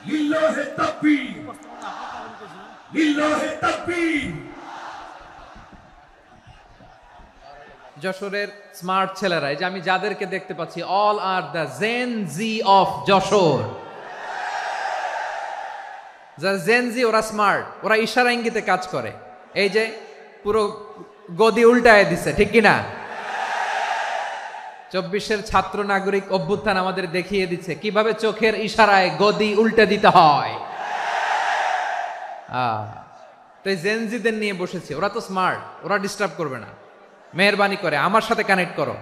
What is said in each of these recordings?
লিল্লাহি তাকবীর, লিল্লাহি তাকবীর। যশোরের স্মার্ট ছেলেরা, এই যে আমি যাদেরকে দেখতে পাচ্ছি, all are the Gen Z of Jessore. যারা জেন জি, ওরা স্মার্ট, ওরা ইশারা ইঙ্গিতে কাজ করে। এই যে পুরো গদি উল্টায় দিছে, ঠিক কিনা? 24-এর ছাত্র নাগরিক অভ্যুত্থান আমাদের দেখিয়ে দিচ্ছে কিভাবে চোখের ইশারায় গদি উল্টে দিতে হয়। তো এই জেনজিদের নিয়ে বসেছি, ওরা তো স্মার্ট, ওরা ডিস্টার্ব করবে না। মেহরবানি করে আমার সাথে কানেক্ট করো,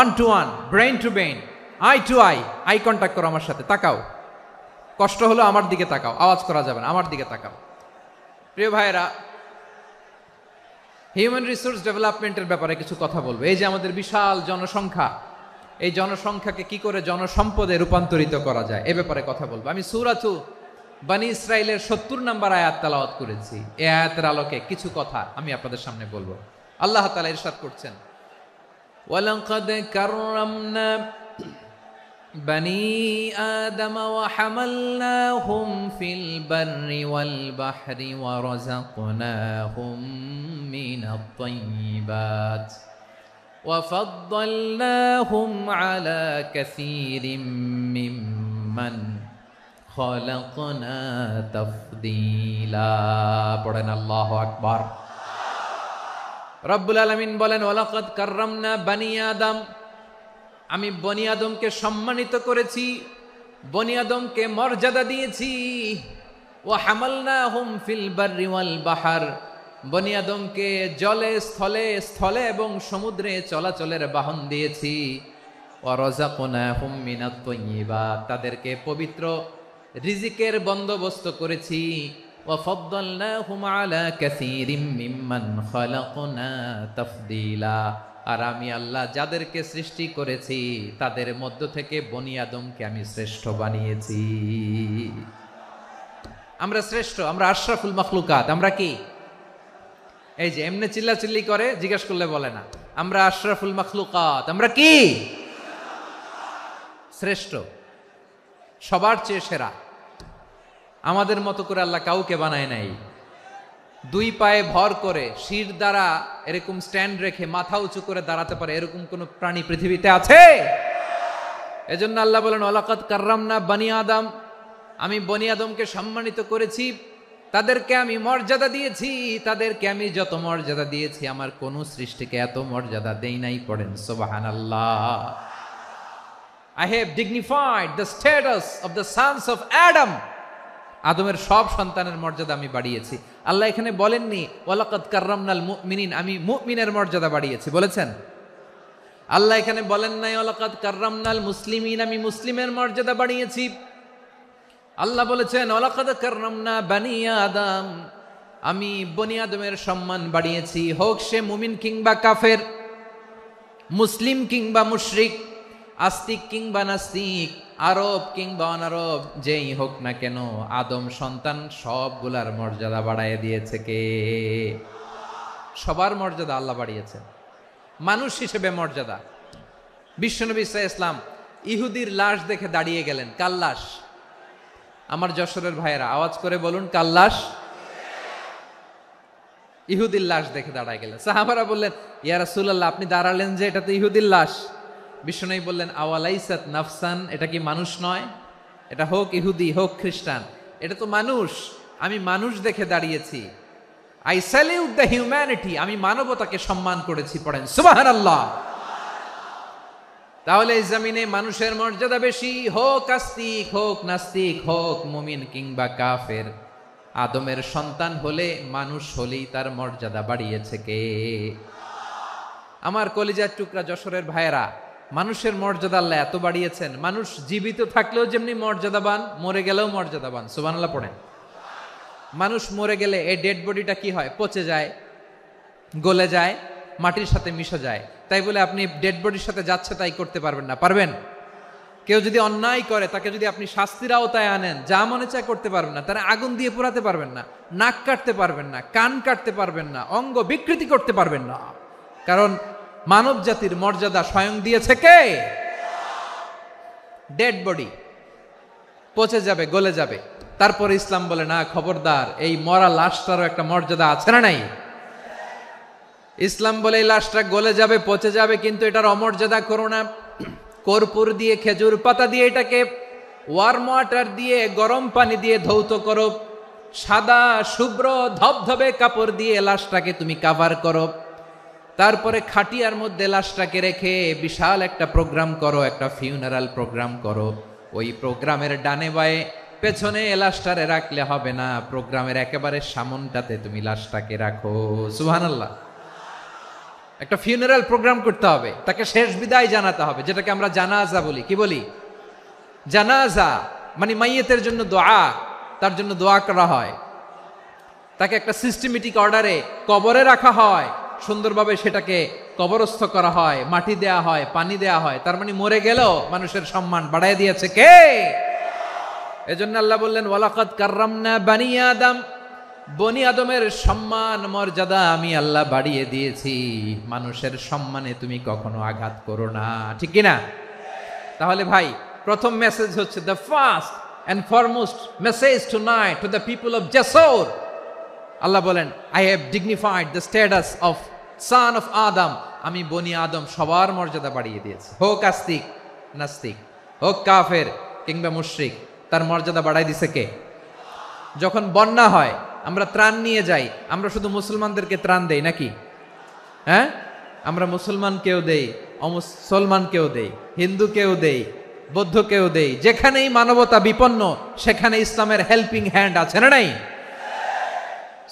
1 to 1, brain to brain, eye to eye contact করো আমার সাথে। তাকাও, কষ্ট হলো আমার দিকে তাকাও, আওয়াজ করা যাবে না, আমার দিকে তাকাও। প্রিয় ভাইয়েরা, হিউম্যান রিসোর্স ডেভেলপমেন্টের ব্যাপারে কিছু কথা বলবো। এই যে আমাদের বিশাল জনসংখ্যা, এই জনসংখ্যাকে কি করে জনসম্পদে রূপান্তরিত করা যায় এ ব্যাপারে কথা বলবো। আমি সূরাতু বনী ইসরাইলের 70 নম্বর আয়াত তেলাওয়াত করেছি। এই আয়াতের আলোকে কিছু কথা আমি আপনাদের সামনে বলবো। আল্লাহ তাআলা ইরশাদ করছেন, ওয়ালাকাদ কাররামনা বনী আদম ওয়া হামালনাহুম ফিল বাররি ওয়াল বাহরি ওয়া রাযাকনাহুম মিনাত তাইয়্যিবাত ওয়া ফাদ্দালনাহুম আলা কাসীরিম মিম্মান খালাকনা তাফদীলা। পড়েন আল্লাহু আকবার। রব্বুল আলামিন বলেন, ওয়ালাকাদ কাররামনা বনী আদম, আমি বনী আদমকে সম্মানিত করেছি, বনী আদমকে মর্যাদা দিয়েছি। ওয়া হামালনাহুম ফিল বাররি ওয়াল বাহর, বনী আদমকে জলে স্থলে, স্থলে এবং সমুদ্রে চলাচলের বাহন দিয়েছি। ওয়া রাযাকনাহুম মিনাত তাইয়্যিবাত, তাদেরকে পবিত্র রিজিকের বন্দোবস্ত করেছি। ওয়া ফাদ্দালনাহুম আলা কাসীরিম মিম্মান খালাকনা তাফদীলা, আর আমি আল্লাহ যাদেরকে সৃষ্টি করেছি তাদের মধ্য থেকে বনী আদমকে আমি শ্রেষ্ঠ বানিয়েছি। আমরা শ্রেষ্ঠ, আমরা আশরাফুল মাখলুকাত। আমরা কি? এই যে এমনি চিল্লাচিল্লি করে, জিজ্ঞাসা করলে বলে না। আমরা আশরাফুল মাখলুকাত। আমরা কি? শ্রেষ্ঠ, সবার চেয়ে সেরা। আমাদের মতো করে আল্লাহ কাউকে বানায় নাই। 2 পায়ে ভর করে, শির দ্বারা এরকম স্ট্যান্ড রেখে মাথা উঁচু করে দাঁড়াতে পারে এরকম কোন প্রাণী পৃথিবীতে আছে? এজন্য আল্লাহ বলেন, ওয়ালাকাদ কাররামনা বনী আদম, আমি বনী আদমকে সম্মানিত করেছি, তাদেরকে আমি মর্যাদা দিয়েছি। তাদেরকে আমি যত মর্যাদা দিয়েছি আমার কোন সৃষ্টিকে এত মর্যাদা দেই নাই। পড়েন সুবহানাল্লাহ। I have dignified the status of the sons of Adam, আদমের সব সন্তানের মর্যাদা আমি বাড়িয়েছি। আল্লাহ এখানে বলেননি ওয়ালাকাদ কাররামনাল মুমিনিন, আমি মুমিনের মর্যাদা বাড়িয়েছি, বলেছেন? আল্লাহ এখানে বলেন নাই ওয়ালাকাদ কাররামনাল মুসলিমিন, আমি মুসলিমের মর্যাদা বাড়িয়েছি। আল্লাহ বলেছেন ওয়ালাকাদ কাররামনা বনী আদম, আমি বনী আদমের সম্মান বাড়িয়েছি। হোক সে মুমিন কিংবা কাফের, মুসলিম কিংবা মুশরিক, আস্তিক কিংবা নাস্তিক, আরব কিংবা অনারব, যেই হোক না কেন, আদম সন্তান সবগুলার মর্যাদা বাড়ায় দিয়েছে কে? সবার মর্যাদা আল্লাহ বাড়িয়েছে। মানুষ হিসেবে মর্যাদা। বিশ্বনবী সাল্লাল্লাহু আলাইহি ওয়াসাল্লাম ইহুদির লাশ দেখে দাঁড়িয়ে গেলেন। কার লাশ? আমার যশোরের ভাইয়েরা আওয়াজ করে বলুন, কার লাশ? ইহুদির লাশ দেখে দাঁড়ায় গেলেন। সাহাবারা বললেন, ইয়া রাসূলুল্লাহ, আপনি দাঁড়ালেন যে, এটা তো ইহুদির লাশ। বিশ্বনবী বললেন, আওয়ালাইসাত নাফসান, এটা কি মানুষ নয়? এটা হোক ইহুদি হোক খ্রিস্টান, এটা তো মানুষ। আমি মানুষ দেখে দাঁড়িয়েছি। আই স্যালিউট দ্য হিউম্যানিটি, আমি মানবতাকে সম্মান করেছি। পড়েন সুবহানাল্লাহ। তাহলে এই জমিনে মানুষের মর্যাদা বেশি, হোক আস্তিক হোক নাস্তিক, হোক মুমিন কিংবা কাফের। আদমের সন্তান হলে, মানুষ হলেই তার মর্যাদা বাড়িয়েছে কে? আমার কলিজার টুকরা যশোরের ভাইয়েরা, মানুষের মর্যাদা আল্লাহ এত বাড়িয়েছেন, মানুষ জীবিত থাকলেও যেমনি মর্যাদাবান, মরে গেলেও মর্যাদাবান। সুবহানাল্লাহ পড়েন। মানুষ মরে গেলে এই ডেড বডিটা কি হয়? পচে যায়, গলে যায়, মাটির সাথে মিশে যায়। তাই বলে আপনি ডেড বডির সাথে যাচ্ছে তাই করতে পারবেন না। পারবেন? কেউ যদি অন্যায় করে, তাকে যদি আপনি শাস্তির আওতায় আনেন, যা মনে চায় করতে পারবেন না। তারা আগুন দিয়ে পোড়াতে পারবেন না, নাক কাটতে পারবেন না, কান কাটতে পারবেন না, অঙ্গ বিকৃতি করতে পারবেন না। কারণ মানব জাতির মর্যাদা স্বয়ং দিয়েছে কে? ডেড বডি পচে যাবে, গলে যাবে, তারপর ইসলাম বলে না, খবরদার, এই মরা লাশটারও একটা মর্যাদা আছে না নাই? ইসলাম বলে এই লাশটা গলে যাবে, পচে যাবে, কিন্তু এটার অমর্যাদা করো না। কর্পূর দিয়ে, খেজুর পাতা দিয়ে এটাকে ওয়ার্ম ওয়াটার দিয়ে, গরম পানি দিয়ে ধৌত করো, সাদা শুভ্র ধবধবে কাপড় দিয়ে লাশটাকে তুমি কাভার করো, তারপরে খাটিয়ার মধ্যে লাশটাকে রেখে বিশাল একটা প্রোগ্রাম করো, একটা ফিউনারাল প্রোগ্রাম করো। ওই প্রোগ্রামের ডানে বায়ে পেছনে লাশটারে রাখলে হবে না, প্রোগ্রামের একেবারে সামনটাতে তুমি লাশটাকে রাখো। সুবহানাল্লাহ। একটা ফিউনারাল প্রোগ্রাম করতে হবে, তাকে শেষ বিদায় জানাতে হবে, যেটাকে আমরা জানাজা বলি। কি বলি? জানাজা মানে মাইয়েতের জন্য দোয়া, তার জন্য দোয়া করা হয়, তাকে একটা সিস্টেমেটিক অর্ডারে কবরে রাখা হয়, সুন্দরভাবে সেটাকে কবরস্থ করা হয়, মাটি দেয়া হয়, পানি দেয়া হয়। তার মানে মরে গেলেও মানুষের সম্মান বাড়ায় দিয়েছে কে? এজন্য আল্লাহ বললেন ওয়ালাকাদ কাররামনা বানি আদম, বনি আদমের সম্মান মর্যাদা আমি আল্লাহ বাড়িয়ে দিয়েছি। মানুষের সম্মানে তুমি কখনো আঘাত করো না, ঠিক কি না? তাহলে ভাই, প্রথম মেসেজ হচ্ছে, the first and foremost message tonight to the people of জাসর। আল্লাহ বলেন, I have dignified the status of son of Adam. আমি বনি আদম সবার মর্যাদা বাড়িয়ে দিয়েছি, হোক আস্তিক নাস্তিক, হোক কাফের কিংবা মুশরিক, তার মর্যাদা বাড়াই দিছে কে? যখন বন্যা হয়, আমরা ত্রাণ নিয়ে যাই, আমরা শুধু মুসলমানদেরকে ত্রাণ দেই নাকি? হ্যাঁ, আমরা মুসলমানকেও দেই, অমুসলমানকেও দেই, হিন্দুকেও দেই, বৌদ্ধকেও দেই। যেখানেই মানবতা বিপন্ন, সেখানে ইসলামের হেল্পিং হ্যান্ড আছে না নাই?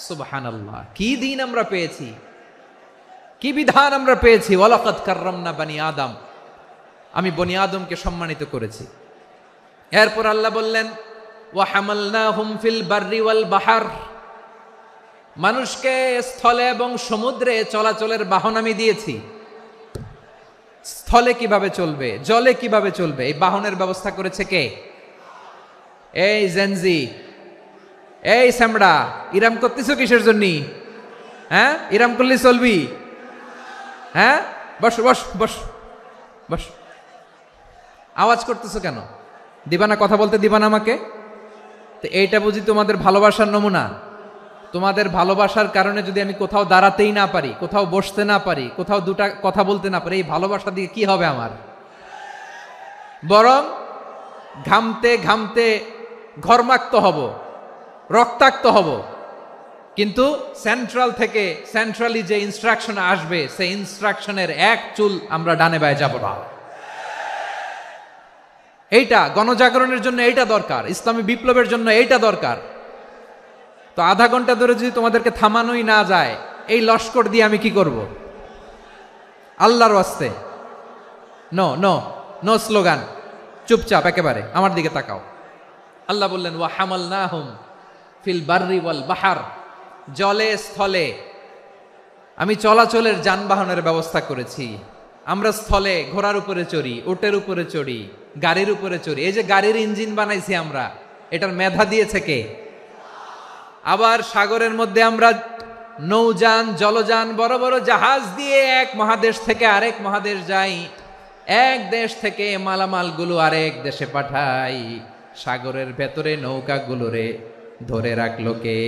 সুবহানাল্লাহ। কি দিন আমরা পেয়েছি, কি বিধান আমরা পেয়েছি। ওয়ালাকাদ কাররামনা বানি আদম, আমি বনি আদমকে সম্মানিত করেছি। এরপর আল্লাহ বললেন ওয়া হামালনাহুম ফিল বাররি ওয়াল বাহর, মানুষকে স্থলে এবং সমুদ্রে চলাচলের বাহন আমি দিয়েছি। স্থলে কিভাবে চলবে, জলে কিভাবে চলবে, এই বাহনের ব্যবস্থা করেছে কে? এই জেনজি, এই স্যামড়া, ইরাম করতেছো কিসের জন্য? হ্যাঁ, ইরাম করলে চলবি? হ্যাঁ, বস বস বস বস। আওয়াজ করতেছো কেন? দিবানা, কথা বলতে দিবানা আমাকে? তো এইটা বুঝি তোমাদের ভালোবাসার নমুনা? তোমাদের ভালোবাসার কারণে যদি আমি কোথাও দাঁড়াতেই না পারি, কোথাও বসতে না পারি, কোথাও দুটা কথা বলতে না পারি, এই ভালোবাসা দিয়ে কি হবে আমার? বরং ঘামতে ঘামতে ঘর্মাক্ত হব, রক্তাক্ত হব। কিন্তু সেন্ট্রাল থেকে, সেন্ট্রালি যে ইনস্ট্রাকশন আসবে, সেই ইনস্ট্রাকশনের এক চুল আমরা ডানে বায়ে যাব না। এইটা গণজাগরণের জন্য এইটা দরকার, ইসলামী বিপ্লবের জন্য এইটা দরকার। তো আধা ঘন্টা ধরে যদি তোমাদেরকে থামানোই না যায়, এই লস্কর দিয়ে আমি কি করব? আল্লাহর ওয়াস্তে নো নো নো স্লোগান, চুপচাপ একেবারে আমার দিকে তাকাও। আল্লাহ বললেন ওয়া হামালনাহুম ফিল বাররি ওয়াল বাহর, জলে স্থলে আমি চলাচলের যানবাহনের ব্যবস্থা করেছি। আমরা স্থলে ঘোড়ার উপরে চড়ি, উটের উপরে চড়ি, গাড়ির উপরে চড়ি। এই যে গাড়ির ইঞ্জিন বানাইছি আমরা, এটার মেধা দিয়েছে কে? আবার সাগরের মধ্যে আমরা নৌযান, জলযান, বড় বড় জাহাজ দিয়ে এক মহাদেশ থেকে আরেক মহাদেশ যাই, এক দেশ থেকে মালামালগুলো আরেক দেশে পাঠাই। সাগরের ভেতরে নৌকাগুলোরে ধরে রাখলো কে?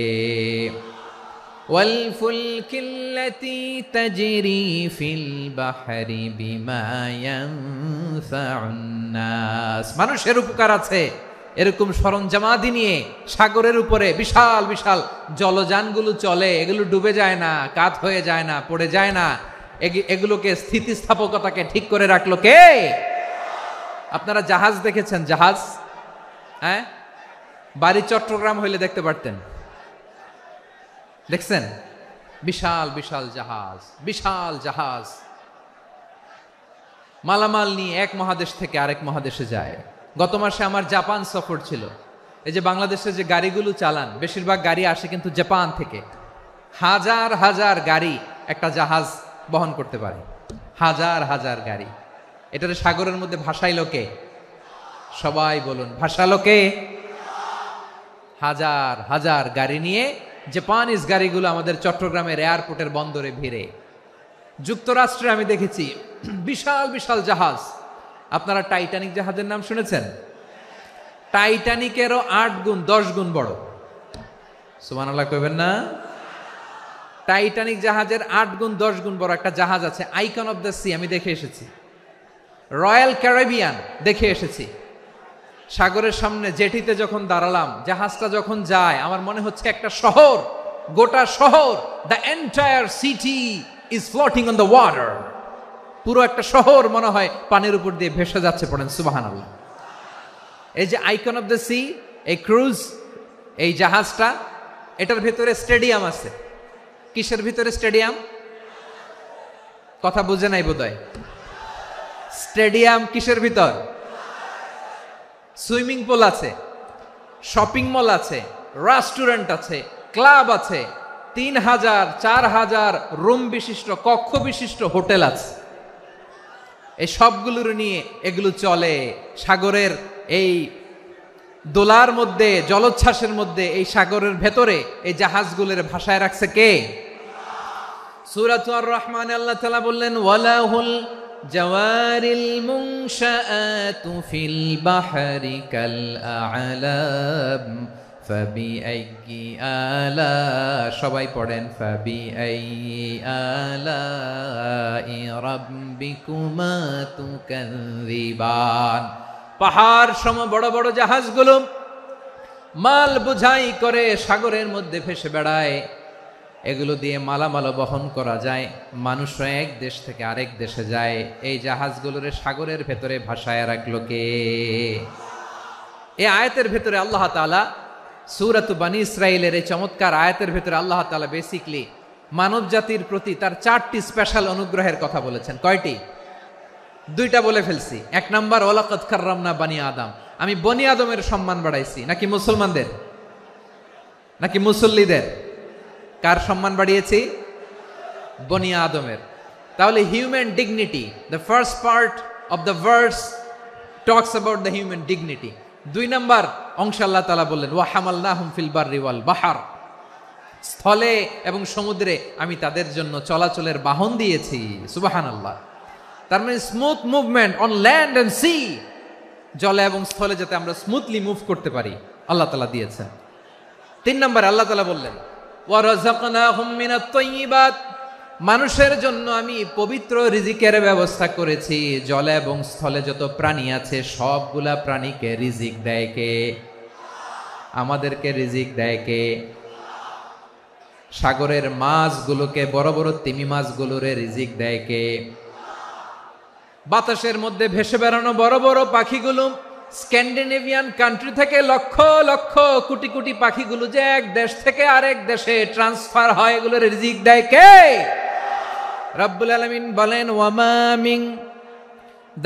ওয়াল ফুলকিল্লাতি তাজরি ফিল বাহরি বিমা ইয়ানফাউন নাস, মানুষের উপকার আছে এরকম সরঞ্জামাদি নিয়ে সাগরের উপরে বিশাল বিশাল জলযানগুলো চলে। এগুলো ডুবে যায় না, কাত হয়ে যায় না, পড়ে যায় না। এগুলোকে স্থিতিস্থাপকতাকে ঠিক করে রাখলো কে? আপনারা জাহাজ দেখেছেন? জাহাজ, হ্যাঁ, বাড়ি চট্টগ্রাম হইলে দেখতে পারতেন। দেখছেন? বিশাল বিশাল জাহাজ, বিশাল জাহাজ মালামাল নিয়ে এক মহাদেশ থেকে আরেক মহাদেশে যায়। গত মাসে আমার জাপান সফর ছিল। এই যে বাংলাদেশে যে গাড়িগুলো চালান, বেশিরভাগ গাড়ি আসে কিন্তু জাপান থেকে। হাজার হাজার গাড়ি একটা জাহাজ বহন করতে পারে, হাজার হাজার গাড়ি। এটারে সাগরের মধ্যে ভাসাইলো কে? সবাই বলুন, ভাসালো কে? হাজার হাজার গাড়ি নিয়ে জাপানিজ গাড়িগুলো আমাদের চট্টগ্রামের এয়ারপোর্টের বন্দরে ভিড়ে। যুক্তরাষ্ট্রে আমি দেখেছি বিশাল বিশাল জাহাজ। আপনারা টাইটানিক জাহাজের নাম শুনেছেন? টাইটানিকেরও 8 গুণ 10 গুণ বড়। সুবহানাল্লাহ কইবেন না? টাইটানিক জাহাজের 8 গুণ 10 গুণ বড় একটা জাহাজ আছে, আইকন অফ দ্য সি, আমি দেখে এসেছি। রয়্যাল ক্যারিবিয়ান দেখে এসেছি। সাগরের সামনে জেটিতে যখন দাঁড়ালাম, জাহাজটা যখন যায়, আমার মনে হচ্ছে একটা শহর, গোটা শহর, the entire city is floating on the water. পুরো একটা শহর মনে হয় পানির উপর দিয়ে ভেসে যাচ্ছে। পড়েন সুবহানাল্লাহ। এই যে আইকন অফ দ্য সি, এই ক্রুজ, এই জাহাজটা, এটার ভিতরে স্টেডিয়াম আছে। কিসের ভিতরে স্টেডিয়াম? কথা বুঝে নাই বোধহয়। স্টেডিয়াম কিসের ভিতর? সুইমিং পুল আছে, শপিং মল আছে, রেস্টুরেন্ট আছে, ক্লাব আছে, 3000 4000 রুম বিশিষ্ট, কক্ষ বিশিষ্ট হোটেল আছে। এই সবগুলোর নিয়ে এগুলো চলে সাগরের এই দোলার মধ্যে, জলোচ্ছ্বাসের মধ্যে, এই সাগরের ভেতরে এই জাহাজগুলোর ভাষায় রাখছে কে? সূরাতুর রহমান আল্লাহ তাআলা বললেন, ওয়ালাহুল জাওয়ারিল মুনশাআতু ফিল বাহরি কাল আ'লাম ফাবিআইয়ি আলা, সবাই পড়েন, ফাবিআইয়ি আলাই রাব্বিকুমা তুকাযযিবান। পাহাড় সম বড় বড় জাহাজগুলো মাল বোঝাই করে সাগরের মধ্যে ভেসে বেড়ায়। এগুলো দিয়ে মালামাল বহন করা যায়, মানুষরা এক দেশ থেকে আরেক দেশে যায়। এই জাহাজগুলোর সাগরের ভেতরে ভাসায় রাখলো কে? এই আয়াতের ভেতরে আল্লাহ তাআলা সূরাতু বনী ইসরাঈলের এই চমৎকার আয়াতের ভেতরে আল্লাহ তাআলা বেসিকলি মানব জাতির প্রতি তার 4টি স্পেশাল অনুগ্রহের কথা বলেছেন। কয়টি? 2টা বলে ফেলছি। 1 নাম্বার, ওয়ালাকাদ কাররামনা বনী আদম, আমি বনী আদমের সম্মান বাড়াইছি। নাকি মুসলমানদের? নাকি মুসল্লিদের? কার সম্মান বাড়িয়েছি? বনী আদমের। তাহলে human dignity, the first part of the verse talks about the human dignity. 2 number অংশ আল্লাহ তাআলা বললেন, ওয়া হামালনাহুম ফিল বাররি ওয়াল বাহর, স্থলে এবং সমুদ্রে আমি তাদের জন্য চলাচলের বাহন দিয়েছি। সুবহানাল্লাহ। তার মানে smooth movement on land and sea, জলে এবং স্থলে যাতে আমরা স্মুথলি মুভ করতে পারি আল্লাহ তাআলা দিয়েছেন। 3 নাম্বার আল্লাহ তাআলা বললেন, ওয়া রাযাকনাহুম মিনাত তাইয়্যিবাত, মানুষের জন্য আমি পবিত্র রিজিকের ব্যবস্থা করেছি। জলে এবং স্থলে যত প্রাণী আছে সবগুলা প্রাণীকে রিজিক দেয় কে? আমাদেরকে রিজিক দেয় কে? সাগরের মাছগুলোকে, বড় বড় তিমি মাছগুলোরে রিজিক দেয় কে? বাতাসের মধ্যে ভেসে বেড়ানো বড় বড় পাখিগুলো, স্ক্যান্ডিনেভিয়ান কান্ট্রি থেকে লক্ষ লক্ষ কোটি কোটি পাখিগুলো যে এক দেশ থেকে আরেক দেশে ট্রান্সফার হয়, এগুলোর রিজিক দেয় কে? রব্বুল আলামিন বলেন, ওয়ামা মিন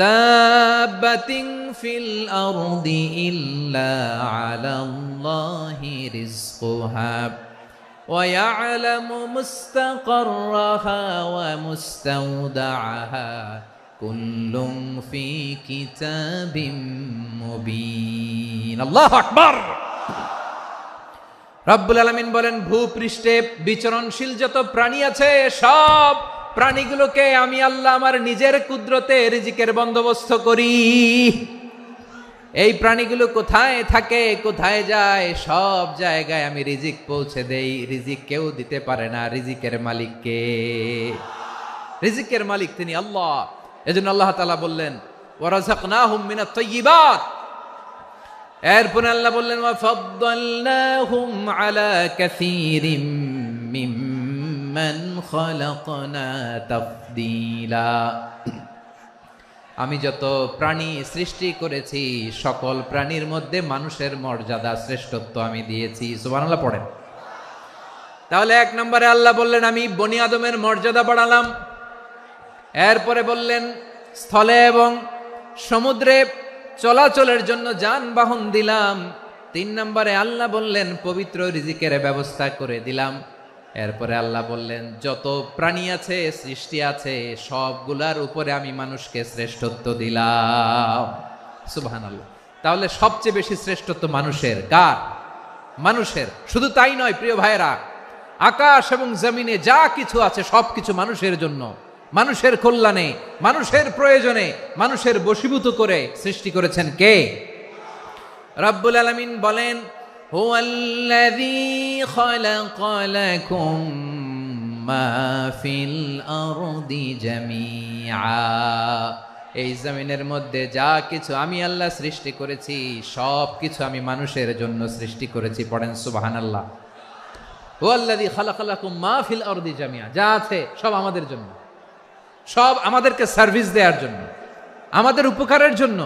দাব্বাতিন ফিল আরদি ইল্লা আলাল্লাহি রিজকুহা ওয়া ইয়ালামু মুস্তাকাররাহা ওয়া মুস্তাওদাআহা কুল্লুম ফি কিতাবিম মুবিন। আল্লাহু আকবার। রব্বুল আলামিন বলেন, ভূপৃষ্ঠে বিচরণশীল যত প্রাণী আছে সব প্রাণীগুলোকে আমি আল্লাহ আমার নিজের কুদরতে রিজিকের বন্দোবস্ত করি। এই প্রাণীগুলো কোথায় থাকে, কোথায় যায়, সব জায়গায় আমি রিজিক পৌঁছে দেই। রিজিক কেউ দিতে পারে না, রিজিকের মালিক কে? রিজিকের মালিক তিনি আল্লাহ। এজন্য আল্লাহ তাআলা বললেন, ওয়া রাযাকনাহুম মিনাত তাইয়্যিবাত। এরপর আল্লাহ বললেন, ওয়া ফাদ্দালনাহুম আলা কাসীরিম মিম্মান খালাকনা তাফদীলা। আমি যত প্রাণী সৃষ্টি করেছি সকল প্রাণীর মধ্যে মানুষের মর্যাদা, শ্রেষ্ঠত্ব আমি দিয়েছি। সুবহানাল্লাহ পড়েন। তাহলে 1 নম্বরে আল্লাহ বললেন, আমি বনি আদমের মর্যাদা বাড়ালাম। এরপরে বললেন, স্থলে এবং সমুদ্রে চলাচলের জন্য যানবাহন দিলাম। 3 নম্বরে আল্লাহ বললেন, পবিত্র রিজিকের ব্যবস্থা করে দিলাম। এরপরে আল্লাহ বললেন, যত প্রাণী আছে, সৃষ্টি আছে, সবগুলার উপরে আমি মানুষকে শ্রেষ্ঠত্ব দিলাম। সুবহানাল্লাহ। তাহলে সবচেয়ে বেশি শ্রেষ্ঠত্ব মানুষের। কার? মানুষের। শুধু তাই নয় প্রিয় ভাইরা, আকাশ এবং জমিনে যা কিছু আছে সবকিছু মানুষের জন্য, মানুষের কল্যাণে, মানুষের প্রয়োজনে, মানুষের বশীভূত করে সৃষ্টি করেছেন কে? রব্বুল আলামিন বলেন, হুয়াল্লাযী খালাকা লাকুম মা ফিল আরদি জামিআ, এই জমিনের মধ্যে যা কিছু আমি আল্লাহ সৃষ্টি করেছি সব কিছু আমি মানুষের জন্য সৃষ্টি করেছি। পড়েন সুবহানাল্লাহ। হুয়াল্লাযী খালাকা লাকুম মা ফিল আরদি জামিআ, যা আছে সব আমাদের জন্য, সব আমাদেরকে সার্ভিস দেওয়ার জন্য, আমাদের উপকারের জন্য,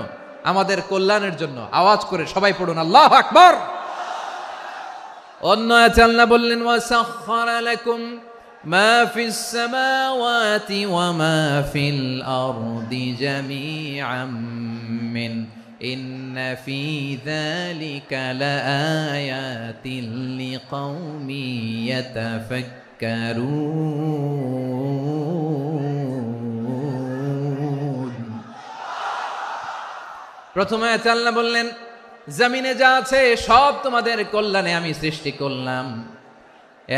আমাদের কল্যাণের জন্য। আওয়াজ করে সবাই পড়ুন আল্লাহু আকবার। অন্য আয়াতে আল্লাহ বললেন, ওয়াসাখখারা লাকুম মা ফিস সামাওয়াতি ওয়া মা ফিল আরদি জামিআম মিন ইন্না ফি যালিকা লাআয়াতিন লিকাউমি ইয়াতাফাক্কারুন। প্রথমে আল্লাহ বললেন, জমিনে যা আছে সব তোমাদের কল্যাণে আমি সৃষ্টি করলাম।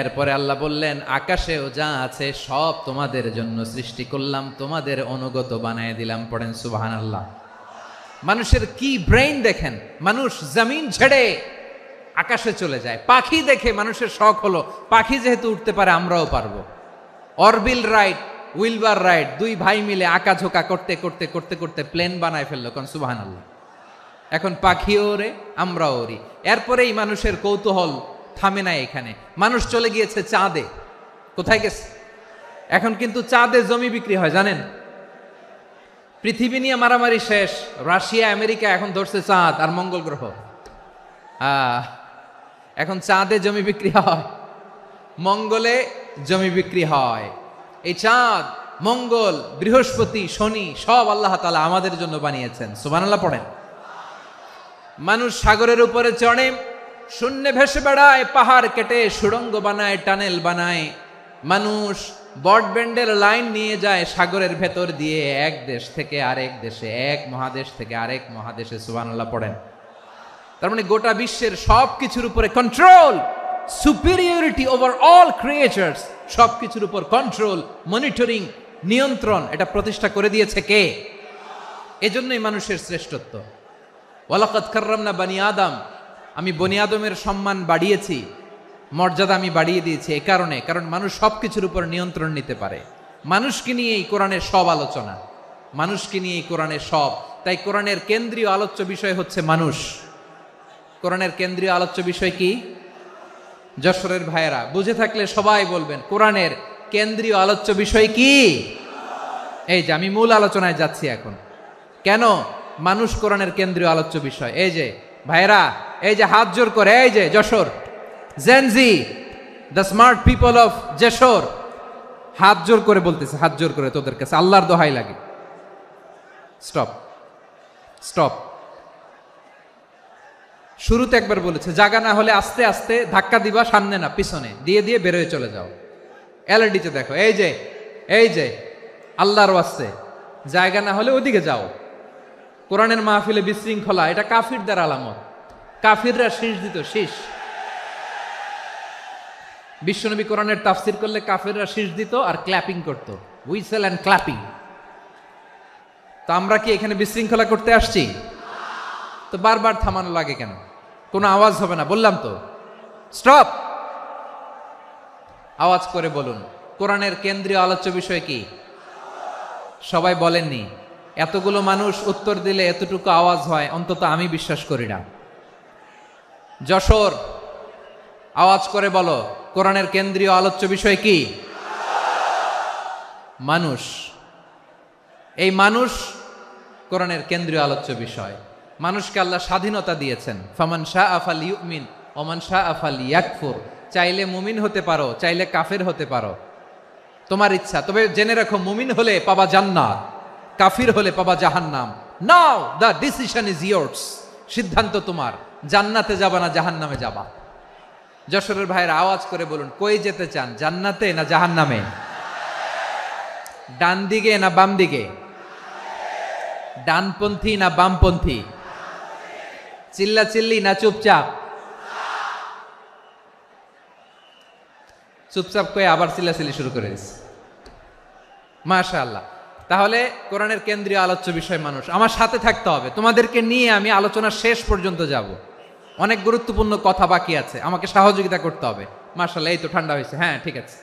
এরপরে আল্লাহ বললেন, আকাশেও যা আছে সব তোমাদের জন্য সৃষ্টি করলাম, তোমাদের অনুগত বানায় দিলাম। পড়েন সুবহানাল্লাহ। মানুষের কি ব্রেইন দেখেন, মানুষ জমিন ছেড়ে আকাশে চলে যায়। পাখি দেখে মানুষের শখ হলো, পাখি যেহেতু উঠতে পারে আমরাও পারবো। অরবিল রাইট, উইলবার রাইট, দুই ভাই মিলে আঁকাঝোঁকা করতে করতে করতে করতে প্লেন বানায় ফেললো। কোন সুবহানাল্লাহ। এখন পাখিও ওরে, আমরাও ওরি। এরপরেই মানুষের কৌতূহল থামে না এখানে। মানুষ চলে গিয়েছে চাঁদে। কোথায় গেছে? এখন কিন্তু চাঁদে জমি বিক্রি হয় জানেন। পৃথিবী নিয়ে মারামারি শেষ, রাশিয়া আমেরিকা এখন ধরছে চাঁদ আর মঙ্গল গ্রহ। এখন চাঁদে জমি বিক্রি হয়, মঙ্গলে জমি বিক্রি হয়। এই চাঁদ, মঙ্গল, বৃহস্পতি, শনি সব আল্লাহ তাআলা আমাদের জন্য বানিয়েছেন। সুবহানাল্লাহ পড়েন। মানুষ সাগরের উপরে চড়ে, শূন্যে ভেসে বেড়ায়, পাহাড় কেটে সুড়ঙ্গ বানায়, টানেল বানায়। মানুষ ব্রডব্যান্ডের লাইন নিয়ে যায় সাগরের ভেতর দিয়ে, এক দেশ থেকে আরেক দেশে, এক মহাদেশ থেকে আরেক মহাদেশে। সুবহানাল্লাহ পড়েন। তার মানে গোটা বিশ্বের সব কিছুর উপরে control, superiority over all creatures, সব কিছুর উপর কন্ট্রোল, মনিটরিং, নিয়ন্ত্রণ, এটা প্রতিষ্ঠা করে দিয়েছে কে? এজন্যই মানুষের শ্রেষ্ঠত্ব। ওয়ালাকাদ কাররামনা বানি আদম, আমি বনি আদমের সম্মান বাড়িয়েছি, মর্যাদা আমি বাড়িয়ে দিয়েছি। এ কারণে, কারণ মানুষ সব কিছুর উপর নিয়ন্ত্রণ নিতে পারে। মানুষকে নিয়ে এই কোরআনের সব আলোচনা, মানুষকে নিয়ে এই কোরআনের সব। তাই কোরআনের কেন্দ্রীয় আলোচ্য বিষয় হচ্ছে মানুষ। কোরআনের কেন্দ্রীয় আলোচ্য বিষয় কি? যশোরের ভাইয়েরা বুঝে থাকলে সবাই বলবেন, কোরআনের কেন্দ্রীয় আলোচ্য বিষয় কি? এই যে আমি মূল আলোচনায় যাচ্ছি এখন। কেন মানুষ কোরআনের কেন্দ্রীয় আলোচ্য বিষয়? এই যে ভাইয়েরা, এই যে হাত জোর করে, এই যে Jessore Gen Z, the smart people of Jessore, হাত জোর করে বলতেছে, হাত জোর করে তোদের কাছে আল্লাহর দোহাই লাগে, স্টপ স্টপ। শুরুতে একবার বলেছে, জায়গা না হলে আস্তে আস্তে ধাক্কা দিবা, সামনে না পিছনে, দিয়ে দিয়ে বেরোয় চলে যাও। এলইডিতে দেখো, এই যে আল্লাহর ওয়াস্তে জায়গা না হলে ওদিকে যাও। কোরআনের মাহফিলে বিশৃঙ্খলা, এটা কাফিরদের আলামত। কাফিররা শীষ দিত, শীষ। বিশ্বনবী কোরআনের তাফসির করলে কাফিররা শীষ দিত আর ক্ল্যাপিং করত, হুইসেল অ্যান্ড ক্ল্যাপিং। তো আমরা কি এখানে বিশৃঙ্খলা করতে আসছি? তো বারবার থামানো লাগে কেন? কোনো আওয়াজ হবে না, বললাম তো, স্টপ। আওয়াজ করে বলুন, কোরআনের কেন্দ্রীয় আলোচ্য বিষয় কি? সবাই বলেননি। এতগুলো মানুষ উত্তর দিলে এতটুকু আওয়াজ হয়, অন্তত আমি বিশ্বাস করি না। যশোর, আওয়াজ করে বলো, কোরআনের কেন্দ্রীয় আলোচ্য বিষয় কি? মানুষ। এই মানুষ কোরআনের কেন্দ্রীয় আলোচ্য বিষয়। মানুষকে আল্লাহ স্বাধীনতা দিয়েছেন। ফামান শাআ ফালইউমিন ওয়া মান শাআ ফালইয়াকফুর। চাইলে মুমিন হতে পারো, চাইলে কাফের হতে পারো, তোমার ইচ্ছা। তবে জেনে রাখো, মুমিন হলে পাবা জান্নাত, কাফির হলে পাবা জাহান্নাম। নাও দ্য ডিসিশন ইজ ইয়ার্স। সিদ্ধান্ত তোমার, জান্নাতে যাবা না জাহান্নামে যাবা। যশোরের ভাইয়েরা আওয়াজ করে বলুন, কই যেতে চান, জান্নাতে না জাহান্নামে? ডান দিকে না বাম দিকে? ডানপন্থী না বামপন্থী? চিল্লা চিল্লি না চুপচাপ? চুপচাপ কয়ে আবার চিল্লাচিল্লি শুরু করে দিচ্ছে। মাশাআল্লাহ। তাহলে কোরআনের কেন্দ্রীয় আলোচ্য বিষয় মানুষ। আমার সাথে থাকতে হবে, তোমাদেরকে নিয়ে আমি আলোচনা শেষ পর্যন্ত যাব। অনেক গুরুত্বপূর্ণ কথা বাকি আছে, আমাকে সহযোগিতা করতে হবে। মাশাআল্লাহ, এই তো ঠান্ডা হয়েছে। হ্যাঁ, ঠিক আছে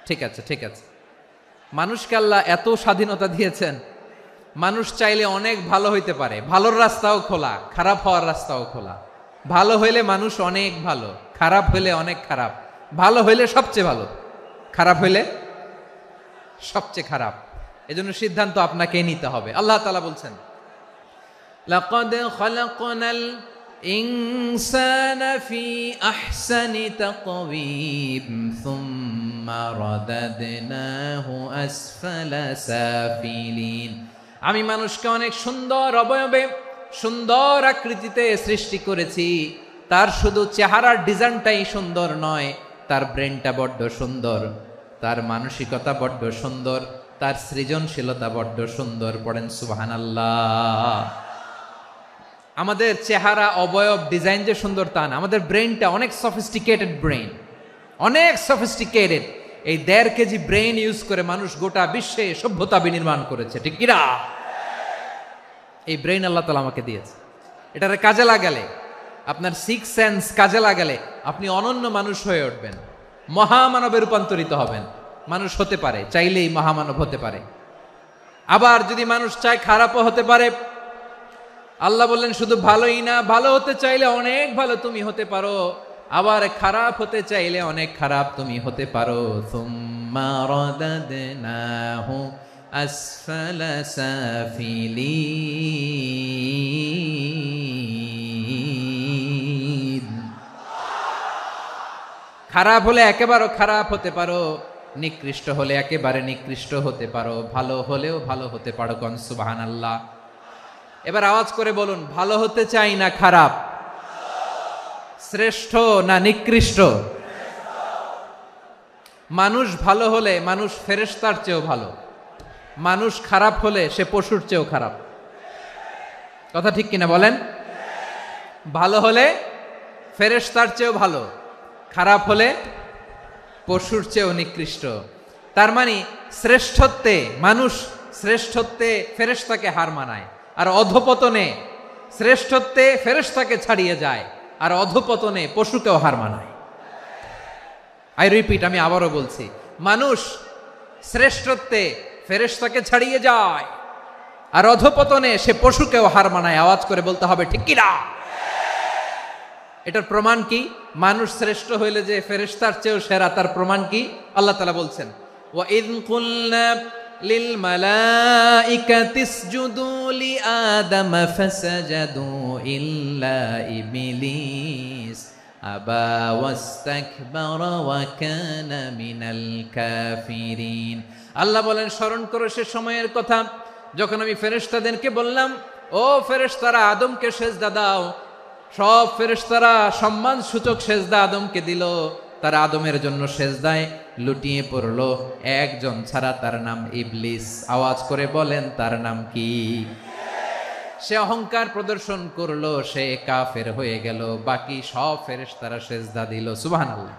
ঠিক আছে ঠিক আছে। মানুষকে আল্লাহ এত স্বাধীনতা দিয়েছেন, মানুষ চাইলে অনেক ভালো হইতে পারে। ভালোর রাস্তাও খোলা, খারাপ হওয়ার রাস্তাও খোলা। ভালো হইলে মানুষ অনেক ভালো, খারাপ হইলে অনেক খারাপ। ভালো হইলে সবচেয়ে ভালো, খারাপ হইলে সবচেয়ে খারাপ। এজন্য সিদ্ধান্ত আপনাকে নিতে হবে। আল্লাহ তাআলা বলছেন, লাকাদ খালাকনাল ইনসানা ফি আহসানি তাকওয়িম সুম্মা রাদাদনাহু আসফালা সাফিলিন। আমি মানুষকে অনেক সুন্দর অবয়বে, সুন্দর আকৃতিতে সৃষ্টি করেছি। তার শুধু চেহারার ডিজাইনটাই সুন্দর নয়, তার ব্রেনটা বড্ড সুন্দর, তার মানসিকতা বড্ড সুন্দর, তার সৃজনশীলতা বড্ড সুন্দর। পড়েন সুবহানাল্লাহ। আমাদের চেহারা, অবয়ব, ডিজাইন যে সুন্দর তা না, আমাদের ব্রেনটা অনেক সফিস্টিকেটেড ব্রেন, অনেক সফিস্টিকেটেড। এই 1.5 কেজি ব্রেন ইউজ করে মানুষ গোটা বিশ্বে সভ্যতা বিনির্মাণ করেছে, ঠিক কিনা? এই ব্রেন আল্লাহ তাআলা আমাকে দিয়েছে। এটারে কাজে লাগালে, আপনার 6 সেন্স কাজে লাগালে আপনি অনন্য মানুষ হয়ে উঠবেন, মহামানবে রূপান্তরিত হবেন। মানুষ হতে পারে, চাইলেই মহামানব হতে পারে। আবার যদি মানুষ চায় খারাপও হতে পারে। আল্লাহ বললেন শুধু ভালোই না, ভালো হতে চাইলে অনেক ভালো তুমি হতে পারো, আবার খারাপ হতে চাইলে অনেক খারাপ তুমি হতে পারো। সুম্মা রাদাদনাহু আসফালা সাফিলিন। খারাপ হলে একেবারে খারাপ হতে পারো, নিকৃষ্ট হলে একেবারে নিকৃষ্ট হতে পারো, ভালো হলেও ভালো হতে পারো। কোন সুবহানাল্লাহ। এবার আওয়াজ করে বলুন, ভালো হতে চাই না খারাপ? শ্রেষ্ঠ না নিকৃষ্ট? মানুষ ভালো হলে মানুষ ফেরেশতার চেয়েও ভালো, মানুষ খারাপ হলে সে পশুর চেয়েও খারাপ। কথা ঠিক কিনা বলেন? ভালো হলে ফেরেশতার চেয়েও ভালো, খারাপ হলে পশুর চেয়েও নিকৃষ্ট। তার মানে শ্রেষ্ঠত্বে মানুষ, শ্রেষ্ঠত্বে ফেরেশতাকে হার মানায়, আর অধপতনে শ্রেষ্ঠত্বে ফেরেশতাকে ছাড়িয়ে যায়, আর অধপতনে পশুকেও হার মানায়। আই রিপিট, আমি আবারও বলছি, মানুষ শ্রেষ্ঠত্বে ফেরেশতাকে ছাড়িয়ে যায়, আর অধপতনে সে পশুকেও হার মানায়। আওয়াজ করে বলতে হবে ঠিক কিনা? এটার প্রমাণ কি? মানুষ শ্রেষ্ঠ হইলে যে ফেরেশতার চেয়েও সেরা, তার প্রমাণ কি? আল্লাহ তাআলা বলছেন, ওয়া ইয কুলনা লিল মালাইকাতি ইসজুদু লি আদম ফাসাজাদু ইল্লা ইবলিস আবা ওয়াস্তাকবারা ওয়া কানা মিনাল কাফিরিন। আল্লাহ বলেন, স্মরণ করো সে সময়ের কথা যখন আমি ফেরেশতাদেরকে বললাম, ও ফেরেশতারা আদমকে সেজদা দাও। সব ফেরেশতারা সম্মান সূচক সেজদা আদমকে দিল, তারা আদমের জন্য সেজদায় লুটিয়ে পড়লো, একজন ছাড়া, তার নাম ইবলিস। আওয়াজ করে বলেন, তার নাম কি? সে অহংকার প্রদর্শন করলো, সে কাফের হয়ে গেল, বাকি সব ফেরেশতারা সেজদা দিল। সুবহানাল্লাহ।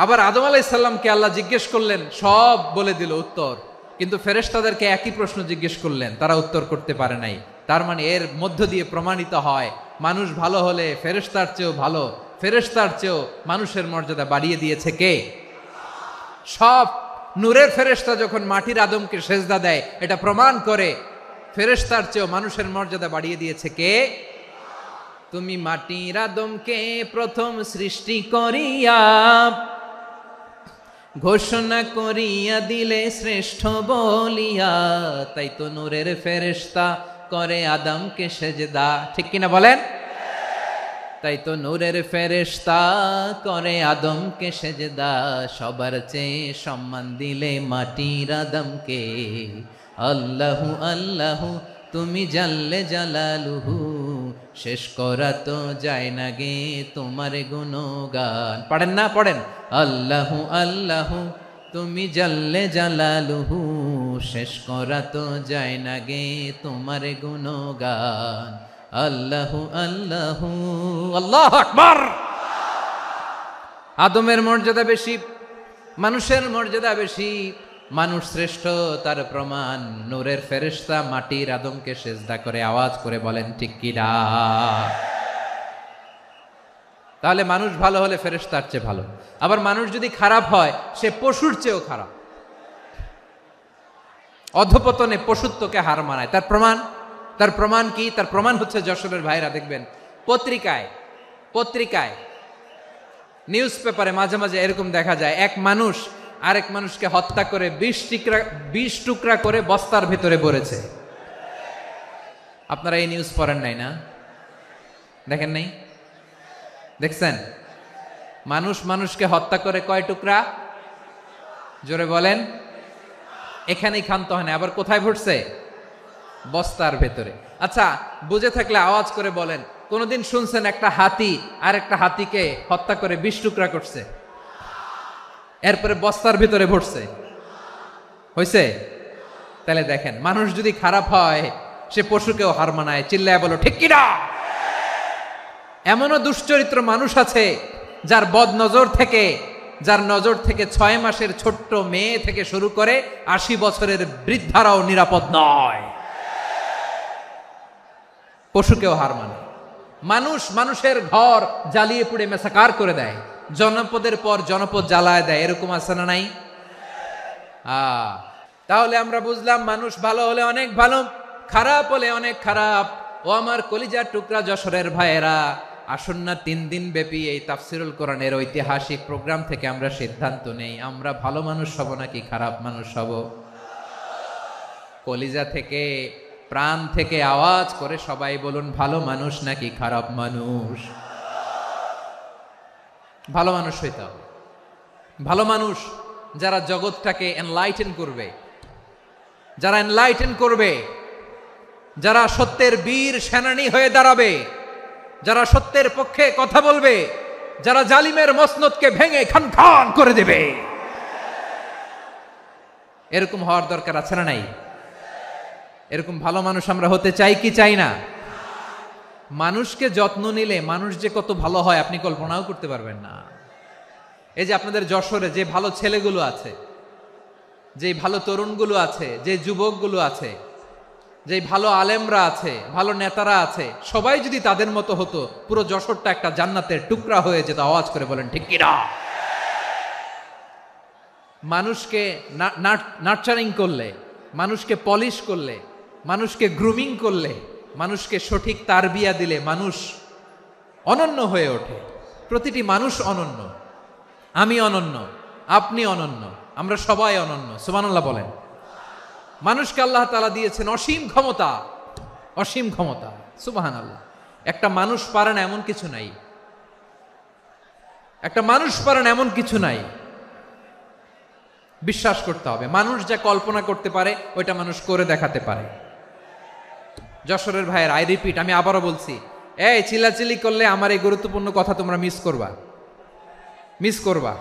আবার আদম আলাইহিস সালামকে আল্লাহ জিজ্ঞেস করলেন, সব বলে দিল উত্তর, কিন্তু ফেরেশতাদেরকে একই প্রশ্ন জিজ্ঞেস করলেন, তারা উত্তর করতে পারে নাই। তার মানে এর মধ্য দিয়ে প্রমাণিত হয়, মানুষ ভালো হলে ফেরেশতার চেয়েও ভালো, ফেরেশতার চেয়েও মানুষের মর্যাদা বাড়িয়ে দিয়েছে কে? সব নূরের ফেরেশতা যখন মাটির আদমকে সেজদা দেয়, এটা প্রমাণ করে ফেরেশতার চেয়েও মানুষের মর্যাদা বাড়িয়ে দিয়েছে কে? তুমি মাটির আদমকে প্রথম সৃষ্টি করিয়া ঘোষণা করিয়া দিলে শ্রেষ্ঠ বলিয়া, তাই তো নূরের ফেরেশতা করে আদমকে সেজদা। ঠিক কিনা বলেন? তাই তো নূরের ফেরেশতা করে আদমকে সেজদা, সবার চেয়ে সম্মান দিলে মাটির আদমকে। আল্লাহু আল্লাহু তুমি জাল্লে জালালুহু, শেষ করা তো যায় না গে তোমার গুণগান। পড়েন না? পড়েন, আল্লাহু আল্লাহু তুমি জাল্লে জালালুহু, শেষ করা তো যায় না গে তোমার গুণগান। আল্লাহু আল্লাহু, আল্লাহু আকবার। আদমের মর্যাদা বেশি, মানুষের মর্যাদা বেশি, মানুষ শ্রেষ্ঠ তার প্রমাণ, নূরের ফেরেশতা মাটির আদমকে সেজদা করে আওয়াজ করে বলেন ঠিক কি না? তাহলে মানুষ ভালো হলে ফেরেশতার চেয়ে ভালো। আবার মানুষ যদি খারাপ হয় সে পশুর চেয়েও খারাপ, অধপতনে পশুত্বকে হার মানায়। তার প্রমাণ কি? তার প্রমাণ হচ্ছে যশোরের ভাইরা দেখবেন পত্রিকায় নিউজ পেপারে মাঝে মাঝে এরকম দেখা যায়, এক মানুষ আরেক মানুষকে হত্যা করে 20 টুকরা করে বস্তার ভেতরে ভরেছে। আপনারা এই নিউজ পড়েন নাই না? দেখেন নাই? দেখছেন? মানুষ মানুষকে হত্যা করে কয় টুকরা? জোরে বলেন। এখানেই ক্ষান্ত হয় না, আবার কোথায় ভরছে? বস্তার ভেতরে। আচ্ছা, বুঝে থাকলে আওয়াজ করে বলেন, কোনদিন শুনছেন একটা হাতি আর একটা হাতিকে হত্যা করে 20 টুকরা করছে, এরপরে বস্তার ভিতরে ভরছে? হয়েছে? তাহলে দেখেন, মানুষ যদি খারাপ হয় সে পশুকেও হার মানায়। চিল্লায় বলো ঠিক কিনা? এমনও দুশ্চরিত্র মানুষ আছে যার নজর থেকে 6 মাসের ছোট্ট মেয়ে থেকে শুরু করে 80 বছরের বৃদ্ধারাও নিরাপদ নয়। পশুকেও হার মানে। মানুষের ঘর জ্বালিয়ে পুড়ে মেসাকার করে দেয়, জনপদের পর জনপদ জ্বালায় দেয়, এরকম আছে না নাই? তাহলে আমরা বুঝলাম মানুষ ভালো হলে অনেক ভালো, খারাপ হলে অনেক খারাপ। ও আমার কলিজার টুকরা যশোরের ভাইয়েরা, আসুন না 3 দিন ব্যাপী এই তাফসিরুল কোরআনের ঐতিহাসিক প্রোগ্রাম থেকে আমরা সিদ্ধান্ত নেই, আমরা ভালো মানুষ হব নাকি খারাপ মানুষ হব। কলিজা থেকে, প্রাণ থেকে আওয়াজ করে সবাই বলুন, ভালো মানুষ নাকি খারাপ মানুষ? ভালো মানুষ হইতে হবে। ভালো মানুষ যারা জগৎটাকে এনলাইটেন করবে, যারা সত্যের বীর সেনানী হয়ে দাঁড়াবে, যারা সত্যের পক্ষে কথা বলবে, যারা জালিমের মসনদকে ভেঙে খান খান করে দেবে, এরকম হওয়ার দরকার আছে না নাই? এরকম ভালো মানুষ আমরা হতে চাই কি চাই না? মানুষকে যত্ন নিলে মানুষ যে কত ভালো হয় আপনি কল্পনাও করতে পারবেন না। এই যে আপনাদের যশোরে যে ভালো ছেলেগুলো আছে, যে ভালো তরুণগুলো আছে, যে যুবকগুলো আছে, যে ভালো আলেমরা আছে, ভালো নেতারা আছে, সবাই যদি তাদের মতো হতো, পুরো যশোরটা একটা জান্নাতের টুকরা হয়ে যেত। আওয়াজ করে বলেন ঠিক কিনা? মানুষকে নার্চারিং করলে, মানুষকে পলিশ করলে, মানুষকে গ্রুমিং করলে, মানুষকে সঠিক তারবিয়া দিলে মানুষ অনন্য হয়ে ওঠে। প্রতিটি মানুষ অনন্য। আমি অনন্য, আপনি অনন্য, আমরা সবাই অনন্য। সুবহানাল্লাহ বলেন। মানুষকে আল্লাহ তাআলা দিয়েছেন অসীম ক্ষমতা। সুবহানাল্লাহ। একটা মানুষ পারে না এমন কিছু নাই। বিশ্বাস করতে হবে, মানুষ যা কল্পনা করতে পারে ওইটা মানুষ করে দেখাতে পারে। যশোরের ভাইয়ের, আই রিপিট, আমি আবারও বলছি, এই চিল্লাচিল্লি করলে আমার এই গুরুত্বপূর্ণ কথা তোমরা মিস করবা।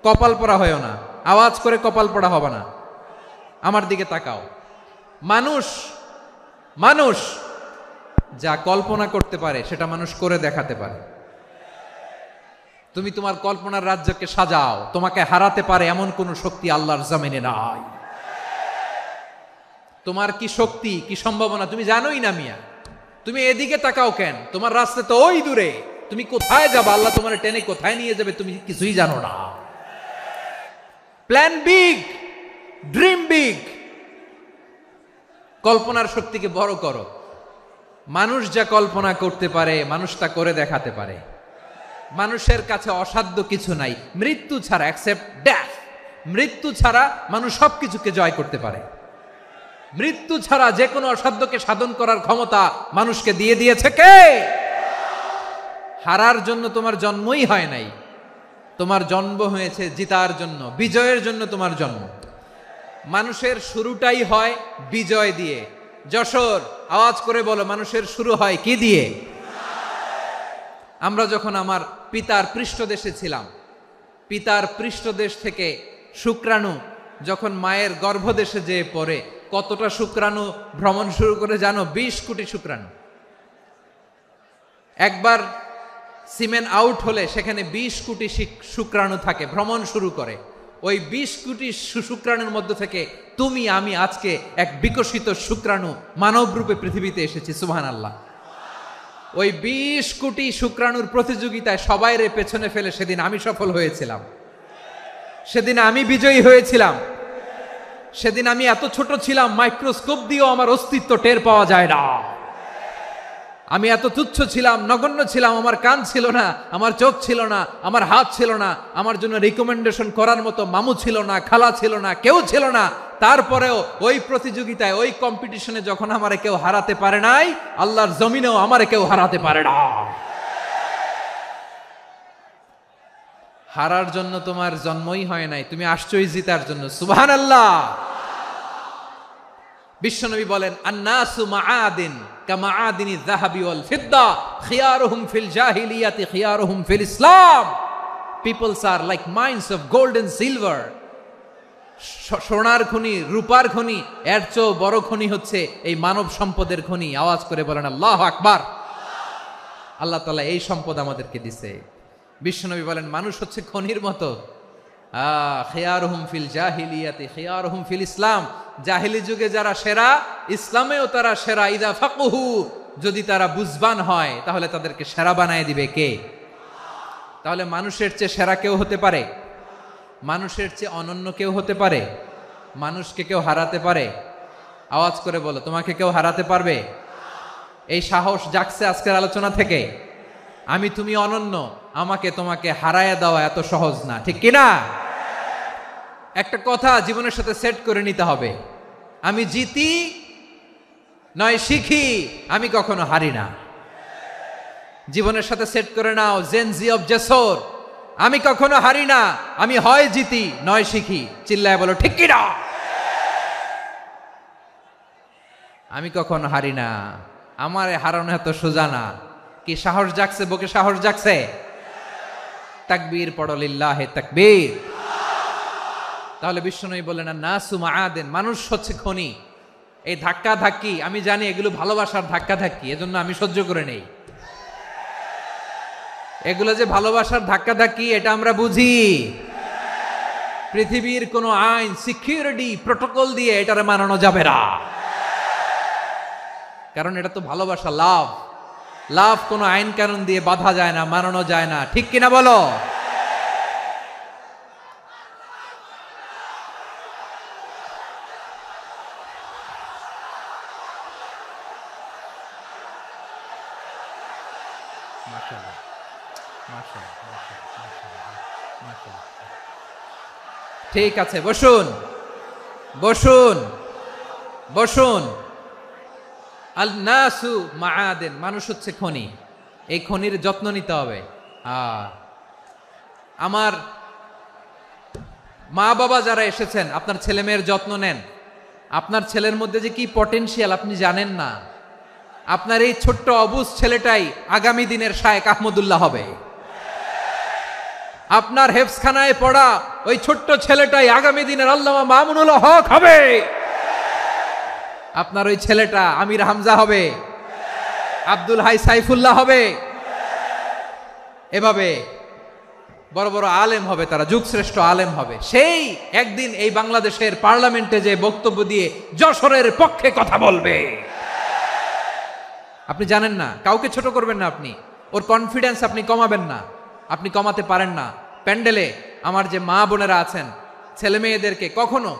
কপাল পড়া হয়েও না, আওয়াজ করে কপাল পড়া হবে না। আমার দিকে তাকাও। মানুষ যা কল্পনা করতে পারে সেটা মানুষ করে দেখাতে পারে। তুমি তোমার কল্পনার রাজ্যকে সাজাও, তোমাকে হারাতে পারে এমন কোন শক্তি আল্লাহর জমিনে নাই। তোমার কি শক্তি, কি সম্ভাবনা তুমি জানোই না মিয়া। তুমি এদিকে তাকাও কেন? তোমার রাস্তা তো ওই দূরে। তুমি কোথায় যাবে, আল্লাহ তোমার টেনে কোথায় নিয়ে যাবে তুমি কিছুই জানো না। প্ল্যান বিগ, ড্রিম বিগ, কল্পনার শক্তিকে বড় করো। মানুষ যা কল্পনা করতে পারে মানুষ তা করে দেখাতে পারে। মানুষের কাছে অসাধ্য কিছু নাই, মৃত্যু ছাড়া, এক্সেপ্ট ডেথ। মৃত্যু ছাড়া মানুষ সবকিছুকে জয় করতে পারে। মৃত্যু ছাড়া যে কোনো অসাধ্যকে সাধন করার ক্ষমতা মানুষকে দিয়ে দিয়েছে কে? হারার জন্য তোমার জন্মই হয় নাই, তোমার জন্ম হয়েছে জিতার জন্য, বিজয়ের জন্য তোমার জন্ম। মানুষের শুরুটাই হয় বিজয় দিয়ে। যশোর, আওয়াজ করে বলো, মানুষের শুরু হয় কি দিয়ে? আমরা যখন আমার পিতার পৃষ্ঠদেশে ছিলাম, পিতার পৃষ্ঠদেশ থেকে শুক্রাণু যখন মায়ের গর্ভদেশে যেয়ে পড়ে, কতটা শুক্রাণু ভ্রমণ শুরু করে জানো? 20 কোটি শুক্রাণু। একবার সিমেন আউট হলে সেখানে 20 কোটি শুক্রাণু থাকে, ভ্রমণ শুরু করে। ওই 20 কোটি শুক্রাণুর মধ্য থেকে তুমি আমি আজকে এক বিকশিত শুক্রাণু মানব রূপে পৃথিবীতে এসেছি, সুবহানাল্লাহ। ওই 20 কোটি শুক্রাণুর প্রতিযোগিতায় সবাইরে পেছনে ফেলে সেদিন আমি সফল হয়েছিলাম, সেদিন আমি বিজয়ী হয়েছিলাম। সেদিন আমি এত ছোট ছিলাম, মাইক্রোস্কোপ দিয়েও আমার অস্তিত্ব টের পাওয়া যায় না। আমি এত তুচ্ছ ছিলাম, নগণ্য ছিলাম, আমার কান ছিল না, আমার চোখ ছিল না, আমার হাত ছিল না, আমার জন্য রিকমেন্ডেশন করার মতো মামু ছিল না, খালা ছিল না, কেউ ছিল না। তারপরেও ওই প্রতিযোগিতায়, ওই কম্পিটিশনে যখন আমারে কেউ হারাতে পারে নাই, আল্লাহর জমিনেও আমারে কেউ হারাতে পারে না। হারার জন্য তোমার জন্মই হয় নাই, তুমি আসছই জিতার জন্য, সুবহানাল্লাহ। বিশ্বনবী বলেন, আন্নাসু মাআদিন কামাআদিনি যাহাবি ওয়াল ফিদ্দা খিয়ারুহুম ফিল জাহিলিয়াতি খিয়ারুহুম ফিল ইসলাম। Peoples are like mines of gold and silver. সোনার খনি, রূপার খনি, এর চেয়েও বড় খনি হচ্ছে এই মানব সম্পদের খনি। আওয়াজ করে বলেন আল্লাহু আকবার। আল্লাহ তাআলা এই সম্পদ আমাদেরকে দিছে। বিশ্বনবী বলেন, মানুষ হচ্ছে খনির মতো। খিয়ারুহুম ফিল জাহিলিয়াতি খিয়ারুহুম ফিল ইসলাম। জাহিলি যুগে যারা সেরা, ইসলামেও তারা সেরা। ইদা ফাকুহু, যদি তারা বুঝবান হয় তাহলে তাদেরকে সেরা বানায় দিবে কে? তাহলে মানুষের চেয়ে সেরা কেউ হতে পারে? মানুষের চেয়ে অনন্য কেউ হতে পারে? মানুষকে কেউ হারাতে পারে? আওয়াজ করে বলো, তোমাকে কেউ হারাতে পারবে? এই সাহস জাগছে আজকের আলোচনা থেকে। আমি তুমি অনন্য, আমাকে তোমাকে হারায় দেওয়া এত সহজ না, ঠিক কিনা? একটা কথা জীবনের সাথে সেট করে নিতে হবে, আমি জিতি নয় শিখি, আমি কখনো হারি না। জীবনের সাথে সেট করে নাও, জেনজি অফ জেসর, আমি কখনো হারি না, আমি হয় জিতি নয় শিখি। চিল্লায় বলো ঠিক কিনা? আমি কখনো হারি না, আমার হারানো এত সোজা না। কি সাহস জাগছে? বুকে সাহস জাগছে? তাকবীর পড়ো, লিল্লাহে তাকবীর। তাহলে বিশ্বনবী বলেন, নাসু মাআদিন, মানুষ হচ্ছে খনি। এই ধাক্কা ধাক্কি, আমি জানি এগুলো ভালোবাসার ধাক্কা ধাক্কি, এজন্য আমি সহ্য করে নেই। এগুলো যে ভালোবাসার ধাক্কা ধাক্কি, এটা আমরা বুঝি। পৃথিবীর কোন আইন, সিকিউরিটি প্রটোকল দিয়ে এটারে মানানো যাবে না, কারণ এটা তো ভালোবাসা, লাভ। লাভ কোনো আইন কানুন দিয়ে বাধা যায় না, মানানো যায় না, ঠিক কিনা বলো? ঠিক আছে, বসুন বসুন বসুন। আল নাসু মাআদিন, মানুষ হচ্ছে খনি। এই খনির যত্ন নিতে হবে। আমার মা বাবা যারা এসেছেন, আপনার ছেলে মেয়ের যত্ন নেন। আপনার ছেলের মধ্যে যে কি পটেনশিয়াল আপনি জানেন না। আপনার এই ছোট্ট অবুজ ছেলেটাই আগামী দিনের শায়েখ আহমদুল্লাহ হবে। আপনার হেফজখানায় পড়া ওই ছোট্ট ছেলেটাই আগামী দিনের আল্লামা মামুনুল হক হবে। আপনার ওই ছেলেটা আমির হামজা হবে, আব্দুল হাই সাইফুল্লাহ হবে। এভাবে বড় বড় আলেম হবে, তারা যুগশ্রেষ্ঠ আলেম হবে। সেই একদিন এই বাংলাদেশের পার্লামেন্টে যে বক্তব্য দিয়ে যশোরের পক্ষে কথা বলবে। আপনি জানেন না, কাউকে ছোট করবেন না আপনি, ওর কনফিডেন্স আপনি কমাবেন না, আপনি কমাতে পারেন না। প্যান্ডেলে আমার যে মা বোনেরা আছেন, ছেলে মেয়েদেরকে কখনো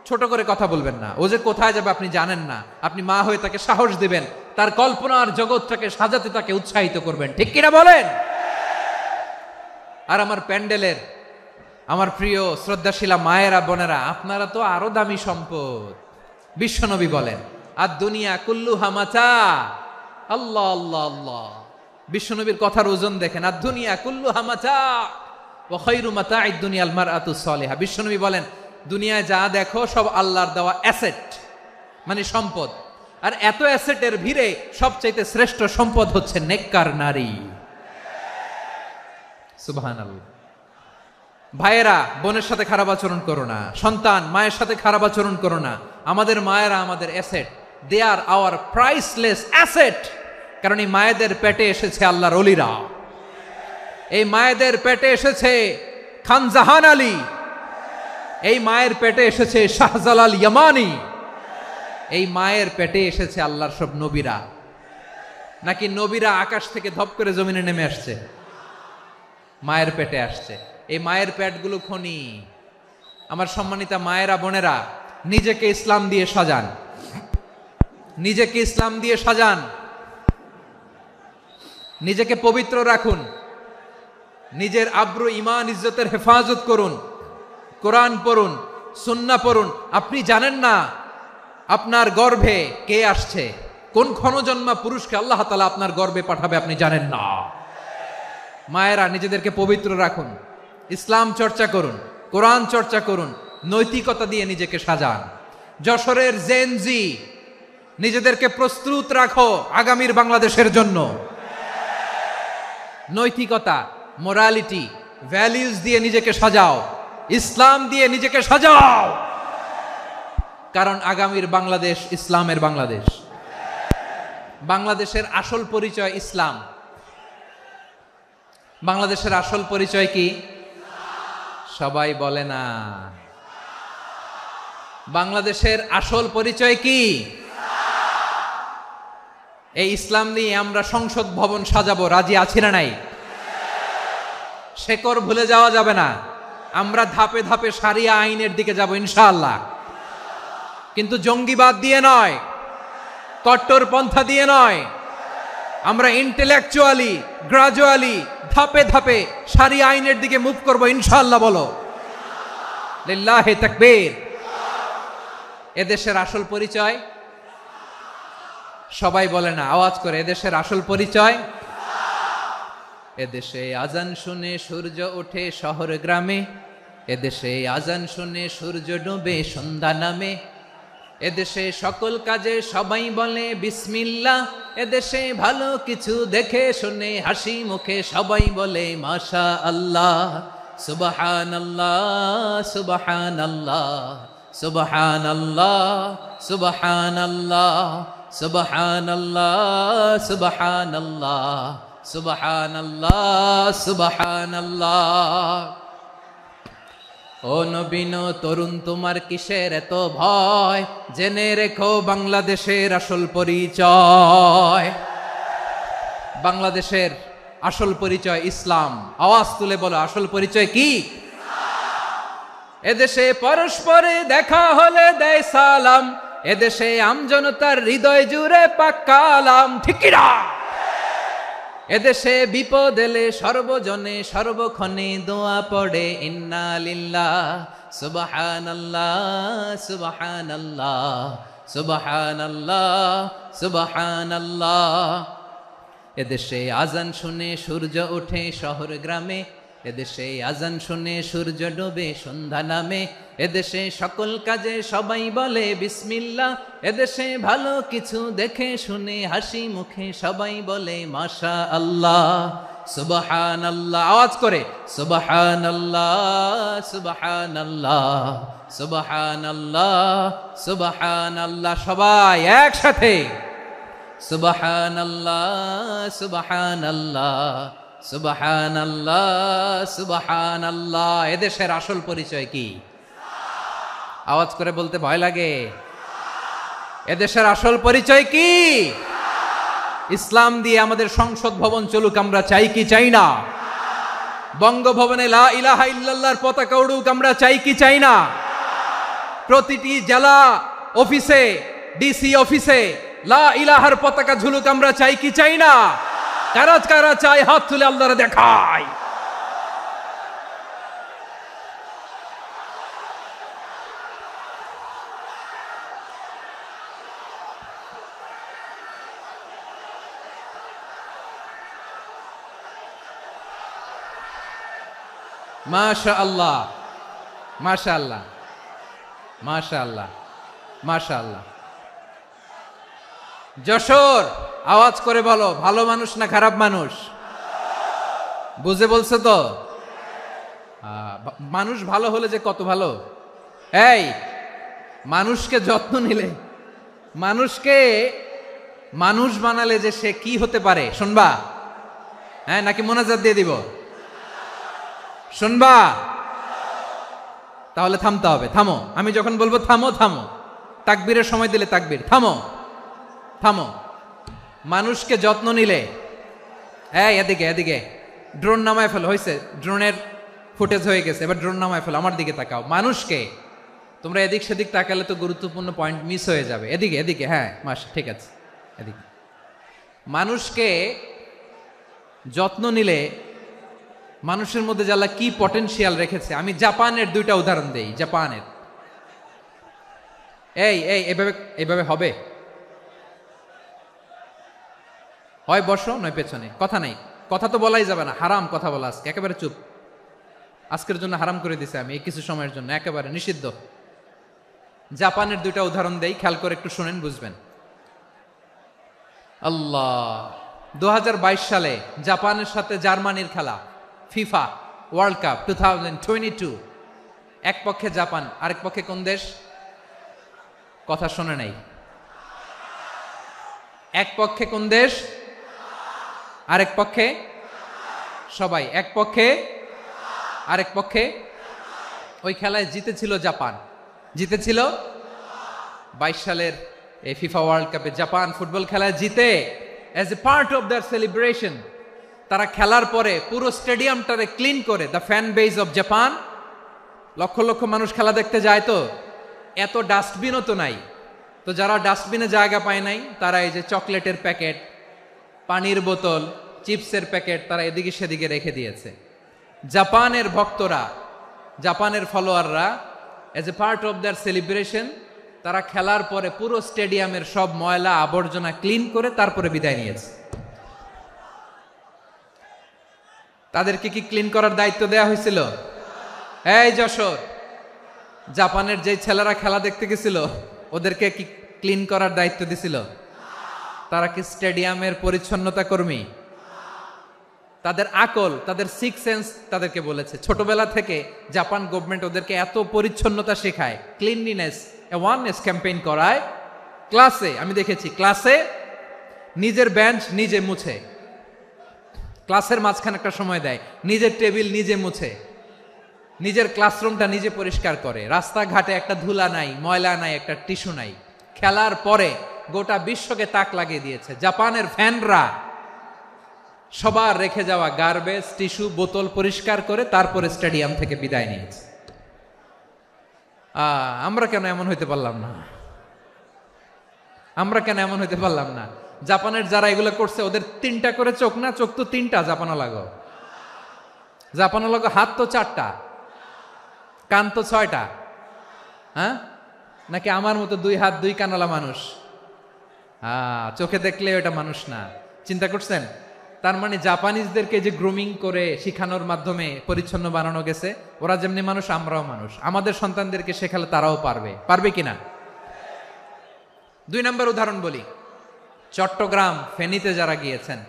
ছোট করে কথা বলবেন না। ও যে কোথায় যাবে আপনি জানেন না, আপনি মা হয়ে তাকে সাহস দিবেন, তার কল্পনার জগৎটাকে সাজাতে তাকে উৎসাহিত করবেন, ঠিক কিনা বলেন? আর আমার প্যান্ডেলের আমার প্রিয় শ্রদ্ধাশীলা মায়েরা বোনেরা, আপনারা তো আরো দামি সম্পদ। বিশ্বনবী বলেন, আর দুনিয়া কুল্লুহা মাতা। আল্লাহ আল্লাহ আল্লাহ, বিশ্বনবীর কথার ওজন দেখেন। আর দুনিয়া কুল্লুহা মাতা ওয়া খায়রু মাতা'আদ দুনিয়াল মারআতুস সালিহা। বিশ্বনবী বলেন, দুনিয়ায় যা দেখো সব আল্লাহর দেওয়া অ্যাসেট, মানে সম্পদ। আর এত অ্যাসেটের ভিড়ে সবচাইতে শ্রেষ্ঠ সম্পদ হচ্ছে নেককার নারী। সুবহানাল্লাহ। ভাইয়েরা বোনের সাথে খারাপ আচরণ করো না, সন্তান মায়ের সাথে খারাপ আচরণ করো না। আমাদের মায়েরা আমাদের asset, they are our priceless asset. কারণ এই মায়েদের পেটে এসেছে আল্লাহর ওলিরা, এই মায়েদের পেটে এসেছে খান জাহান আলী, এই মায়ের পেটে এসেছে শাহজালাল ইয়ামানি, এই মায়ের পেটে এসেছে আল্লাহর সব নবীরা। নাকি নবীরা আকাশ থেকে ধপ করে জমিনে নেমে আসছে? মায়ের পেটে আসছে। এই মায়ের পেটগুলো খনি। আমার সম্মানিতা মায়েরা, বোনেরা, নিজেকে ইসলাম দিয়ে সাজান, নিজেকে ইসলাম দিয়ে সাজান, নিজেকে পবিত্র রাখুন, নিজের আব্রু ইমান ইজ্জতের হেফাজত করুন, কোরআন পড়ুন, সুন্নাহ পড়ুন। আপনি জানেন না আপনার গর্ভে কে আসছে, কোন ক্ষণজন্মা পুরুষকে আল্লাহ তাআলা আপনার গর্ভে পাঠাবে আপনি জানেন না। মায়েরা, নিজেদেরকে পবিত্র রাখুন, ইসলাম চর্চা করুন, কোরআন চর্চা করুন, নৈতিকতা দিয়ে নিজেকে সাজান। যশোরের জেনজি, নিজেদেরকে প্রস্তুত রাখো আগামীর বাংলাদেশের জন্য। নৈতিকতা, মোরালিটি, ভ্যালিউজ দিয়ে নিজেকে সাজাও, ইসলাম দিয়ে নিজেকে সাজাও, কারণ আগামীর বাংলাদেশ ইসলামের বাংলাদেশ। বাংলাদেশের আসল পরিচয় ইসলাম। বাংলাদেশের আসল পরিচয় কি? সবাই বলে না। বাংলাদেশের আসল পরিচয় কি? এই ইসলাম নিয়ে আমরা সংসদ ভবন সাজাবো, রাজি আছি না নাই? শেকড় ভুলে যাওয়া যাবে না। আমরা ধাপে ধাপে শারিয়া আইনের দিকে যাব ইনশাআল্লাহ, কিন্তু জঙ্গিবাদ দিয়ে নয়, কট্টরপন্থা দিয়ে নয়। আমরা ইন্টেলেকচুয়ালি, গ্রাজুয়ালি, ধাপে ধাপে শারিয়া আইনের দিকে মুভ করব ইনশাআল্লাহ। বলো লিল্লাহি তাকবীর। এদেশের আসল পরিচয় সবাই বলে না, আওয়াজ করে, এদেশের আসল পরিচয়। এদেশে আজান শুনে সূর্য ওঠে শহর গ্রামে, এদেশে আজান শুনে সূর্য ডুবে সন্ধ্যা নামে, এদেশে সকল কাজে সবাই বলে বিসমিল্লাহ, এদেশে ভালো কিছু দেখে শুনে হাসি মুখে সবাই বলে মাশা আল্লাহ, সুবহানাল্লাহ, সুবহানাল্লাহ, সুবহানাল্লাহ, সুবহানাল্লাহ, সুবহানাল্লাহ, সুবহানাল্লাহ, সুবহানাল্লাহ, সুবহানাল্লাহ। ও নবীন তরুণ, তোমার কিসের এত ভয়? জেনে রেখো বাংলাদেশের আসল পরিচয়। বাংলাদেশের আসল পরিচয় ইসলাম। আওয়াজ তুলে বলো, আসল পরিচয় কি? এদেশে পরস্পরে দেখা হলে দেয় সালাম, এদেশে আমজনতার হৃদয় জুড়ে পাক্কা আলাম, ঠিক কি না? এদেশে বিপদ এলে সর্বজনে সর্বক্ষণে দোয়া পড়ে ইন্না লিল্লাহ, সুবহানাল্লাহ, সুবহানাল্লাহ, সুবহানাল্লাহ, সুবহানাল্লাহ। এদেশে আজান শুনে সূর্য ওঠে শহর গ্রামে, এদেশে আজান শুনে সূর্য ডোবে সন্ধ্যা নামে, এদেশে সকল কাজে সবাই বলে বিসমিল্লাহ, এদেশে ভালো কিছু দেখে শুনে হাসি মুখে সবাই বলে মাশা আল্লাহ, সুবহানাল্লাহ। আওয়াজ করে সুবহানাল্লাহ, সুবহানাল্লাহ, সুবহানাল্লাহ, সুবহানাল্লাহ। সবাই একসাথে সুবহানাল্লাহ, সুবহানাল্লাহ, সুবহানাল্লাহ, সুবহানাল্লাহ। এদেশের আসল পরিচয় কি? আওয়াজ করে বলতে ভয় লাগে। এদেশের আসল পরিচয় কি? ইসলাম দিয়ে আমাদের সংসদ ভবন চলুক, আমরা চাই কি চাই না? বঙ্গভবনে লা ইলাহা ইল্লাল্লাহর পতাকা উড়ুক, আমরা চাই কি চাই না? প্রতিটি জেলা অফিসে, ডিসি অফিসে লা ইলাহার পতাকা ঝুলুক, আমরা চাই কি চাই না? কারা কারা চাই হাত তুলে আল্লাহরে দেখায়। মাশাআল্লাহ, মাশাআল্লাহ, মাশাআল্লাহ, মাশাআল্লাহ। যশোর, আওয়াজ করে বলো, ভালো মানুষ না খারাপ মানুষ? বুঝে বলছো তো? মানুষ ভালো হলে যে কত ভালো। এই মানুষকে যত্ন নিলে, মানুষকে মানুষ বানালে যে সে কি হতে পারে শুনবা? হ্যাঁ, নাকি মোনাজাত দিয়ে দিব? শুনবা? তাহলে থামতে হবে। থামো, আমি যখন বলবো থামো থামো, তাকবীরের সময় দিলে তাকবীর, থামো থামো। মানুষকে যত্ন নিলে, এদিকে এদিকে, ড্রোন নামায় ফেলো, হয়েছে, ড্রোনের ফুটেজ হয়ে গেছে, এবার ড্রোন নামায় ফেলো, আমার দিকে তাকাও। মানুষকে, তোমরা এদিক সেদিক তাকালে তো গুরুত্বপূর্ণ পয়েন্ট মিস হয়ে যাবে। এদিকে এদিকে, হ্যাঁ মাস ঠিক আছে, এদিকে। মানুষকে যত্ন নিলে মানুষের মধ্যে যে আল্লাহ কি পটেনশিয়াল রেখেছে। আমি জাপানের দুইটা উদাহরণ দেই। জাপানের, এইভাবে এইভাবে হবে, হয় বসো নয় পেছনে, কথা নাই, কথা তো বলাই যাবে না, হারাম কথা বলা আজকে, একেবারে চুপ। আজকের জন্য হারাম করে দিছে আমি, এই কিছু সময়ের জন্য একেবারে নিষিদ্ধ। জাপানের দুইটা উদাহরণ দেই, খেয়াল করে একটু শুনেন, বুঝবেন। আল্লাহ, 2022 সালে জাপানের সাথে জার্মানির খেলা, ফিফা ওয়ার্ল্ড কাপ 2022। এক পক্ষে জাপান, আরেক পক্ষে কোন দেশ? কথা শোনে নাই। এক পক্ষে কোন দেশ, আরেক পক্ষে সবাই, এক পক্ষে আরেক পক্ষে। ওই খেলায় জিতেছিল জাপান, জিতেছিল 22 সালের এই ফিফা ওয়ার্ল্ড কাপে জাপান ফুটবল খেলায় জিতে। As a part of their celebration, তারা খেলার পরে পুরো স্টেডিয়ামটারে ক্লিন করে, the fan base of Japan, lakh lakh মানুষ খেলা দেখতে যায়, তো এত ডাস্টবিনও তো নাই, তো যারা ডাস্টবিনে জায়গা পায় নাই তারা এই যে চকলেটের প্যাকেট, পানির বোতল, চিপসের প্যাকেট তারা এদিকে সেদিকে রেখে দিয়েছে। জাপানের ভক্তরা, জাপানের ফলোয়াররা, as a part of their celebration, তারা খেলার পরে পুরো স্টেডিয়ামের সব ময়লা আবর্জনা ক্লিন করে তারপরে বিদায় নিয়েছে। তাদেরকে কি ক্লিন করার দায়িত্ব দেয়া হয়েছিল? এই যশোর, জাপানের যে ছেলেরা খেলা দেখতে গেছিল ওদেরকে কি ক্লিন করার দায়িত্ব দিছিল? তারা কি স্টেডিয়ামের পরিচ্ছন্নতা কর্মী? তাদের আকল, তাদের সিক্স সেন্স তাদেরকে বলেছে। ছোটবেলা থেকে জাপান গভর্নমেন্ট ওদেরকে এত পরিচ্ছন্নতা শেখায়, ক্লিনলিনেস অ্যাওয়ারনেস ক্যাম্পেইন করায়। ক্লাসে আমি দেখেছি, ক্লাসে নিজের বেঞ্চ নিজে মুছে, ক্লাসের মাঝখানে একটা সময় দেয়, নিজের টেবিল নিজে মুছে, নিজের ক্লাসরুমটা নিজে পরিষ্কার করে। রাস্তাঘাটে একটা ধুলা নাই, ময়লা নাই, একটা টিস্যু নাই। খেলার পরে গোটা বিশ্বকে তাক লাগিয়ে দিয়েছে। জাপানের ফ্যানরা সবার রেখে যাওয়া গার্বেজ, টিস্যু, বোতল পরিষ্কার করে তারপরে স্টেডিয়াম থেকে বিদায় নিয়েছে। আমরা কেন এমন হইতে পারলাম না? আমরা কেন এমন হইতে পারলাম না? জাপানের যারা এগুলো করছে ওদের 3টা করে চোখ না? চোখ তো 3টা, জাপানা লাগো, জাপানা লাগো, হাত তো 4টা, কান তো 6টা। হ্যাঁ, নাকি আমার মতো 2 হাত 2 কানালা মানুষ? চোখে দেখলে ওটা মানুষ না। চিন্তা করছেন? তার মানে জাপানিজদেরকে যে গ্রুমিং করে শিখানোর মাধ্যমে পরিচ্ছন্ন বানানো গেছে, ওরা যেমনি মানুষ আমরাও মানুষ। আমাদের সন্তানদেরকে শেখালে তারাও পারবে, পারবে কিনা? 2 নম্বর উদাহরণ বলি। চট্টগ্রাম ফেনীতে যারা গিয়েছেন,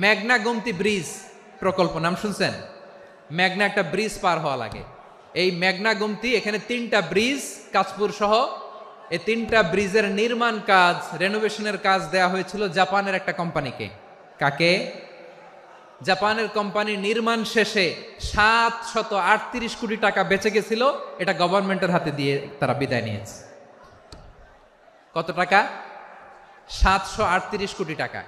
মেঘনা গোমতী ব্রিজ প্রকল্প নাম শুনছেন? মেঘনা একটা ব্রিজ পার হওয়া লাগে। এই মেঘনা গোমতী, এখানে 3টা ব্রিজ, কাঁচপুর সহ, এই 3টা ব্রিজের নির্মাণ কাজ, রেনোভেশনের কাজ দেয়া হয়েছিল জাপানের একটা কোম্পানিকে। কাকে? জাপানের কোম্পানি। নির্মাণ শেষে 738 কোটি টাকা বেঁচে গেছিল, এটা গভর্নমেন্টের হাতে দিয়ে তারা বিদায় নিয়েছে। কত টাকা? 738 কোটি টাকা।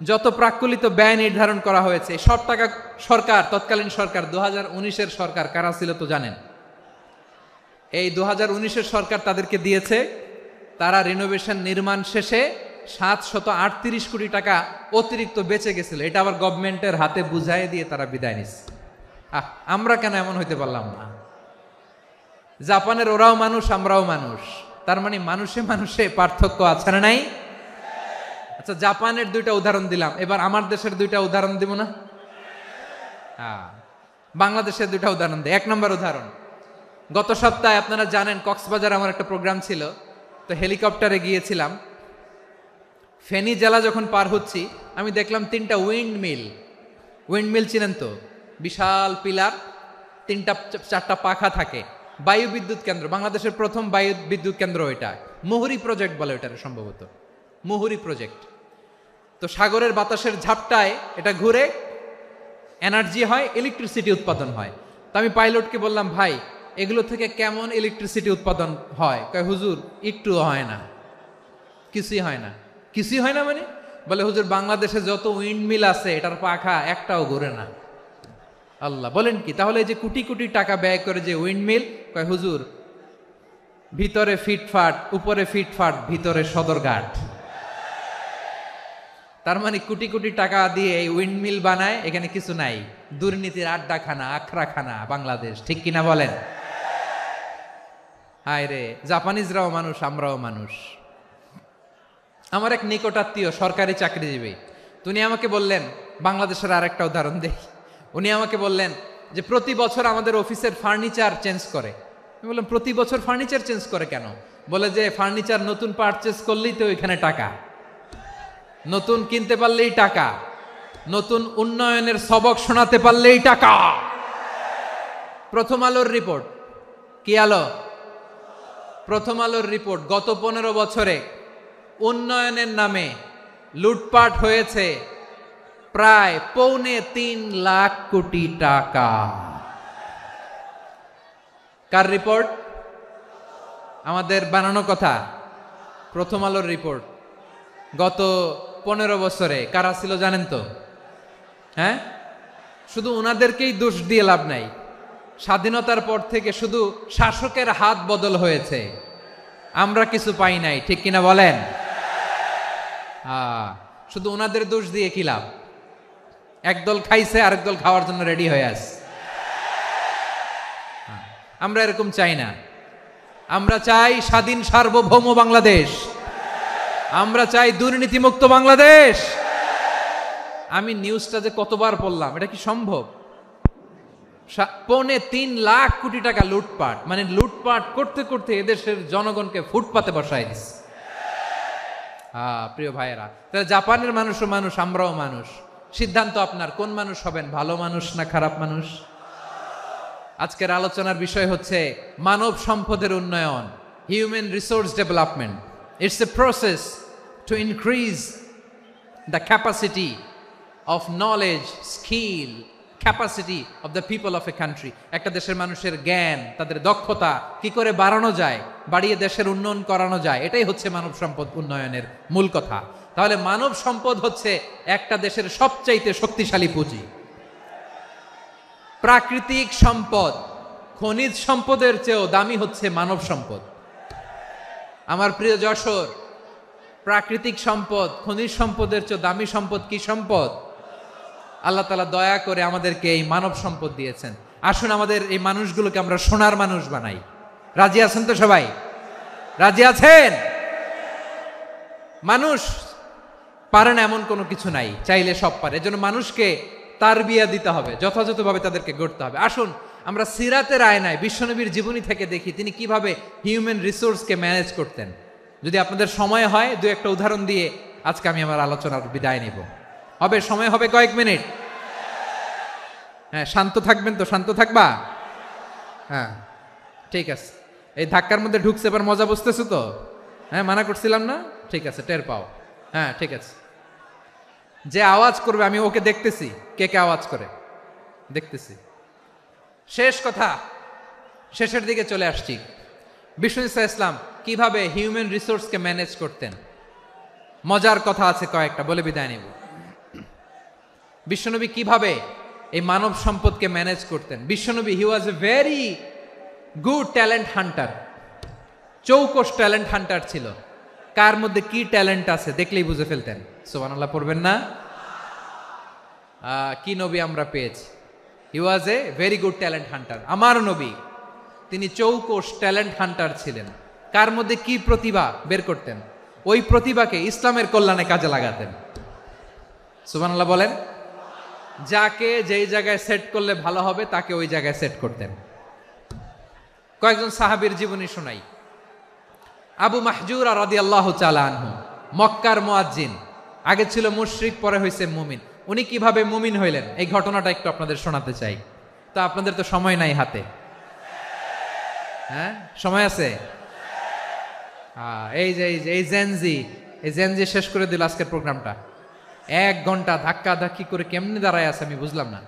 যত প্রাক্কলিত ব্যয় নির্ধারণ করা হয়েছে সব টাকা সরকার, তৎকালীন সরকার, 2019-এর সরকার, কারা ছিল তো জানেন? এই 2019-এর সরকার তাদেরকে দিয়েছে। তারা রিনোভেশন নির্মাণ শেষে 738 কোটি টাকা অতিরিক্ত বেঁচে গেছিল, এটা আবার গভর্নমেন্টের হাতে বুঝাই দিয়ে তারা বিদায় নিচ্ছে। আমরা কেন এমন হইতে পারলাম না? জাপানের ওরাও মানুষ, আমরাও মানুষ, তার মানে মানুষে মানুষে পার্থক্য আছে না নাই? আচ্ছা, জাপানের 2টা উদাহরণ দিলাম, এবার আমার দেশের 2টা উদাহরণ দিব না? বাংলাদেশের 2টা উদাহরণ দিই। 1 নম্বর উদাহরণ, গত সপ্তাহে আপনারা জানেন কক্সবাজার আমার একটা প্রোগ্রাম ছিল, তো হেলিকপ্টারে গিয়েছিলাম। ফেনী জেলা যখন পার হচ্ছি আমি দেখলাম 3টা উইন্ডমিল। উইন্ডমিল চিনেন তো? বিশাল পিলার, 3টা 4টা পাখা থাকে। বায়ু বিদ্যুৎ কেন্দ্র, বাংলাদেশের প্রথম বায়ু বিদ্যুৎ কেন্দ্র এটা। মুহুরী প্রজেক্ট বলে ওটার, সম্ভবত মুহুরী প্রজেক্ট। তো সাগরের বাতাসের ঝাপটায় এটা ঘুরে এনার্জি হয়, ইলেকট্রিসিটি উৎপাদন হয়। তো আমি পাইলটকে বললাম, ভাই এগুলো থেকে কেমন ইলেকট্রিসিটি উৎপাদন হয়? কয় হুজুর একটুও হয় না, কিছুই হয় না। কিছুই হয় না মানে? বলে হুজুর বাংলাদেশে যত উইন্ড মিল আছে এটার পাখা একটাও ঘুরে না। আল্লাহ, বলেন কি? তাহলে এই যে কোটি কোটি টাকা ব্যয় করে যে উইন্ড মিল, কয় হুজুর ভিতরে ফিটফাট, উপরে ফিটফাট, ভিতরে সদরঘাট। তার মানে কোটি কোটি টাকা দিয়ে এই উইন্ডমিল বানায়, এখানে কিছু নাই। দুর্নীতির আড্ডাখানা, আখড়াখানা বাংলাদেশ, ঠিক কিনা বলেন? হায় রে, জাপানিজরাও মানুষ, আমরাও মানুষ। আমার এক নিকটাত্মীয় সরকারি চাকরিজীবী, উনি আমাকে বললেন, বাংলাদেশের আরেকটা উদাহরণ দেই। উনি আমাকে বললেন যে প্রতি বছর আমাদের অফিসের ফার্নিচার চেঞ্জ করে। আমি বললাম প্রতি বছর ফার্নিচার চেঞ্জ করে কেন? বলে যে ফার্নিচার নতুন পারচেজ করলেই তো ওইখানে টাকা, নতুন কিনতে পারলেই টাকা, নতুন উন্নয়নের সবক শোনাতে পারলেই টাকা। প্রথম আলোর রিপোর্ট, কি আলো? প্রথম আলোর রিপোর্ট, গত 15 বছরে উন্নয়নের নামে লুটপাট হয়েছে প্রায় 3.25 লাখ কোটি টাকা। কার রিপোর্ট? আমাদের বানানো কথা। প্রথম আলোর রিপোর্ট। গত 15 বছরে কারা ছিল জানেন তো? হ্যাঁ, শুধু ওনাদেরকেই দোষ দিয়ে লাভ নাই। স্বাধীনতার পর থেকে শুধু শাসকের হাত বদল হয়েছে, আমরা কিছু পাই নাই, ঠিক কিনা বলেন? শুধু ওনাদের দোষ দিয়ে কি লাভ? একদল খাইছে, আরেক দল খাওয়ার জন্য রেডি হয়ে আছে। আমরা এরকম চাই না। আমরা চাই স্বাধীন সার্বভৌম বাংলাদেশ। আমরা চাই দুর্নীতিমুক্ত বাংলাদেশ। আমি নিউজটা যে কতবার পড়লাম, এটা কি সম্ভব? 3.25 লাখ কোটি টাকা লুটপাট, মানে লুটপাট করতে করতে এদেশের জনগণকে ফুটপাতে বসায় দিচ্ছে। প্রিয় ভাইয়েরা, তাহলে জাপানের মানুষও মানুষ, আমরাও মানুষ। সিদ্ধান্ত আপনার, কোন মানুষ হবেন, ভালো মানুষ না খারাপ মানুষ? আজকের আলোচনার বিষয় হচ্ছে মানব সম্পদের উন্নয়ন, human resource development. It's a process to increase the capacity of knowledge, skill, capacity of the people of a country. একটা দেশের মানুষের জ্ঞান, তাদের দক্ষতা কি করে বাড়ানো যায়, বাড়িয়ে দেশের উন্নয়ন করানো যায়, এটাই হচ্ছে মানব সম্পদ উন্নয়নের মূল কথা। তাহলে মানব সম্পদ হচ্ছে একটা দেশের সবচাইতে শক্তিশালী পুঁজি। প্রাকৃতিক সম্পদ, খনিজ সম্পদের চেয়েও দামি হচ্ছে মানব সম্পদ। আমার প্রিয় যশোর, প্রাকৃতিক সম্পদ, খনিজ সম্পদের চেয়ে দামি সম্পদ কি সম্পদ? আল্লাহ তাআলা দয়া করে আমাদেরকে এই মানব সম্পদ দিয়েছেন। আসুন আমাদের এই মানুষগুলোকে আমরা সোনার মানুষ বানাই। রাজি আছেন তো সবাই? রাজি আছেন? মানুষ পারে না এমন কোনো কিছু নাই, চাইলে সব পারে। এজন্য মানুষকে তারবিয়া দিতে হবে, যথাযথভাবে তাদেরকে গড়তে হবে। আসুন আমরা সিরাতের আয়নায় বিশ্বনবীর জীবনী থেকে দেখি তিনি কিভাবে হিউম্যান রিসোর্সকে ম্যানেজ করতেন। যদি আপনাদের সময় হয়, দু একটা উদাহরণ দিয়ে আজকে আমি আমার আলোচনার বিদায় নিব। হবে সময় হবে কয়েক মিনিট? হ্যাঁ, শান্ত থাকবেন তো? শান্ত থাকবা? হ্যাঁ, ঠিক আছে। এই ধাক্কার মধ্যে ঢুকছে, এবার মজা বুঝতেছো তো? হ্যাঁ, মানা করছিলাম না? ঠিক আছে, টের পাও। হ্যাঁ, ঠিক আছে। যে আওয়াজ করবে আমি ওকে দেখতেছি, কে কে আওয়াজ করে দেখতেছি। শেষ কথা, শেষের দিকে চলে আসছি। বিষ্ণু ইসলাম কিভাবে হিউম্যান রিসোর্সকে ম্যানেজ করতেন, মজার কথা আছে কয়েকটা, বলে বিদায় নিব। বিশ্বনবী কিভাবে এই মানব সম্পদকে ম্যানেজ করতেন। বিশ্বনবী he was a very good talent hunter, চৌকস ট্যালেন্ট হান্টার ছিল। কার মধ্যে কি ট্যালেন্ট আছে দেখলেই বুঝে ফেলতেন। সুবহানাল্লাহ পড়বেন না? কি নবী আমরা পেয়েছি! He was a very good talent hunter. আমার নবী তিনি চৌকস ট্যালেন্ট হান্টার ছিলেন। কার মধ্যে কি প্রতিভা বের করতেন, ওই প্রতিভাকে ইসলামের কল্যাণে কাজে লাগাতেন। সুবহানাল্লাহ বলেন। যাকে যেই জায়গায় সেট করলে ভালো হবে তাকে ওই জায়গায় সেট করতেন। কয়েকজন সাহাবীর জীবনী শোনাই। আবু মাহজুরা রাদিয়াল্লাহু তাআলা আনহু, মক্কার মুয়াজ্জিন, আগে ছিল মুশরিক, পরে হয়েছে মুমিন। উনি কিভাবে মুমিন হইলেন এই ঘটনাটা একটু আপনাদের শোনাতে চাই। তো আপনাদের তো সময় নাই হাতে। হ্যাঁ, সময় আছে? এই জেনজি শেষ করে দিল আজকের প্রোগ্রামটা। 1 ঘন্টা ধাক্কা ধাক্কি করে কেমনে দাঁড়ায় আছে আমি বুঝলাম না।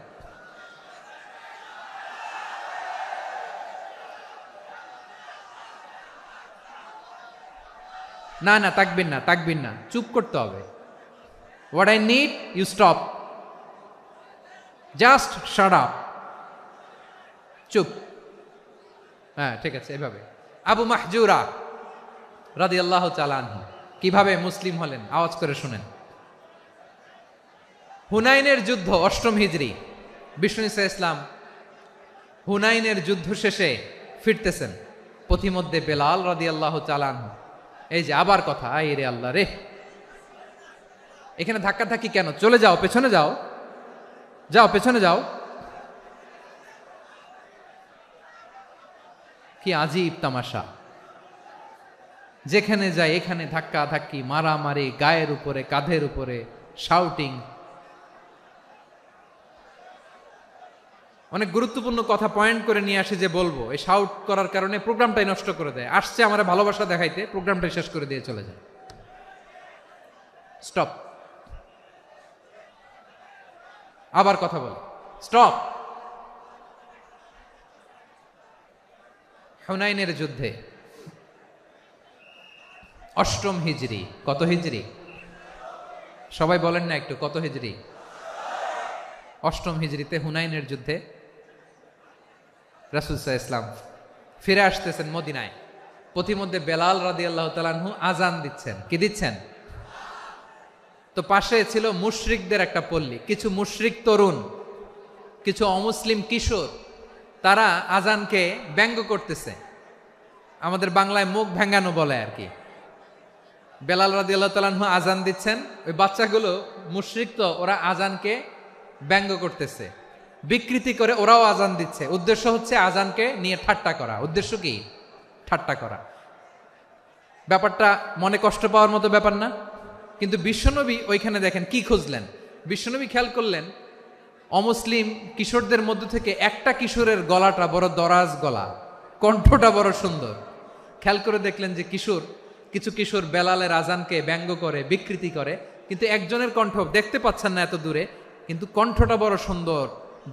না না, তাকবীর না, তাকবীর না, চুপ করতে হবে। What I need you stop, just shut up, চুপ। হ্যাঁ ঠিক আছে, এভাবে। আবু মাহজুরা রাদিয়াল্লাহু তাআলা আনহু কিভাবে মুসলিম হলেন আওয়াজ করে শুনেন। হুনাইনের যুদ্ধ 8ম হিজরি, বিষ্ণু ঈসা ইসলাম হুনাইনের যুদ্ধ শেষে ফিরতেছেন, পথিমধ্যে বেলাল রাদিয়াল্লাহু তাআলা আনহু, এই যে আবার কথা, আই রে আল্লাহ রে, এখানে ধাক্কা ধাক্কি কেন? চলে যাও, পেছনে যাও, যাও পেছনে যাও। কি আজীব তামাশা, যেখানে যায় এখানে ধাক্কা ধাক্কি, মারামারি, গায়ের উপরে কাঁধের উপরে শাউটিং। অনেক গুরুত্বপূর্ণ কথা পয়েন্ট করে নিয়ে আসি যে বলবো, এই শাউট করার কারণে প্রোগ্রামটাই নষ্ট করে দেয়। আসছে আমার ভালোবাসা দেখাইতে, প্রোগ্রামটাই শেষ করে দিয়ে চলে যায়। স্টপ, আবার কথা বল, স্টপ। হুনাইনের যুদ্ধে 8ম হিজরি, কত হিজরি? সবাই বলেন না একটু, কত হিজরি? 8ম হিজরিতে হুনাইনের যুদ্ধে রাসূল সাল্লাল্লাহু আলাইহি ওয়াসাল্লাম ফিরে আসতেছেন মদিনায়। পথিমধ্যে বেলাল রাদিয়াল্লাহু তাআলা আনহু আজান দিচ্ছেন। কি দিচ্ছেন? তো পাশে ছিল মুশরিকদের একটা পল্লী, কিছু মুশরিক তরুণ, কিছু অমুসলিম কিশোর, তারা আজানকে ব্যঙ্গ করতেছে, আমাদের বাংলায় মুখ ভেঙ্গানো বলে আর কি। বেলাল রাদিয়াল্লাহু তাআলা আনহু আজান দিচ্ছেন, ওই বাচ্চাগুলো মুশরিক তো, ওরা আজানকে ব্যঙ্গ করতেছে, বিকৃতি করে ওরাও আজান দিচ্ছে। উদ্দেশ্য হচ্ছে আজানকে নিয়ে ঠাট্টা করা। উদ্দেশ্য কি? ঠাট্টা করা। ব্যাপারটা মনে কষ্ট পাওয়ার মতো ব্যাপার না? কিন্তু বিশ্বনবী ওইখানে দেখেন কি খুঁজলেন। বিশ্বনবী খেয়াল করলেন অমুসলিম কিশোরদের মধ্য থেকে একটা কিশোরের গলাটা বড় দরাজ গলা, কণ্ঠটা বড় সুন্দর। খেয়াল করে দেখলেন যে কিছু কিশোর বেলালের আজানকে ব্যঙ্গ করে, বিকৃতি করে, কিন্তু একজনের কণ্ঠ দেখতে পাচ্ছেন না এত দূরে, কিন্তু কণ্ঠটা বড় সুন্দর,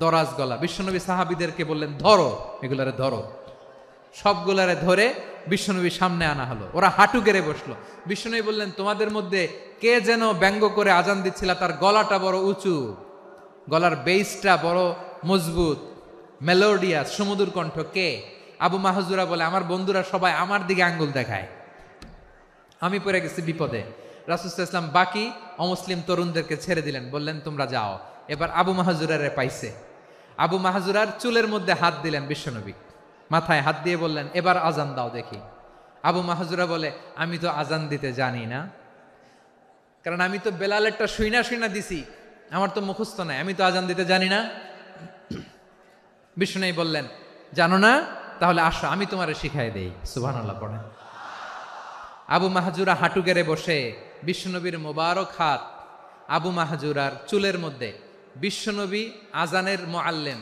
দরাজ গলা। বিশ্বনবী সাহাবীদেরকে বললেন, ধরো এগুলারে, ধরো। সবগুলারে ধরে বিশ্বনবীর সামনে আনা হলো। ওরা হাঁটু গেড়ে বসলো। বিশ্বনবী বললেন, তোমাদের মধ্যে কে যেন ব্যঙ্গ করে আজান দিচ্ছিল, তার গলাটা বড় উঁচু, গলার বেসটা বড় মজবুত, মেলোডিয়াস, সুমধুর কণ্ঠ। কে? আবু মাহজুরা বলে, আমার বন্ধুরা সবাই আমার দিকে আঙ্গুল দেখায়, আমি পড়ে গেছি বিপদে। রাসূল সাল্লাল্লাহু আলাইহি ওয়াসাল্লাম বাকি অমুসলিম তরুণদেরকে ছেড়ে দিলেন, বললেন তোমরা যাও। এবার আবু মাহজুরারে পাইছে। আবু মাহজুরার চুলের মধ্যে হাত দিলেন বিশ্বনবী, মাথায় হাত দিয়ে বললেন, এবার আজান দাও দেখি। আবু মাহজুরা বলে, আমি তো আজান দিতে জানি না, কারণ আমি তো বেলালেরটা শুইনা দিছি, আমার তো মুখস্থ নাই, আমি তো আজান দিতে জানি না। বিশ্বনবী বললেন, জানো না? তাহলে আসো, আমি তোমারে শিখাই দেই। সুবহানাল্লাহ পড়েন। আবু মাহজুরা হাঁটু গেড়ে বসে, বিশ্বনবীর মোবারক হাত আবু মাহজুরার চুলের মধ্যে। বিশ্বনবী আজানের মুআল্লিম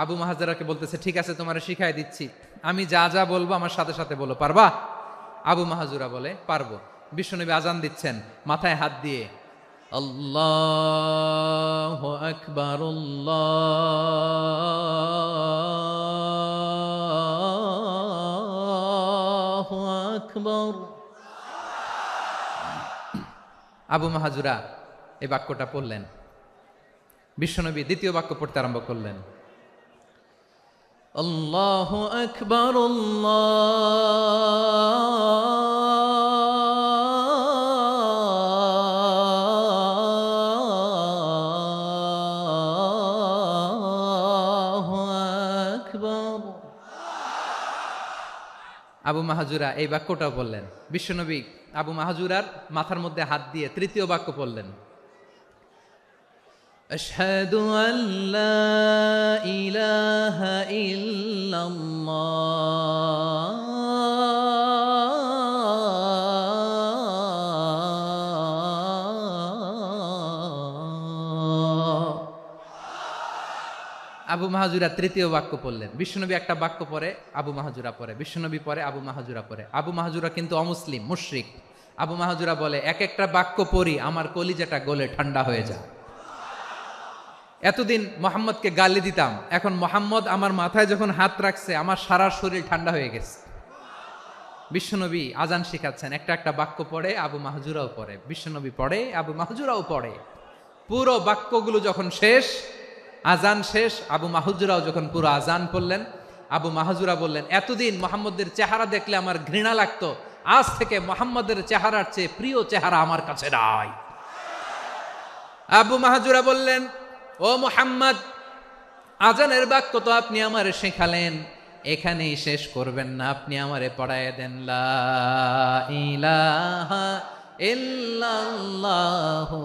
আবু মাহজুরাকে বলতেছে, ঠিক আছে তোমারে শিখাই দিচ্ছি, আমি যা যা বলবো আমার সাথে সাথে বলো, পারবা? আবু মাহজুরা বলে, পারবো। বিশ্বনবী আজান দিচ্ছেন, মাথায় হাত দিয়ে আল্লাহু আকবার, আল্লাহু আকবার। আবু মাহজুরা এই বাক্যটা পড়লেন। বিশ্বনবী দ্বিতীয় বাক্য পড়তে আরম্ভ করলেন, আল্লাহু আকবার, আল্লাহু আকবার। আবু মাহজুরা এই বাক্যটাও বললেন। বিশ্বনবী আবু মাহজুরার মাথার মধ্যে হাত দিয়ে তৃতীয় বাক্য পড়লেন, আশহাদু আল্লা ইলাহা ইল্লাল্লাহ। আবু মাহজুরা তৃতীয় বাক্য পড়লেন। বিশ্বনবী একটা বাক্য পরে আবু মাহজুরা পরে, বিশ্বনবী পরে আবু মাহজুরা পরে। আবু মাহজুরা কিন্তু অমুসলিম, মুশরিক। আবু মাহজুরা বলে, এক একটা বাক্য পড়ি আমার কলিজাটা গলে ঠান্ডা হয়ে যায়। এতদিন মোহাম্মদকে গালি দিতাম, এখন মোহাম্মদ আমার মাথায় যখন হাত রাখছে আমার সারা শরীর ঠান্ডা হয়ে গেছে। বিশ্বনবী আজান শিখাচ্ছেন, একটা একটা বাক্য পড়ে, আবু মাহজুরাও পড়ে, বিশ্বনবী পড়ে, আবু মাহজুরাও পড়ে। পুরো বাক্যগুলো যখন শেষ, আজান শেষ, আবু মাহজুরাও যখন পুরো আজান পড়লেন, আবু মাহজুরা বললেন, এতদিন মোহাম্মদের চেহারা দেখলে আমার ঘৃণা লাগতো, আজ থেকে মোহাম্মদের চেহারার চেয়ে প্রিয় চেহারা আমার কাছে নাই। আবু মাহজুরা বললেন, ও মুহাম্মদ, আজানের বাক্য তো আপনি আমারে শেখালেন, এখানেই শেষ করবেন না, আপনি আমারে পড়ায় দেন, লা ইলাহা ইল্লাল্লাহু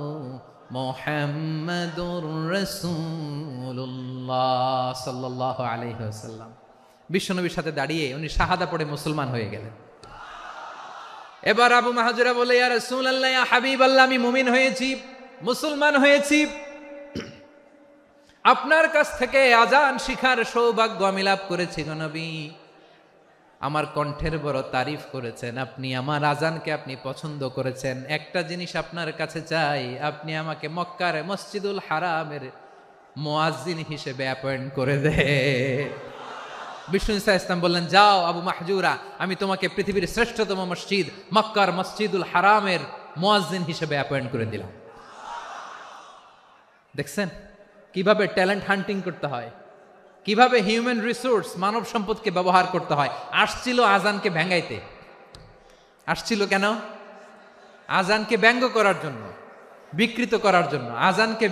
মুহাম্মাদুর রাসূলুল্লাহ সাল্লাল্লাহু আলাইহি ওয়াসাল্লাম। বিশ্বনবীর সাথে দাঁড়িয়ে উনি শাহাদা পড়ে মুসলমান হয়ে গেলেন। এবার আবু মাহজুরা বলে, ইয়া রাসূলুল্লাহ, ইয়া হাবিবাল্লাহ, আমি মুমিন হয়েছি, মুসলমান হয়েছি, আপনার কাছ থেকে আজান শিখার সৌভাগ্য আমি লাভ করেছি গো নবী। আমার কণ্ঠের বড় তারিফ করেছেন, আপনি আমার আজানকে আপনি পছন্দ করেছেন। একটা জিনিস আপনার কাছে চাই, আপনি আমাকে মক্কার মসজিদুল হারামের মুয়াজ্জিন হিসেবে অ্যাপয়েন্ট করে দে। বিষ্ণু ইসা ইসলাম বললেন, যাও আবু মাহজুরা, আমি তোমাকে পৃথিবীর শ্রেষ্ঠতম মসজিদ মক্কার মসজিদুল হারামের মুয়াজ্জিন হিসেবে অ্যাপয়েন্ট করে দিলাম। দেখছেন কিভাবে ট্যালেন্ট হান্টিং করতে হয়, কিভাবে হিউম্যান রিসোর্স মানব সম্পদকে ব্যবহার করতে হয়। আসছিল আজানকে ভেঙ্গাইতে, আসছিল কেন? আজানকে ব্যঙ্গ করার জন্য, বিকৃত করার জন্য। আজানকে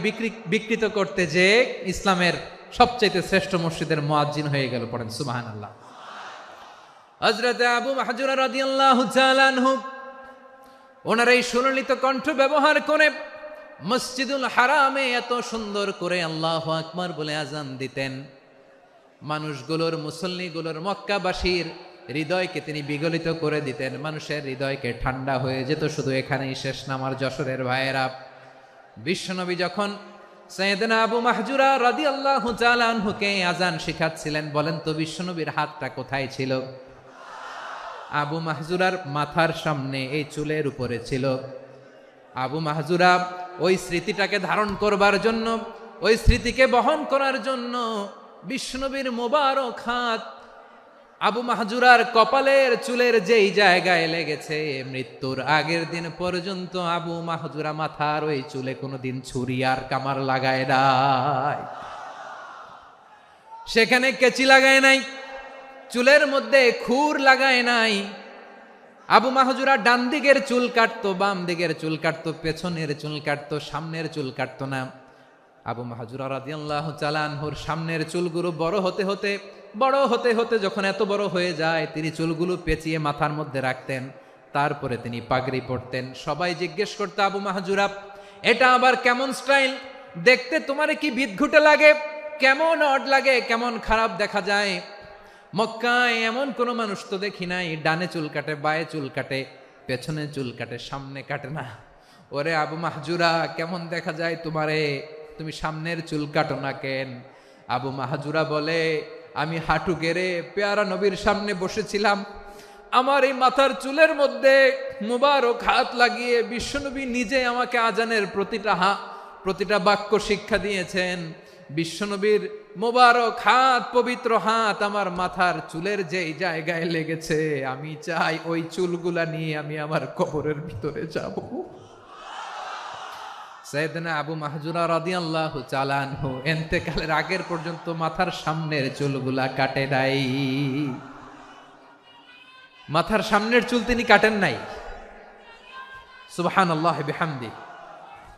বিকৃত করতে যে ইসলামের সবচাইতে শ্রেষ্ঠ মসজিদের মুয়াজ্জিন হয়ে গেল। পড়েন সুবহানাল্লাহ। হযরত আবু মাহজুরা রাদিয়াল্লাহু তাআলা আনহু ওনার এই সুললিত কণ্ঠ ব্যবহার করে মসজিদুল হারামে এত সুন্দর করে আল্লাহু আকবার বলে আজান দিতেন, মানুষগুলোর, মুসল্লিগুলোর, মক্কাবাসীর হৃদয়কে তিনি বিগলিত করে দিতেন, মানুষের হৃদয়কে ঠান্ডা হয়ে যেত। শুধু এখানেই শেষ না আমার যশোরের ভাইয়েরা, বিশ্বনবী যখন সাইয়েদনা আবু মাহজুরা রাদিয়াল্লাহু তাআলা আনহুকে আজান শিখাচ্ছিলেন, বলেন তো বিশ্বনবীর হাতটা কোথায় ছিল? আবু মাহজুরার মাথার সামনে, এই চুলের উপরে ছিল। আবু মাহজুরা ওই স্মৃতিটাকে ধারণ করবার জন্য, ওই স্মৃতিকে বহন করার জন্য বিশ্বনবীর মোবারক হাত আবু মাহজুরার কপালের চুলের যেই জায়গায় লেগেছে, মৃত্যুর আগের দিন পর্যন্ত আবু মাহজুরা মাথার ওই চুলে কোনোদিন ছুরি আর কামার লাগায় নাই, সেখানে কেচি লাগায় নাই, চুলের মধ্যে খুর লাগায় নাই। আবু মাহজুরা ডান দিকের চুল কাটতো, বাম দিকের চুল কাটতো, পেছনের চুল কাটতো, সামনের চুল কাটতো না। আবু মাহজুরা রাদিয়াল্লাহু তাআলা আনহুর সামনের চুলগুলো বড় হতে হতে যখন এত বড় হয়ে যায়, তিনি চুলগুলো পেঁচিয়ে মাথার মধ্যে রাখতেন, তারপরে তিনি পাগড়ি পরতেন। সবাই জিজ্ঞেস করতো, আবু মাহজুরা, এটা আবার কেমন স্টাইল? দেখতে তোমারে কি বিদঘুটে লাগে, কেমন অড লাগে, কেমন খারাপ দেখা যায়। মক্কায় এমন কোনো মানুষ তো দেখি নাই, ডানে চুল কাটে, বায়ে চুল কাটে, পেছনে চুল কাটে, সামনে কাটে না। ওরে আবু মাহজুরা, কেমন দেখা যায় তোমারে, তুমি সামনের চুল কাটো না কেন? আবু মাহজুরা বলে, আমি হাঁটু গেড়ে পেয়ারা নবীর সামনে বসেছিলাম, আমার এই মাথার চুলের মধ্যে মুবারক হাত লাগিয়ে বিশ্বনবী নিজে আমাকে আজানের প্রতিটা বাক্য শিক্ষা দিয়েছেন। বিশ্বনবীর মোবারক হাত, পবিত্র হাত আমার মাথার চুলের যেই জায়গায় লেগেছে, আমি চাই ওই চুলগুলা নিয়ে আমি আমার কবরের ভিতরে যাব। সাইয়েদনা আবু মাহজুরা রাদিয়াল্লাহু তাআলা আনহু ইন্তেকালের আগের পর্যন্ত মাথার সামনের চুলগুলা কাটে নাই, মাথার সামনের চুল তিনি কাটেন নাই। সুবহানাল্লাহ বিহামদি।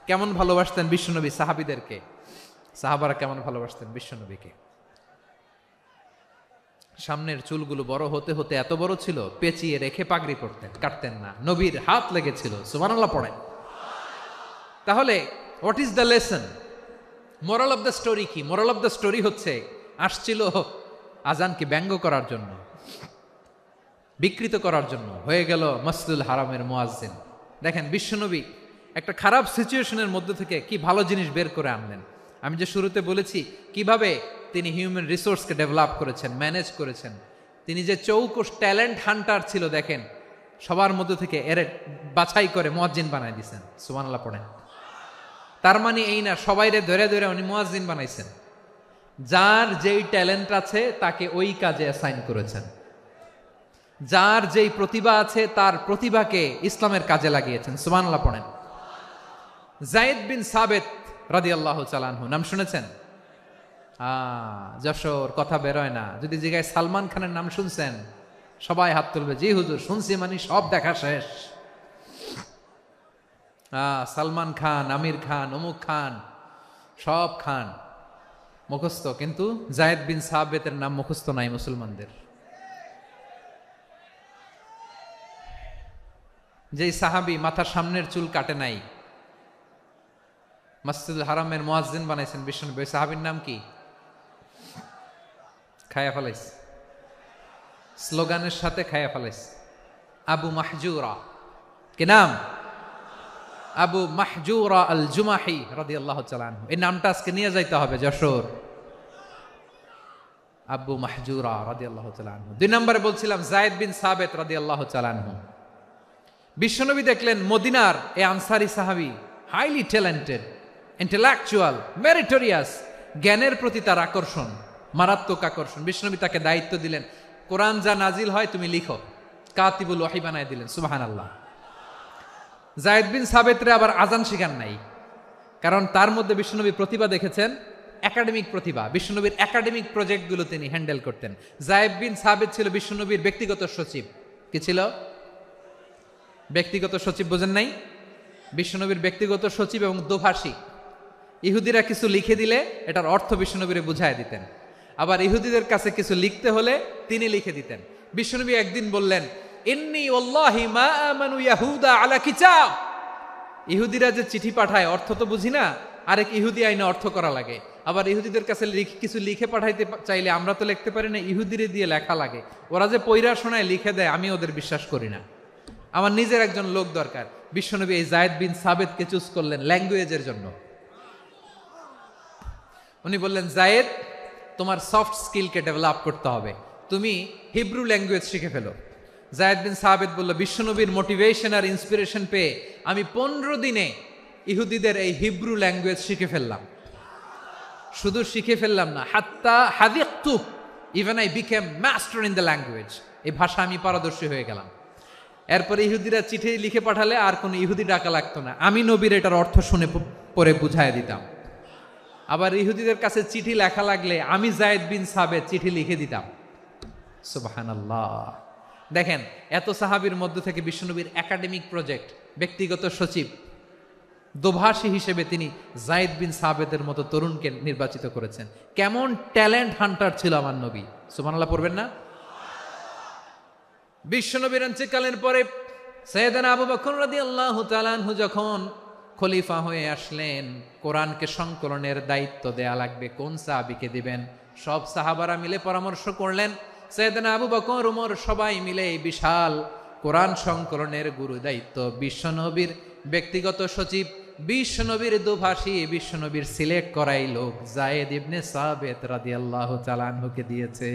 কেমন ভালোবাসতেন বিশ্বনবী সাহাবীদেরকে, সাহাবারা কেমন ভালোবাসতেন বিশ্বনবীকে। সামনের চুলগুলো বড় হতে হতে এত বড় ছিল, পেঁচিয়ে রেখে পাগড়ি পরতেন, কাটতেন না। নবীর হাত লেগেছিল, সুবহানাল্লাহ পড়েন। তাহলে what is the lesson, moral of the story কি? মোরাল অফ দ্য স্টোরি হচ্ছে, আসছিল আজানকে ব্যঙ্গ করার জন্য, বিকৃত করার জন্য, হয়ে গেল মসজিদুল হারামের মুয়াজ্জিন। দেখেন বিশ্বনবী একটা খারাপ সিচুয়েশনের মধ্যে থেকে কি ভালো জিনিস বের করে আনলেন। আমি যে শুরুতে বলেছি কিভাবে তিনি হিউম্যান রিসোর্সকে ডেভেলপ করেছেন, ম্যানেজ করেছেন। তিনি যে চৌকস ট্যালেন্ট হান্টার ছিল, দেখেন সবার মধ্যে থেকে এর বাছাই করে মুয়াজ্জিন বানাই দিয়েছেন। সুবহানাল্লাহ পড়েন। তার মানে এই না সবাইরে ধরে ধরে উনি মুয়াজ্জিন বানাইছেন, যার যেই ট্যালেন্ট আছে তাকে ওই কাজে অ্যাসাইন করেছেন। যার যেই প্রতিভা আছে তার প্রতিভাকে ইসলামের কাজে লাগিয়েছেন। সুবহানাল্লাহ পড়েন। যায়েদ বিন সাবেত রাদিয়াল্লাহু তাআলা আনহু, নাম শুনেছেন? যশোর, কথা বেরোয় না। যদি জিগায় সালমান খানের নাম শুনছেন, সবাই হাত তুলবে, জি হুজুর শুনছি, মানে সব দেখা শেষ। সালমান খান, আমির খান, অমুক খান, সব খান মুখস্থ, কিন্তু যায়েদ বিন সাবেতের নাম মুখস্থ নাই মুসলমানদের। যেই সাহাবী মাথার সামনের চুল কাটে নাই, মসজিদুল হারামের মুয়াজ্জিন বানাইছেন বিশ্বনবী, ওই সাহাবীর নাম কি? খায়া ফেলাইস, স্লোগানের সাথে খায়া ফেলাইস। আবু মাহজুরা, কি নাম? আবু মাহজুরা আল জুমাহি রাদিয়াল্লাহু তাআলা আনহু। এই নামটা আজকে নিয়ে যাইতে হবে যশোর। আবু মাহজুরা রাদিয়াল্লাহু তাআলা আনহু। 2 নম্বরে বলছিলাম যায়েদ বিন সাবেত রাদিয়াল্লাহু তাআলা আনহু। বিশ্বনবী দেখলেন মদিনার এই আনসারী সাহাবী হাইলি ট্যালেন্টেড, ইন্টেলেকচুয়াল, মেরিটোরিয়াস, জ্ঞানের প্রতি তার আকর্ষণ, মারাত্মক আকর্ষণ। বিশ্বনবী তাকে দায়িত্ব দিলেন, কোরআন যা নাজিল হয় তুমি লিখো, কাতিবুল ওয়াহি বানায় দিলেন। সুবহানাল্লাহ। যায়েদ বিন সাবেতরে আবার আজান শিখান নাই, কারণ তার মধ্যে বিশ্বনবী প্রতিভা দেখেছেন, একাডেমিক প্রতিভা। বিশ্বনবীর একাডেমিক প্রজেক্টগুলো তিনি হ্যান্ডেল করতেন। যায়েদ বিন সাবেত ছিল বিশ্বনবীর ব্যক্তিগত সচিব। কি ছিল? ব্যক্তিগত সচিব, বোঝেন নাই? বিশ্বনবীর ব্যক্তিগত সচিব এবং দোভাষী। ইহুদিরা কিছু লিখে দিলে এটার অর্থ বিশ্বনবীরে বুঝায় দিতেন, আবার ইহুদিদের কাছে কিছু লিখতে হলে তিনি লিখে দিতেন। বিশ্বনবী একদিন বললেন, ইন্নী ওয়াল্লাহি মা আমানু ইয়াহুদা আলা কিতাব। ইহুদিরা যে চিঠি পাঠায় অর্থ তো বুঝি না, আরেক ইহুদি আইনে অর্থ করা লাগে। আবার ইহুদিদের কাছে কিছু লিখে পাঠাইতে চাইলে আমরা তো লিখতে পারি না, ইহুদিরে দিয়ে লেখা লাগে। ওরা যে পয়রা শোনায় লিখে দেয়, আমি ওদের বিশ্বাস করি না, আমার নিজের একজন লোক দরকার। বিশ্বনবী এই যায়েদ বিন সাবেতকে চুজ করলেন ল্যাঙ্গুয়েজের জন্য। উনি বললেন, যায়েদ তোমার সফট স্কিলকে ডেভেলপ করতে হবে, তুমি হিব্রু ল্যাঙ্গুয়েজ শিখে ফেলো। যায়েদ বিন সাবেত বলল, বিশ্বনবীর মোটিভেশন আর ইন্সপিরেশন পেয়ে আমি 15 দিনে ইহুদিদের এই হিব্রু ল্যাঙ্গুয়েজ শিখে ফেললাম। শুধু শিখে ফেললাম না, হাত্তা হাদিকতু, even I became master in the language. এই ভাষা আমি পারদর্শী হয়ে গেলাম। এরপরে ইহুদিরা চিঠি লিখে পাঠালে আর কোনো ইহুদি ডাকা লাগতো না, আমি নবীর এটার অর্থ শুনে পরে বুঝায় দিতাম। আবার ইহুদিদের কাছে চিঠি লেখা লাগলে আমি যায়েদ বিন সাবেত চিঠি লিখে দিতাম। সুবহানাল্লাহ। দেখেন, এত সাহাবীর মধ্য থেকে বিশ্বনবীর একাডেমিক প্রজেক্ট, ব্যক্তিগত সচিব, দোভাষী হিসেবে তিনি যায়েদ বিন সাবেতের মতো তরুণকে নির্বাচিত করেছেন। কেমন ট্যালেন্ট হান্টার ছিল আমার নবী। সুবহানাল্লাহ পড়বেন না? বিশ্বনবীর ইন্তেকালের পরে সাইয়েদনা আবু বকর রাদিয়াল্লাহু তাআলা আনহু যখন খলিফা হয়ে আসলেন, কোরআনকে সংকলনের দায়িত্ব দেয়া লাগবে, কোন সাহাবীকে দিবেন? সব সাহাবারা মিলে পরামর্শ করলেন। সাইয়েদনা আবু বকর, ওমর সবাই মিলে এই বিশাল কোরআন সংকলনের গুরু দায়িত্ব বিশ্বনবীর ব্যক্তিগত সচিব, বিশ্বনবীর দোভাষী, বিশ্বনবীর সিলেক্ট করাই লোক যায়েদ ইবনে সাবেত রাদিয়াল্লাহু তাআলা আনহুকে দিয়েছে।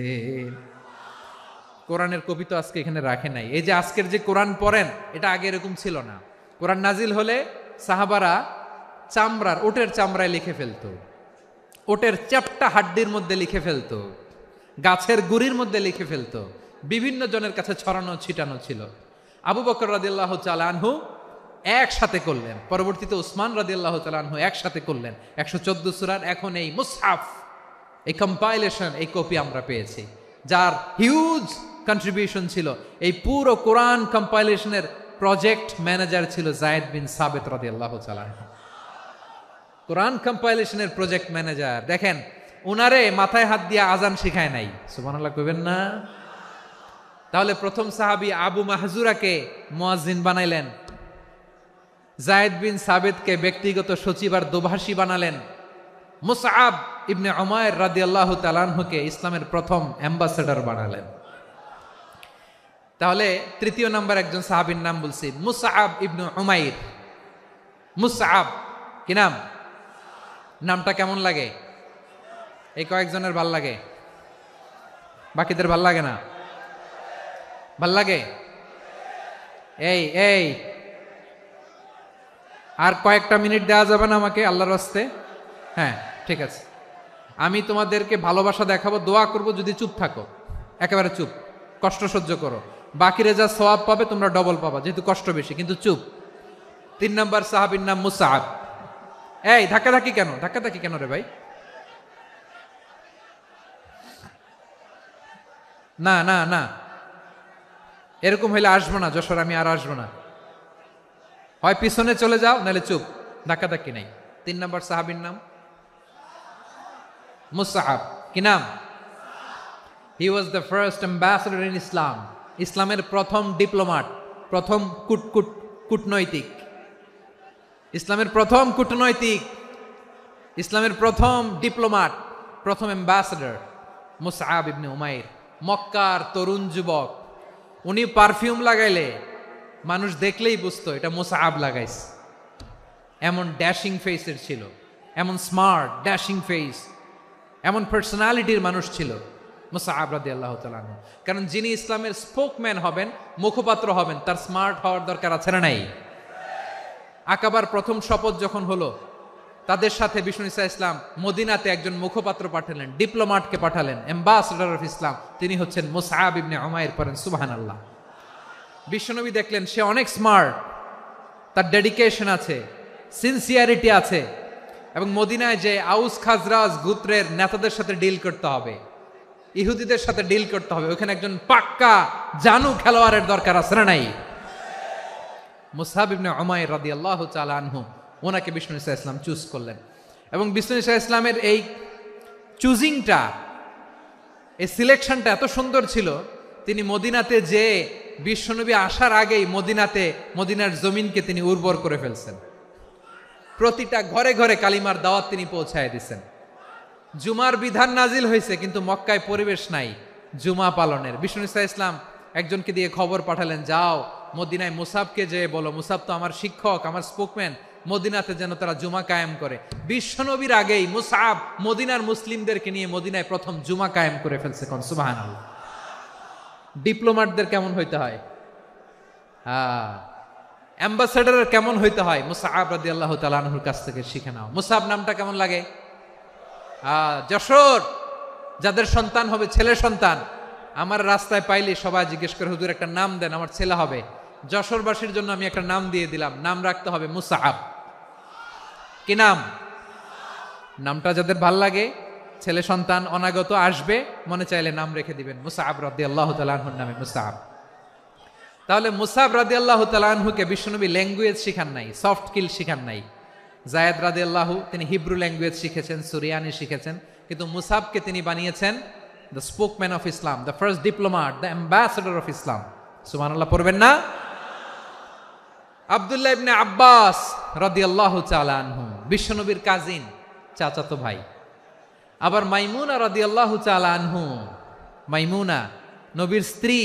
কোরআনের কপি তো আজকে এখানে রাখে নাই। এই যে আজকের যে কোরআন পড়েন, এটা আগে এরকম ছিল না। কোরআন নাজিল হলে সাহাবারা ওটের চামড়ায় লিখে ফেলতো, ওটের চ্যাপ্টা হাড্ডির মধ্যে লিখে ফেলতো, গাছের গুড়ির মধ্যে লিখে ফেলতো, বিভিন্ন জনের কাছে ছড়ানো ছিটানো ছিল। আবু বকর রাদিয়াল্লাহু তাআলা আনহু একসাথে করলেন, পরবর্তীতে উসমান রাদিয়াল্লাহু তাআলা আনহু একসাথে করলেন। 114 সূরার এখন এই মুসহাফ, এই কম্পাইলেশন, এই কপি আমরা পেয়েছি, যার হিউজ কন্ট্রিবিউশন ছিল। এই পুরো কোরআন কম্পাইলেশনের প্রজেক্ট ম্যানেজার ছিল যায়েদ বিন সাবেত রাদিয়াল্লাহু তাআলা। কোরআন কম্পাইলেশনের প্রজেক্ট ম্যানেজার। দেখেন, উনারে মাথায় হাত দিয়ে আজান শিখায় নাই। সুবহানাল্লাহ কইবেন না? তাহলে প্রথম সাহাবী আবু মাহজুরাকে মুয়াজ্জিন বানাইলেন, যায়েদ বিন সাবেতকে ব্যক্তিগত সচিব আর দোভাষী বানালেন, মুসআব ইবনে উমাইর রাদিয়াল্লাহু তাআলা আনহুকে ইসলামের প্রথম অ্যাম্বাসেডর বানালেন। তাহলে তৃতীয় নাম্বার একজন সাহাবীর নাম বলছি, মুসআব ইবনে উমাইর। মুসআব কি নাম? নামটা কেমন লাগে? এই কয়েকজনের ভাল লাগে, বাকিদের ভাল লাগে না? ভাল লাগে? এই এই আর কয়েকটা মিনিট দেওয়া যাবে না আমাকে আল্লাহর রাস্তে? হ্যাঁ, ঠিক আছে। আমি তোমাদেরকে ভালোবাসা দেখাবো, দোয়া করব, যদি চুপ থাকো, একেবারে চুপ, কষ্ট সহ্য করো। বাকিরা যা সওয়াব পাবে তোমরা ডবল পাবা, যেহেতু কষ্ট বেশি। কিন্তু চুপ। 3 নম্বর সাহাবীর নাম মুসআব। এই ধাক্কাধাক্কি কেন, ধাক্কাধাক্কি কেন রে ভাই? না না না, এরকম হইলে আসবো না যশোর, আমি আর আসবো না। হয় পিছনে চলে যাও, নাহলে চুপ, ধাক্কাধাক্কি নাই। 3 নম্বর সাহাবীর নাম মুসআব। কি নাম? He was the first ambassador in Islam. ইসলামের প্রথম ডিপ্লোমাট, প্রথম কূটনৈতিক, ইসলামের প্রথম কূটনৈতিক, ইসলামের প্রথম ডিপ্লোমাট, প্রথম অ্যাম্বাসেডর মুসআব ইবনে উমাইর। মক্কার তরুণ যুবক। উনি পারফিউম লাগাইলে মানুষ দেখলেই বুঝতো এটা মুসআব লাগাইছে। এমন ড্যাশিং ফেসের ছিল, এমন স্মার্ট ড্যাশিং ফেস, এমন পার্সোনালিটির মানুষ ছিল মুসআব রাদিয়াল্লাহু তাআলা আনহু। কারণ যিনি ইসলামের স্পোকম্যান হবেন, মুখপাত্র হবেন, তার স্মার্ট হওয়ার দরকার আছে না নাই? আকাবার প্রথম শপথ যখন হলো, তাদের সাথে বিষ্ণু ঈসা ইসলাম মদিনাতে একজন মুখপাত্র পাঠালেন, ডিপ্লোমাটকে পাঠালেন, অ্যাম্বাসেডর অফ ইসলাম। তিনি হচ্ছেন মুসআব ইবনে উমাইর। পড়েন সুবহানাল্লাহ। বিশ্বনবী দেখলেন সে অনেক স্মার্ট, তার ডেডিকেশন আছে, সিনসিয়ারিটি আছে, এবং মদিনায় যে আউস খাজরাজ গোত্রের নেতাদের সাথে ডিল করতে হবে, ইহুদিদের সাথে ডিল করতে হবে, ওখানে একজন পাক্কা জানু খেলোয়াড়ের দরকার আছে না নাই? মুসআব ইবনে উমাইর রাদিয়াল্লাহু তাআলা আনহু, ওনাকে বিষ্ণু ঈসা ইসলাম চুজ করলেন। এবং বিষ্ণু ঈসা ইসলামের এই চুজিংটা, এই সিলেকশনটা এত সুন্দর ছিল, তিনি মদিনাতে যে বিশ্বনবী আসার আগেই মদিনার জমিনকে তিনি উর্বর করে ফেলছেন। প্রতিটা ঘরে ঘরে কালিমার দাওয়াত তিনি পৌঁছায় দিচ্ছেন। জুমার বিধান নাজিল হয়েছে, কিন্তু মক্কায় পরিবেশ নাই জুমা পালনের। বিষ্ণু ঈসা ইসলাম একজনকে দিয়ে খবর পাঠালেন, যাও মদিনায় মুসাবকে যে বলো, মুসাব তো আমার শিক্ষক, আমার স্পোকম্যান, মদিনাতে যেন তারা জুমা কায়েম করে। বিশ্বনবীর আগেই মুসআব মদিনার মুসলিমদেরকে নিয়ে মদিনায় প্রথম জুমা কায়েম করে ফেলছে। কোন সুবহানাল্লাহ। ডিপ্লোমাটদের কেমন হইতে হয়, অ্যাম্বাসেডারের কেমন হইতে হয়, মুসআব রাদিয়াল্লাহু তাআলা আনহুর কাছ থেকে শিখে নাও। মুসআব নামটা কেমন লাগে? যশোর যাদের সন্তান হবে, ছেলে সন্তান, আমার রাস্তায় পাইলে সবাই জিজ্ঞেস করে, হুজুর একটা নাম দেন, আমার ছেলে হবে। যশোরবাসীর জন্য আমি একটা নাম দিয়ে দিলাম, নাম রাখতে হবে মুসআব। কি নাম? নামটা যাদের ভাল লাগে, ছেলে সন্তান অনাগত আসবে, মনে চাইলে নাম রেখে দিবেন মুসআব রাদিয়াল্লাহু তাআলা আনহুর নামে মুসআব। তাহলে মুসআব রাদিয়াল্লাহু তাআলা আনহুকে বিশ্বনবী ল্যাঙ্গুয়েজ শিখান নাই, সফট স্কিল শিখান নাই। যায়েদ রাদিয়াল্লাহু তিনি হিব্রু ল্যাঙ্গুয়েজ শিখেছেন, সুরিয়ানি শিখেছেন, কিন্তু মুসআবকে তিনি বানিয়েছেন the spokesman of Islam, the first diplomat, the ambassador of Islam. সুবহানাল্লাহ পড়বেন না? আব্দুল্লাহ ইবনে আব্বাস রাদিয়াল্লাহু তাআলা আনহু বিশ্বনবীর কাজিন, চাচাতো ভাই। আবার মাইমুনা রাদিয়াল্লাহু তাআলা আনহু, মাইমুনা নবীর স্ত্রী,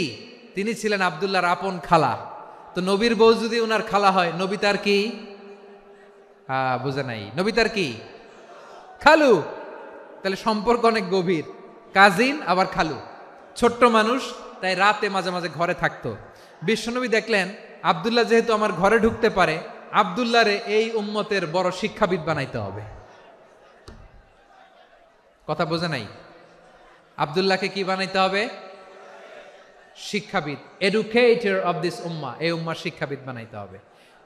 তিনি ছিলেন আব্দুল্লাহর আপন খালা। তো নবীর বউ যদি উনার খালা হয়, নবী তার কি? বুঝে নাই, নবী তার কি? খালু। তাহলে সম্পর্ক অনেক গভীর, কাজিন আবার খালু। ছোট্ট মানুষ, তাই রাতে মাঝে মাঝে ঘরে থাকতো। বিশ্বনবী দেখলেন আব্দুল্লাহ যেহেতু আমার ঘরে ঢুকতে পারে, আব্দুল্লাহরে এই উম্মতের বড় শিক্ষাবিদ বানাইতে হবে। কথা বোঝে নাই? আব্দুল্লাহকে কি বানাইতে হবে? শিক্ষাবিদ, এডুকেটর অফ দিস উম্মাহ, এই উম্মার শিক্ষাবিদ বানাইতে হবে।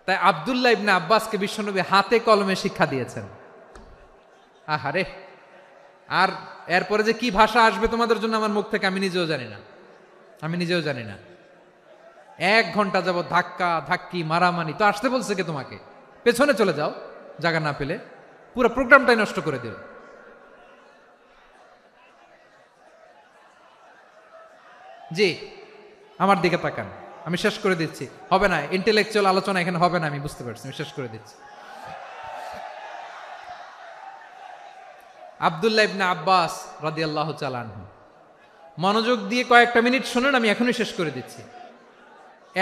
তাই আব্দুল্লাহ ইবনে আব্বাসকে বিশ্বনবী হাতে কলমে শিক্ষা দিয়েছেন। আহারে, আর এরপরে যে কি ভাষা আসবে তোমাদের জন্য আমার মুখ থেকে আমি নিজেও জানি না। 1 ঘন্টা যাবত ধাক্কা ধাক্কি মারামারি। তো আসতে বলছে কে তোমাকে? পেছনে চলে যাও, জায়গা না পেলে। পুরো প্রোগ্রামটাই নষ্ট করে দিল। জি, আমার দিকে তাকান, আমি শেষ করে দিচ্ছি। হবে না, ইন্টেলেকচুয়াল আলোচনা এখানে হবে না, আমি বুঝতে পারছি, আমি শেষ করে দিচ্ছি। আব্দুল্লাহ ইবনে আব্বাস রাদিয়াল্লাহু তাআলা আনহু, মনোযোগ দিয়ে কয়েকটা মিনিট শুনুন, আমি এখনই শেষ করে দিচ্ছি।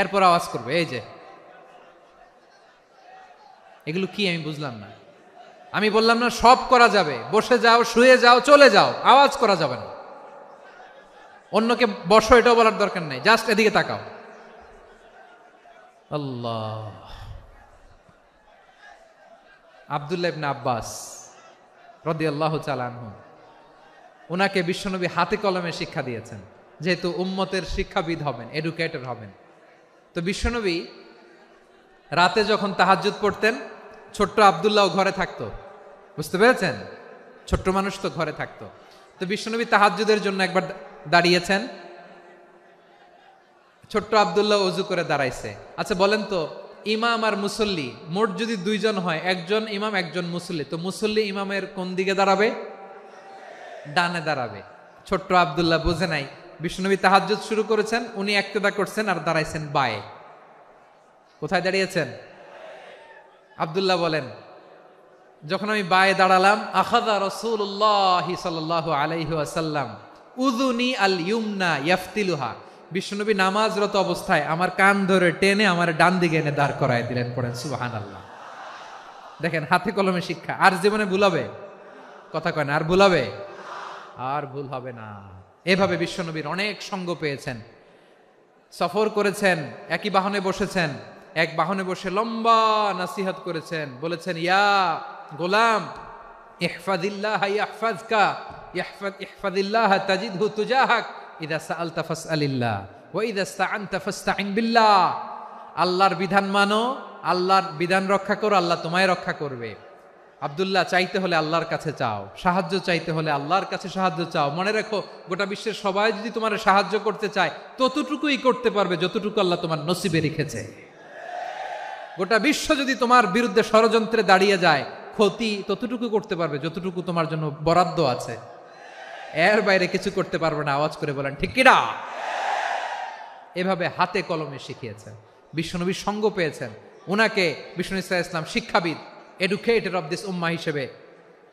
এরপর আওয়াজ করবে, এই যে এগুলো কি আমি বুঝলাম না। আমি বললাম না সব করা যাবে, বসে যাও, শুয়ে যাও, চলে যাও, আওয়াজ করা যাবে না। অন্যকে বসো এটাও বলার দরকার নাই, জাস্ট এদিকে তাকাও। আল্লাহ। আব্দুল্লাহ ইবনে আব্বাস রাদিয়াল্লাহু তাআলা আনহু, ওনাকে বিশ্বনবী হাতে কলমে শিক্ষা দিয়েছেন। যেহেতু উম্মতের শিক্ষাবিদ হবেন, এডুকেটর হবেন। তো বিশ্বনবী রাতে যখন তাহাজ্জুদ পড়তেন, ছোট্ট আব্দুল্লাহ ঘরে থাকতো। বুঝতে পেরেছেন? ছোট্ট মানুষ তো ঘরে থাকতো। তো বিশ্বনবী তাহাজ্জুদের জন্য একবার দাঁড়িয়েছেন, ছোট্ট আব্দুল্লাহ ওযু করে দাঁড়াইছে। আচ্ছা বলেন তো, ইমাম আর মুসল্লি মোট যদি দুইজন হয়, একজন ইমাম একজন মুসল্লি, তো মুসল্লি ইমামের কোন দিকে দাঁড়াবে? ডানে দাঁড়াবে। ছোট্ট আব্দুল্লাহ বুঝে নাই, বিশ্বনবী তাহাজ্জুদ শুরু করেছেন, উনি একতেদা করছেন আর দাঁড়াইছেন বায়ে। কোথায় দাঁড়িয়েছেন? আব্দুল্লাহ বলেন, যখন আমি বায়ে দাঁড়ালাম, আখাযা রাসূলুল্লাহ সাল্লাল্লাহু আলাইহি ওয়াসাল্লাম উযুনি আল ইউমনা ইয়াফতিলুহা, বিশ্বনবী নামাজরত অবস্থায় আমার কান ধরে টেনে আমার ডান দিকে এনে দাঁড় করায় দিলেন। পড়েন সুবহানাল্লাহ। দেখেন, হাতে কলমে শিক্ষা। আর জীবনে ভুল হবে? কথা কয় না, আর ভুল হবে? আর ভুল হবে না। এভাবে বিশ্বনবীর অনেক সঙ্গ পেয়েছেন, সফর করেছেন, একই বাহনে বসেছেন, এক বাহনে বসে লম্বা নাসিহত করেছেন, বলেছেন, ইয়া গোলাম ইহফাজিল্লাহ ইয়াহফাজকা ইহফাজিল্লাহ তাজিদহু তুজাহাক ইযা সাআলতা ফাসআলিল্লাহ ওয়া ইযা ইসতাআনতা ফাসতাইন বিল্লাহ। আল্লাহর বিধান মানো, আল্লাহর বিধান রক্ষা করো, আল্লাহ তোমায় রক্ষা করবে। আব্দুল্লাহ, চাইতে হলে আল্লাহর কাছে চাও, সাহায্য চাইতে হলে আল্লাহর কাছে সাহায্য চাও। মনে রেখো, গোটা বিশ্বের সবাই যদি তোমার সাহায্য করতে চায়, ততটুকুই করতে পারবে যতটুকু আল্লাহ তোমার নসিবে রেখেছে। গোটা বিশ্ব যদি তোমার বিরুদ্ধে ষড়যন্ত্রে দাঁড়িয়ে যায়, ক্ষতি ততটুকু করতে পারবে যতটুকু তোমার জন্য বরাদ্দ আছে। এর বাইরে কিছু করতে পারবে না। আওয়াজ করে বলেন ঠিক কিনা? এভাবে হাতে কলমে শিখিয়েছেন, বিশ্বনবীর সঙ্গ পেয়েছেন। উনাকে বিষ্ণু ইসলাম শিক্ষাবিদ, এডুকেটর অফ দিস উম্মাহ হিসেবে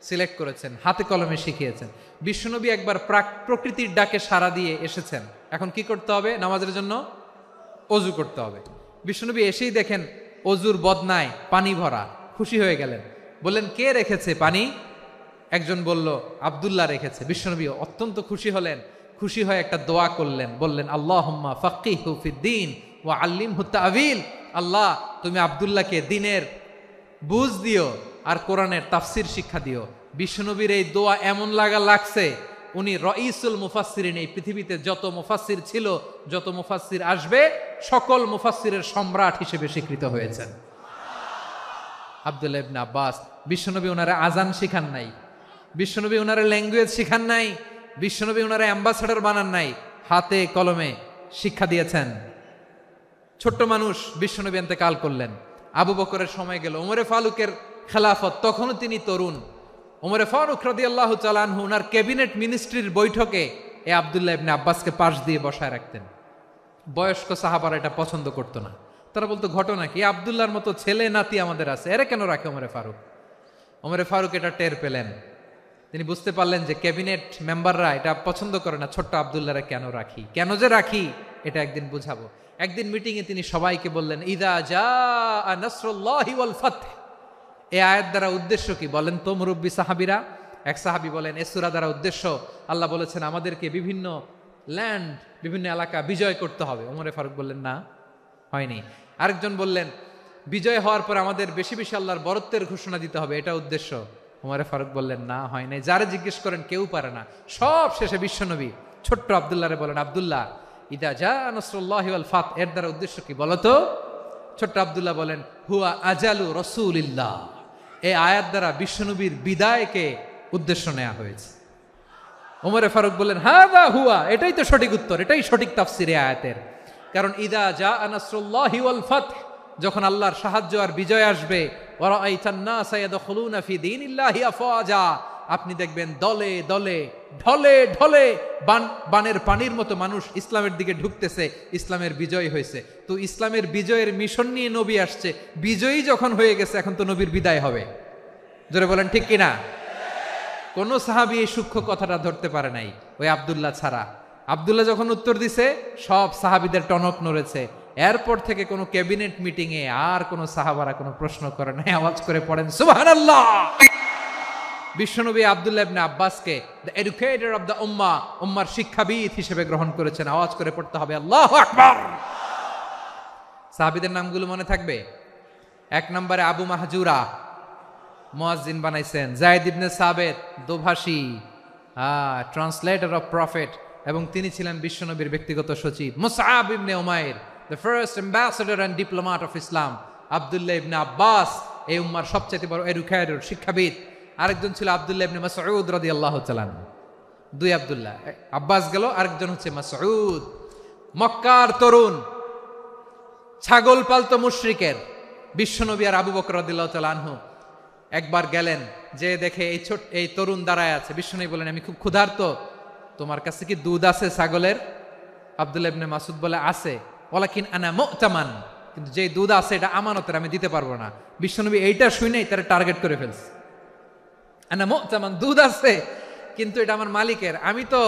সিলেক্ট করেছেন, হাতে কলমে শিখিয়েছেন। বিশ্বনবী একবার প্রকৃতির ডাকে সাড়া দিয়ে এসেছেন। এখন কি করতে হবে? নামাজের জন্য অজু করতে হবে। বিশ্বনবী এসেই দেখেন অজুর বদনায় পানি ভরা, খুশি হয়ে গেলেন, বললেন, কে রেখেছে পানি? একজন বলল, আব্দুল্লাহ রেখেছে। বিশ্বনবী অত্যন্ত খুশি হলেন, খুশি হয়ে একটা দোয়া করলেন, বললেন, আল্লাহুম্মা ফাক্কিহু ফিদ্দীন ওয়া আল্লিমহু তা'ওয়ীল। আল্লাহ, তুমি আব্দুল্লাহকে দ্বীনের বুঝ দিও আর কোরআনের তাফসির শিক্ষা দিও। বিশ্বনবীর এই দোয়া এমন লাগছে, উনি রাইসুল মুফাসসিরিন, এই পৃথিবীতে যত মুফাসসির ছিল, যত মুফাসসির আসবে, সকল মুফাসসিরের সম্রাট হিসেবে স্বীকৃত হয়েছেন। আব্দুল্লাহ ইবনে আব্বাস, বিশ্বনবী ওনারা আজান শিখান নাই, বিশ্বনবী ওনারা ল্যাঙ্গুয়েজ শিখান নাই, বিশ্বনবী ওনারা অ্যাম্বাসাডার বানান নাই, হাতে কলমে শিক্ষা দিয়েছেন। ছোট্ট মানুষ, বিশ্বনবী ইন্তেকাল করলেন, আবু বকরের সময় গেল, ওমরে ফারুকের খেলাফত, তখনও তিনি তরুণ। ওমরে ফারুক রাদিয়াল্লাহু তাআলা আনহু ওনার ক্যাবিনেট মিনিস্ট্রির বৈঠকে এ আব্দুল্লাহ ইবনে আব্বাসকে পাশ দিয়ে বসায় রাখতেন। বয়স্ক সাহাবারা এটা পছন্দ করতো না। তারা বলতো, ঘটনা কি? আব্দুল্লাহর মতো ছেলে নাতি আমাদের আছে, এরা কেন রাখে ওমরে ফারুক? ওমরে ফারুক এটা টের পেলেন, তিনি বুঝতে পারলেন যে ক্যাবিনেট মেম্বাররা এটা পছন্দ করে না, ছোট্ট আব্দুল্লাহরা কেন রাখি, কেন যে রাখি, এটা একদিন বুঝাবো। একদিন মিটিংয়ে তিনি সবাইকে বললেন, ইদা জাআ নাসরুল্লাহি ওয়াল ফাতহ। এই আয়াত দ্বারা উদ্দেশ্য কি বলেন তো মুরব্বী সাহাবীরা? এক সাহাবী বলেন, এই সূরা দ্বারা উদ্দেশ্য, আল্লাহ বলেছেন আমাদেরকে বিভিন্ন ল্যান্ড, বিভিন্ন এলাকা বিজয় করতে হবে। ওমরে ফারুক বললেন, না, হয়নি। আরেকজন বললেন, বিজয় হওয়ার পর আমাদের বেশি বেশি আল্লাহর বরত্বের ঘোষণা দিতে হবে, এটা উদ্দেশ্য। ওমরে ফারুক বললেন, না, হয় নাই। যারা জিজ্ঞেস করেন কেউ পারে না। সব শেষে বিশ্বনবী ছোট্ট আব্দুল্লাহরে বলেন, আব্দুল্লাহ, ইদা জাআ নাসরুল্লাহি ওয়াল ফাতহ, এর দ্বারা উদ্দেশ্য কি বলো তো? ছোট্ট আব্দুল্লাহ বলেন, হুয়া আজালু রাসূলিল্লাহ। এই আয়াত দ্বারা বিশ্বনবীর বিদায়কে উদ্দেশ্য নেওয়া হয়েছে। ওমরে ফারুক বললেন, হাযা হুয়া, এটাই তো সঠিক উত্তর, এটাই সঠিক তাফসীর এই আয়াতের। কারণ ইদা জাআ নাসরুল্লাহি ওয়াল ফাতহ, যখন আল্লাহর সাহায্য আর বিজয় আসবে, ওয়া রাআইতান নাসা ইয়াদখুলুনা ফি দীনিল্লাহি আফওয়াজা, আপনি দেখবেন দলে দলে, ঢলে ঢলে, বানের পানির মতো মানুষ ইসলামের দিকে ঢুকতেছে, ইসলামের বিজয় হয়েছে। তো ইসলামের বিজয়ের মিশন নিয়ে নবী আসছে, বিজয়ী যখন হয়ে গেছে, এখন তো নবীর বিদায় হবে। জোরে বলেন ঠিক কিনা? কোন সাহাবী এই সূক্ষ্ম কথাটা ধরতে পারে নাই, ওই আব্দুল্লাহ ছাড়া। আব্দুল্লাহ যখন উত্তর দিছে, সব সাহাবীদের টনক নড়েছে। এরপর থেকে কোনো ক্যাবিনেট মিটিং এ আর কোনো সাহাবারা কোনো প্রশ্ন করে নাই। আওয়াজ করে পড়েন সুবহানাল্লাহ। বিশ্বনবী আব্দুল্লাহ ইবনে আব্বাসকে দ্য এডুকেটর অফ দ্য উম্মাহ, উম্মার শিক্ষাবিদ হিসেবে গ্রহণ করেছেন। আওয়াজ করে পড়তে হবে আল্লাহু আকবার। সাহাবীদের নামগুলো মনে থাকবে? এক নম্বরে আবু মাহজুরা, মুয়াজ্জিন বানাইছেন। যায়েদ ইবনে সাবিত, দোভাষী, ট্রান্সলেটর অফ প্রফেট। এবং তিনি ছিলেন বিশ্বনবীর ব্যক্তিগত সচিব। মুসআব ইবনে উমাইর, the first ambassador and diplomat of Islam. আব্দুল্লাহ ইবনে আব্বাস, এই উম্মার সবচেয়ে বড় এডুকেটর, শিক্ষাবিদ। আরেকজন ছিল আব্দুল্লাহ ইবনে মাসউদ রাদিয়াল্লাহু তাআলা আনহু। দুই আব্দুল্লাহ, আব্বাস গেল, আরেকজন হচ্ছে মাসউদ। মক্কার তরুণ, ছাগল পালতো মুশরিকের বিশ্বনবী আর আবু বকর রাদিয়াল্লাহু তাআলা আনহু একবার গেলেন, যে দেখে এই তরুণ দাঁড়ায় আছে। বিশ্বনবী বলেন, আমি খুব ক্ষুধার্ত, তোমার কাছে কি দুধ আছে ছাগলের? আব্দুল্লাহ ইবনে মাসউদ বলে, আছে। ওয়ালাকিন আনা মুতামান, কিন্তু যে দুধ আছে এটা আমানতের, আমি দিতে পারবো না। বিশ্বনবী এইটা শুনেই তারা টার্গেট করে ফেলছে। আনা মুতামান, দুধ আছে কিন্তু এটা আমার মালিকের, আমি তো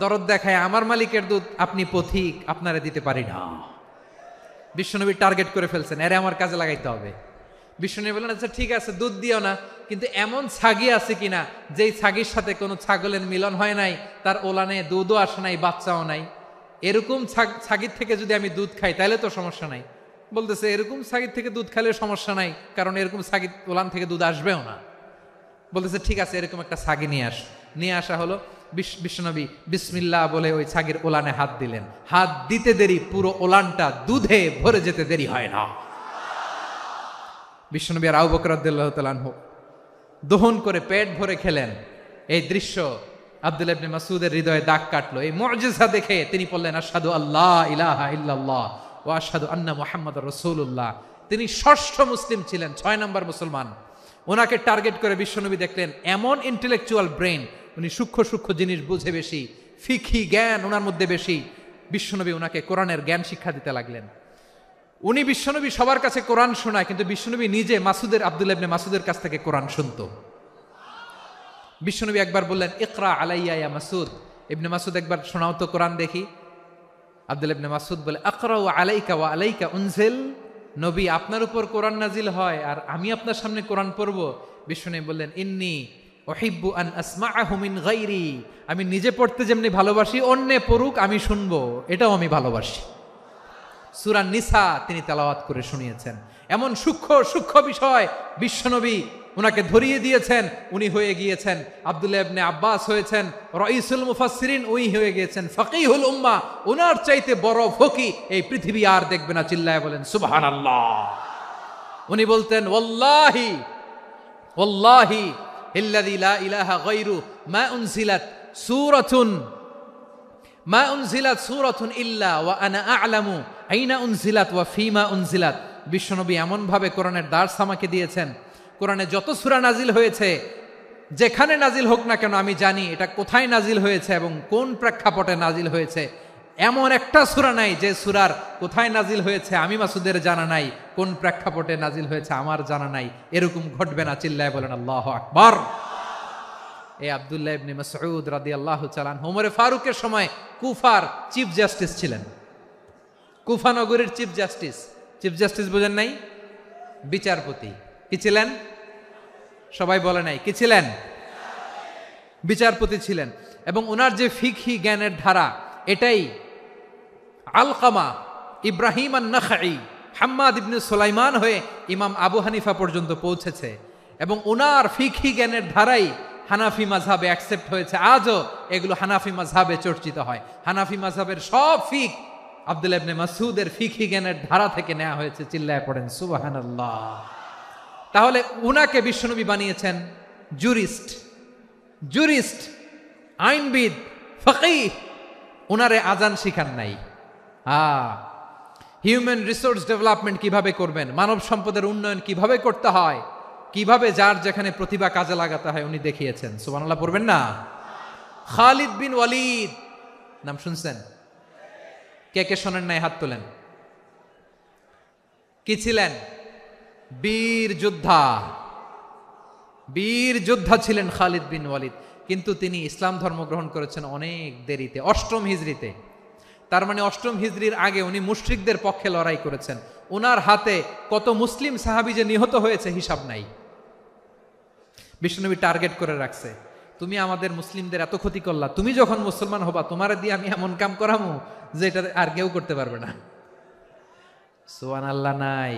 দরদ দেখায় আমার মালিকের দুধ আপনি পথিক, আপনারে দিতে পারি না। বিশ্বনবী টার্গেট করে ফেলছেন, এরে আমার কাজে লাগাইতে হবে। বিশ্বনবী বললেন, আচ্ছা ঠিক আছে, দুধ দিও না, কিন্তু এমন ছাগি আছে কিনা যেই ছাগির সাথে কোনো ছাগলের মিলন হয় নাই, তার ওলানে দুধও আসে নাই, বাচ্চাও নাই, এরকম ছাগির থেকে যদি আমি দুধ খাই তাহলে তো সমস্যা নাই। বলতেছে, এরকম ছাগির থেকে দুধ খাইলে সমস্যা নাই, কারণ এরকম ছাগির ওলান থেকে দুধ আসবেও না। বলতেছে, ঠিক আছে, এরকম একটা ছাগি নিয়ে আসা হলো। বিশ্বনবী বিসমিল্লাহ বলে ওই ছাগির ওলানে হাত দিলেন। হাত দিতে দেরি, পুরো ওলানটা দুধে ভরে যেতে দেরি হয় না। বিশ্বনবী আর আবু বকর রাদিয়াল্লাহু তাআলা আনহু দহন করে পেট ভরে খেলেন। এই দৃশ্য আব্দুল্লাহ ইবনে মাসউদের হৃদয়ে দাগ কাটলো। এই মুজিজা দেখে তিনি বললেন, আশহাদু আল্লা ইলাহা ইল্লাল্লাহ ওয়া আশহাদু আন্না মুহাম্মাদুর রাসূলুল্লাহ। তিনি ষষ্ঠ মুসলিম ছিলেন, 6 নম্বর মুসলমান। ওনাকে টার্গেট করে বিশ্বনবী দেখলেন এমন ইন্টেলেকচুয়াল ব্রেন, উনি সূক্ষ্ম সূক্ষ্ম জিনিস বুঝে বেশি, ফিকহি জ্ঞান ওনার মধ্যে বেশি। বিশ্বনবী ওনাকে কোরআনের জ্ঞান শিক্ষা দিতে লাগলেন। উনি বিশ্বনবী সবার কাছে কোরআন শোনায়, কিন্তু বিশ্বনবী নিজে আব্দুল্লাহ ইবনে মাসউদের কাছ থেকে কোরআন শুনতো। বিশ্বনবী একবার বললেন, ইকরা আলাইয়া ইয়া মাসউদ। ইবনে মাসউদ, একবার শোনাও তো কোরআন দেখি। আব্দুল্লাহ ইবনে মাসউদ বলে, আকরাউ আলাইকা ওয়া আলাইকা উনজিল। নবী, আপনার উপর কোরআন নাজিল হয় আর আমি আপনার সামনে কোরআন পড়ব। বিশ্বনবী বললেন, ইন্নী উহিব্বু আন আসমাআহু মিন গায়রি। আমি নিজে পড়তে যেমনি ভালোবাসি, অন্যে পড়ুক আমি শুনবো, এটাও আমি ভালোবাসি। সূরা নিসা তিনি তেলাওয়াত করে শুনিয়েছেন। এমন সূক্ষ্ম বিষয় বিশ্বনবী উনাকে ধরিয়ে দিয়েছেন। উনি হয়ে গিয়েছেন, আব্দুল্লাহ ইবনে আব্বাস হয়েছেন রাইসুল মুফাসসিরিন, উনি হয়ে গিয়েছেন ফাকিহুল উম্মাহ। উনার চাইতে বড় ফকি এই পৃথিবী আর দেখবে না। চিল্লায় বলেন সুবহানাল্লাহ। উনি বলতেন, ওয়াল্লাহি ওয়াল্লাহি ইল্লাযী লা ইলাহা গায়রু মা উনজিলাত সূরাতুন ইল্লা ওয়া আনা আ'লামু আইনা উনজিলাত ওয়া ফীমা উনজিলাত। বিশ্বনবী এমন ভাবে কোরআনের দার্স আমাকে দিয়েছেন, কোরআনে যত সূরা নাজিল হয়েছে, যেখানে নাজিল হোক না কেন আমি জানি এটা কোথায় নাজিল হয়েছে এবং কোন প্রেক্ষাপটে নাজিল হয়েছে। এমন একটা সূরা নাই যে সূরার কোথায় নাজিল হয়েছে আমি মাসুদের জানা নাই, কোন প্রেক্ষাপটে নাজিল হয়েছে আমার জানা নাই। এরকম ঘটবে না। চিল্লায় বলেন আল্লাহু আকবার। এই আব্দুল্লাহ ইবনে মাসউদ রাদিয়াল্লাহু তাআলা আনহু ওমর ফারুকের সময় কুফার চিফ জাস্টিস ছিলেন। কুফা নগরীর চিফ জাস্টিস বোঝেন নাই? বিচারপতি। কি ছিলেন? সবাই বলে নাই, কি ছিলেন? বিচারপতি ছিলেন। এবং ওনার যে ফিকহি জ্ঞানের ধারা, এটাই আলকামা, ইব্রাহিম আন-নাখাই, হাম্মাদ ইবনে সুলাইমান হয়ে ইমাম আবু হানিফা পর্যন্ত পৌঁছেছে। এবং ওনার ফিকহি জ্ঞানের ধারাই হানাফি মাযহাবে অ্যাকসেপ্ট হয়েছে। আজও এগুলো হানাফি মাযহাবে চর্চিত হয়। হানাফি মাযহাবের সব ফিক আব্দুল্লাহ ইবনে মাসউদের ফিকহি জ্ঞানের ধারা থেকে নেওয়া হয়েছে। চিল্লায় পড়েন সুবহানাল্লাহ। তাহলে উনাকে বিশ্বনবী বানিয়েছেন জুরিস্ট, আইনবিদ, ফকিহ। উনারে আজান শিখান নাই। হিউম্যান রিসোর্স ডেভেলপমেন্ট কিভাবে করবেন, মানব সম্পদের উন্নয়ন কিভাবে করতে হয়, কিভাবে যার যেখানে প্রতিভা কাজে লাগাতে হয় উনি দেখিয়েছেন। সুবহানাল্লাহ পড়বেন না? খালিদ বিন ওয়ালিদ নাম শুনছেন? কে কে শোনেন নাই হাত তোলেন। কি ছিলেন? বীর যোদ্ধা ছিলেন খালিদ বিন ওয়ালিদ। কিন্তু তিনি ইসলাম ধর্ম গ্রহণ করেছেন অনেক দেরিতে, 8ম হিজরিতে। তার মানে 8ম হিজরির আগে উনি মুশরিকদের পক্ষে লড়াই করেছেন। ওনার হাতে কত মুসলিম সাহাবী যে নিহত হয়েছে হিসাব নাই। বিশ্বনবী টার্গেট করে রাখছে, তুমি আমাদের মুসলিমদের এত ক্ষতি করলা, তুমি যখন মুসলমান হবা তোমারে দিয়ে আমি এমন কাম করামু যে এটা আর কেউ করতে পারবে না। সুবহানাল্লাহ নাই?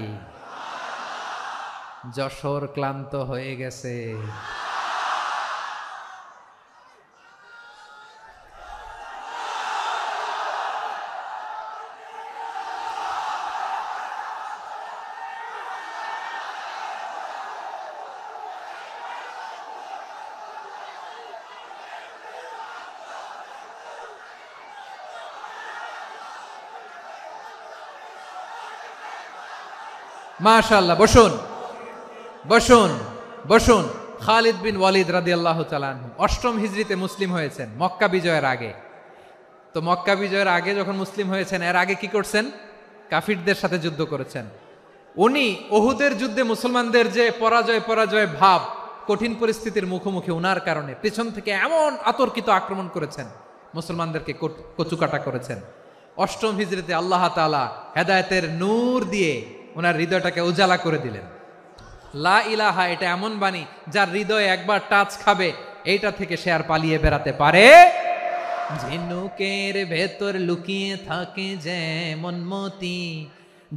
যশোর ক্লান্ত হয়ে গেছে। মাশাআল্লাহ, বসুন বসুন বসুন। খালিদ বিন ওয়ালিদ রাদিয়াল্লাহু তাআলা আনহু 8ম হিজরিতে মুসলিম হয়েছেন, মক্কা বিজয়ের আগে। তো মক্কা বিজয়ের আগে যখন মুসলিম হয়েছেন, এর আগে কি করছেন? কাফিরদের সাথে যুদ্ধ করেছেন। উনি উহুদের যুদ্ধে মুসলমানদের যে পরাজয় ভাব, কঠিন পরিস্থিতির মুখোমুখি উনার কারণে পেছন থেকে এমন আতর্কিত আক্রমণ করেছেন, মুসলমানদেরকে কচুকাটা করেছেন। 8ম হিজরিতে আল্লাহ তাআলা হেদায়েতের নূর দিয়ে ওনার হৃদয়টাকে উজালা করে দিলেন। লা ইলাহা, এটা এমন বাণী যার হৃদয়ে একবার টাচ খাবে, এইটা থেকে সে আর পালিয়ে বেড়াতে পারে। ঝিনুকের ভেতর লুকিয়ে থাকে যেমন মতি,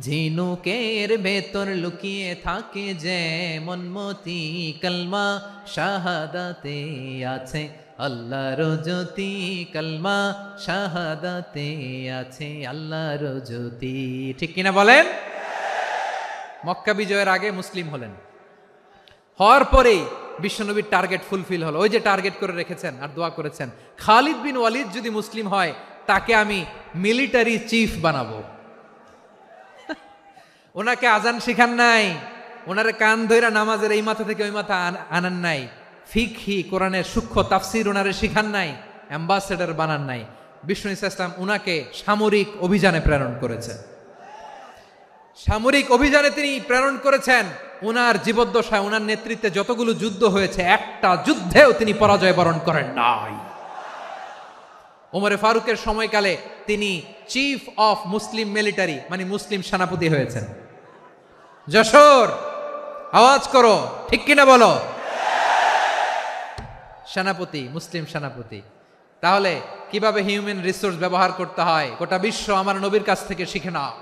ঝিনুকের ভেতর লুকিয়ে থাকে যেমন মতি, কলমা শাহাদাতে আছে আল্লাহর জ্যোতি, কলমা শাহাদাতে আছে আল্লাহর জ্যোতি। ঠিক কিনা বলেন? মক্কা বিজয়ের আগে মুসলিম হলেন, হওয়ার পরেই বিশ্বনবীর টার্গেট ফুলফিল হলো। ওই যে টার্গেট করে রেখেছেন আর দোয়া করেছেন, খালিদ বিন ওয়ালিদ যদি মুসলিম হয় তাকে আমি মিলিটারি চিফ বানাবো। ওনাকে আজান শিখান নাই, ওনারে কান ধইরা নামাজের এই মাথা থেকে ওই মাথা আনান নাই, ফিকহি কোরআনের সূক্ষ্ম তাফসীর ওনারে শিখান নাই, অ্যাম্বাসেডর বানান নাই। বিষ্ণু ইসলাম উনাকে সামরিক অভিযানে প্রেরণ করেছেন। সামরিক অভিযানে তিনি প্রেরণ করেছেন। উনার জীবদ্দশায় উনার নেতৃত্বে যতগুলো যুদ্ধ হয়েছে, একটা যুদ্ধেও তিনি পরাজয় বরণ করেন নাই। ওমরে ফারুকের সময়কালে তিনি চিফ অফ মুসলিম মিলিটারি, মানে মুসলিম সেনাপতি হয়েছেন। যশোর, আওয়াজ করো, ঠিক কিনা বলো? সেনাপতি, মুসলিম সেনাপতি। তাহলে কিভাবে হিউম্যান রিসোর্স ব্যবহার করতে হয় গোটা বিশ্ব আমার নবীর কাছ থেকে শিখে নাও।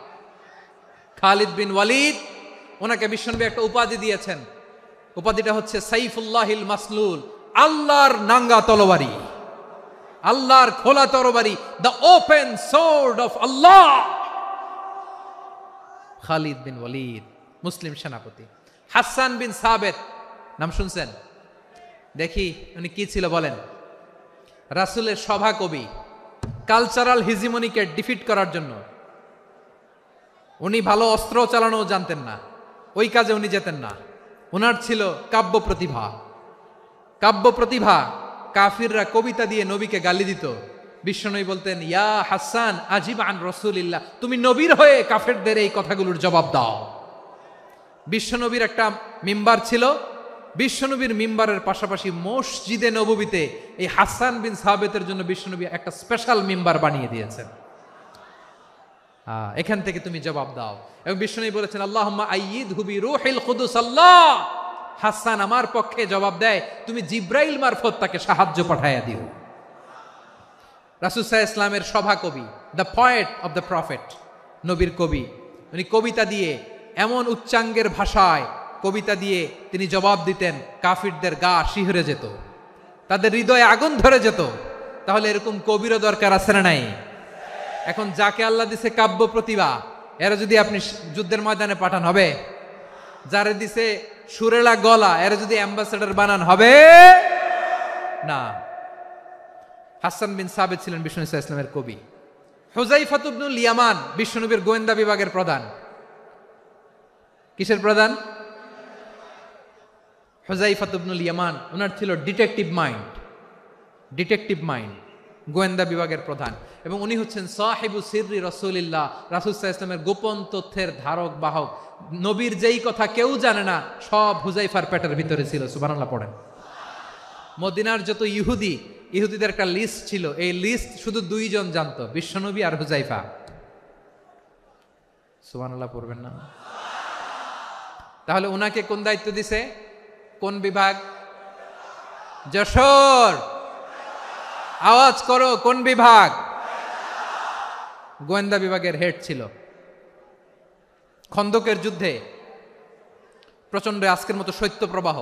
খালিদ বিন ওয়ালিদ, ওনাকে বিশ্বনবী একটা উপাধি দিয়েছেন। উপাধিটা হচ্ছে সাইফুল্লাহিল মাসলুল, আল্লাহর নাঙ্গা তরবারি, আল্লাহর খোলা তরবারি, দ্য ওপেন সোর্ড অফ আল্লাহ। খালিদ বিন ওয়ালিদ মুসলিম সেনাপতি। হাসান বিন সাবেত নাম শুনছেন? দেখি উনি কি ছিল বলেন। রাসূলের সভা কবি, কালচারাল হিজিমনিকে ডিফিট করার জন্য। উনি ভালো অস্ত্র চালানো জানতেন না, ওই কাজে উনি যেতেন না। ওনার ছিল কাব্য প্রতিভা। কাব্য প্রতিভা, কাফিররা কবিতা দিয়ে নবীকে গালি দিত। বিশ্বনবী বলতেন, ইয়া হাসান আজিব আন রাসূলিল্লাহ, তুমি নবীর হয়ে কাফেরদের এই কথাগুলোর জবাব দাও। বিশ্বনবীর একটা মিম্বার ছিল। বিশ্বনবীর মিম্বারের পাশাপাশি মসজিদে নববীতে এই হাসান বিন সাবেতের জন্য বিশ্বনবী একটা স্পেশাল মিম্বার বানিয়ে দিয়েছেন। এখান থেকে তুমি জবাব দাও। এবং বিশ্বনবী বলেছেন, আল্লাহুম্মা আইয়িদহু বিরূহিল কুদুস, আল্লাহ হাসান আমার পক্ষে জবাব দেয়, তুমি জিব্রাইল মারফত তাকে সাহায্য পাঠাইয়া দিও। রাসূল সাল্লাল্লাহু আলাইহি ইসলামের সভা কবি, the poet of the prophet, নবীর কবি। উনি কবিতা দিয়ে এমন উচ্চাঙ্গের ভাষায় কবিতা দিয়ে তিনি জবাব দিতেন, কাফিরদের গা শিহরে যেত, তাদের হৃদয়ে আগুন ধরে যেত। তাহলে এরকম কবিরও দরকার আছে না নাই? এখন যাকে আল্লাহ দিছে কাব্য প্রতিভা, এরা যদি আপনি যুদ্ধের ময়দানে পাঠান হবে? যারে দিছে সুরেলা গলা, এরা যদি অ্যাম্বাসেডর বানান হবে না। হাসান বিন সাবেত ছিলেন বিষ্ণু ইসলামের কবি। হুযাইফা ইবনুল ইয়ামান বিশ্বনবীর গোয়েন্দা বিভাগের প্রধান। কিসের প্রধান? হুযাইফা ইবনুল ইয়ামান। ওনার ছিল ডিটেকটিভ মাইন্ড, ডিটেকটিভ মাইন্ড, গোয়েন্দা বিভাগের প্রধান। এবং উনি হচ্ছেন সাহিবু সিররি রাসূলিল্লাহ, রাসূল সাল্লাল্লাহু আলাইহি ওয়াসাল্লামের গোপন তথ্যের ধারক বাহক। নবীর যেই কথা কেউ জানে না, সব হুযাইফার পেটের ভিতরে ছিল। সুবহানাল্লাহ পড়েন। মদিনার যত ইহুদিদের একটা লিস্ট ছিল, এই লিস্ট শুধু 2 জন জানতো, বিশ্বনবী আর হুযাইফা। সুবহানাল্লাহ পড়বেন না? তাহলে উনাকে কোন দায়িত্ব দিছে? কোন বিভাগ? যশোর, আওয়াজ করো, কোন বিভাগ? গোয়েন্দা বিভাগের হেড ছিল। খন্দকের যুদ্ধে প্রচন্ড আজকের মতো শৈত্য প্রবাহ,